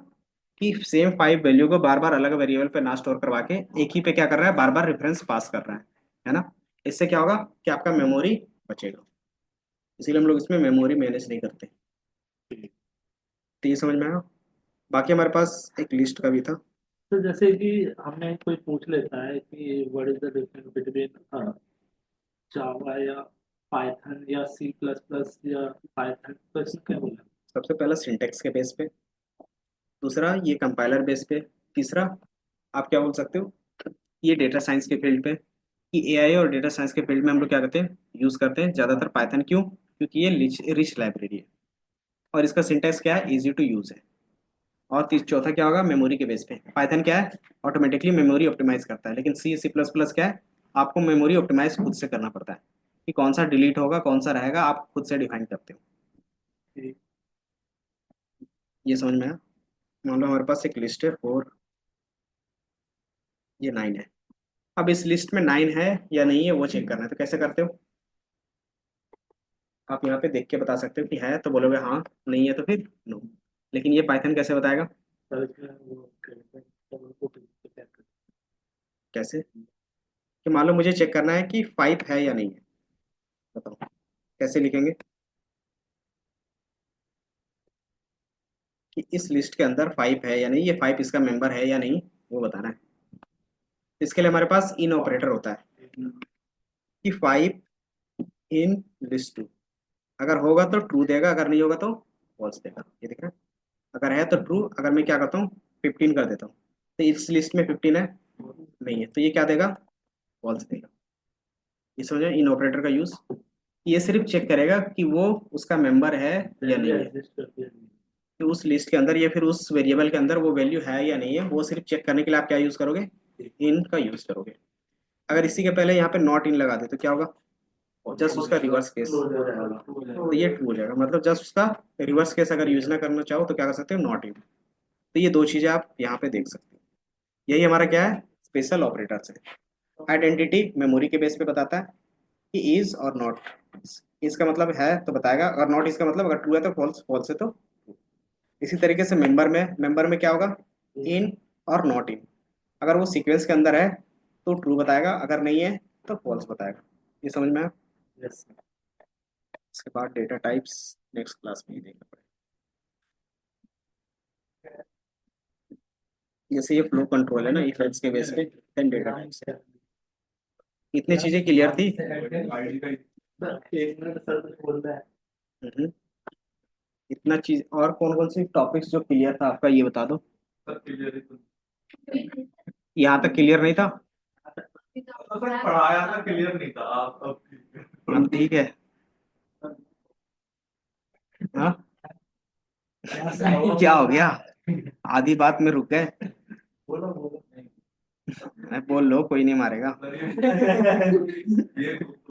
कि सेम 5 वैल्यू को बार बार अलग वेरिएबल पे ना स्टोर करवा के एक ही पे क्या कर रहा है, बार बार रेफरेंस पास कर रहा है ना। इससे क्या होगा कि आपका मेमोरी बचेगा। इसीलिए हम लोग इसमें मेमोरी मैनेज नहीं करते। तो ये समझ में आया। बाकी हमारे पास एक लिस्ट का भी था। तो जैसे कि हमें कोई पूछ लेता है कि what is the difference between Java या पाइथन या सी प्लस प्लस या पाइथन, तो इसमें क्या बोला? सबसे पहला सिंटेक्स के बेस पे, दूसरा ये कंपाइलर बेस पे, तीसरा आप क्या बोल सकते हो, ये डेटा साइंस के फील्ड पे। कि एआई और डेटा साइंस के फील्ड में हम लोग क्या करते हैं, यूज करते हैं ज़्यादातर पाइथन। क्यों? क्योंकि ये रिच लाइब्रेरी है और इसका सिंटेक्स क्या है, इजी टू यूज है। और चौथा क्या होगा, मेमोरी के बेस पे। पाइथन क्या है, ऑटोमेटिकली मेमोरी ऑप्टिमाइज करता है। लेकिन सी प्लस प्लस क्या है, आपको मेमोरी ऑप्टिमाइज खुद से करना पड़ता है। कि कौन सा डिलीट होगा कौन सा रहेगा, आप खुद से डिफाइन करते हो। ये समझ में आया? मान लो हमारे पास एक लिस्ट है 4, ये 9 है। अब इस लिस्ट में 9 है या नहीं है वो चेक करना है, तो कैसे करते हो? आप यहाँ पे देख के बता सकते हो कि है तो बोलोगे हाँ, नहीं है तो फिर नो। लेकिन ये पाइथन कैसे बताएगा? सर इसमें वो को कैसे कि मान लो मुझे चेक करना है कि 5 है या नहीं है, बताओ कैसे लिखेंगे कि इस लिस्ट के अंदर 5 है या नहीं, ये 5 इसका मेंबर है या नहीं, वो बताना है। इसके लिए हमारे पास इन ऑपरेटर होता है कि 5 इन लिस्ट 2, अगर होगा तो ट्रू देगा, अगर नहीं होगा तो फॉल्स देगा। ये दिख रहा है? अगर है तो ट्रू, अगर मैं क्या करता हूँ 15 कर देता हूँ तो इस लिस्ट में 15 है नहीं है, तो ये क्या देगा? फॉल्स देगा। ये समझो इन ऑपरेटर का यूज। ये सिर्फ चेक करेगा कि वो उसका मेंबर है या नहीं है, एग्जिस्ट करती है। कि उस लिस्ट के अंदर या फिर उस वेरिएबल के अंदर वो वैल्यू है या नहीं है, वो सिर्फ चेक करने के लिए आप क्या यूज करोगे? इन का यूज करोगे। अगर इसी के पहले यहाँ पे नॉट इन लगा दे तो क्या होगा? जस्ट उसका रिवर्स केस, हो जाएगा। तो ये ट्रू हो जाएगा। मतलब जस्ट उसका रिवर्स केस अगर यूज ना करना चाहो तो क्या कर सकते हो? Not in. तो ये दो चीजें आप यहाँ पे देख सकते हो। यही हमारा क्या है? स्पेशल ऑपरेटर्स है। आइडेंटिटी मेमोरी के बेस पे बताता है कि इज और नॉट। इसका मतलब है तो बताएगा, और नॉट इसका मतलब अगर ट्रू है तो फॉल्स, फॉल्स है तो true। इसी तरीके से मेंबर में क्या होगा? इन और नॉट इन। अगर वो सीक्वेंस के अंदर है तो ट्रू बताएगा, अगर नहीं है तो फॉल्स बताएगा। ये समझ में आया? यस इसके बाद डेटा टाइप्स नेक्स्ट क्लास में ही देखना पड़ेगा। जैसे ये फ्लो कंट्रोल है ना, इफ एल्स के बेस पे, देन डेटा टाइप्स है। इतनी चीजें क्लियर थी? आईडी का एक मिनट सर कुछ बोल रहा है। हम्म। इतना चीज और कौन कौन सी टॉपिक्स जो क्लियर था आपका ये बता दो। सर क्लियर यहाँ तक क्लियर नहीं था? सर पढ़ाया था, क्लियर नहीं था। आप अब अब ठीक है? हाँ क्या हो गया? आधी बात में रुक गए? बोलो बोलो बोल लो, कोई नहीं मारेगा। ये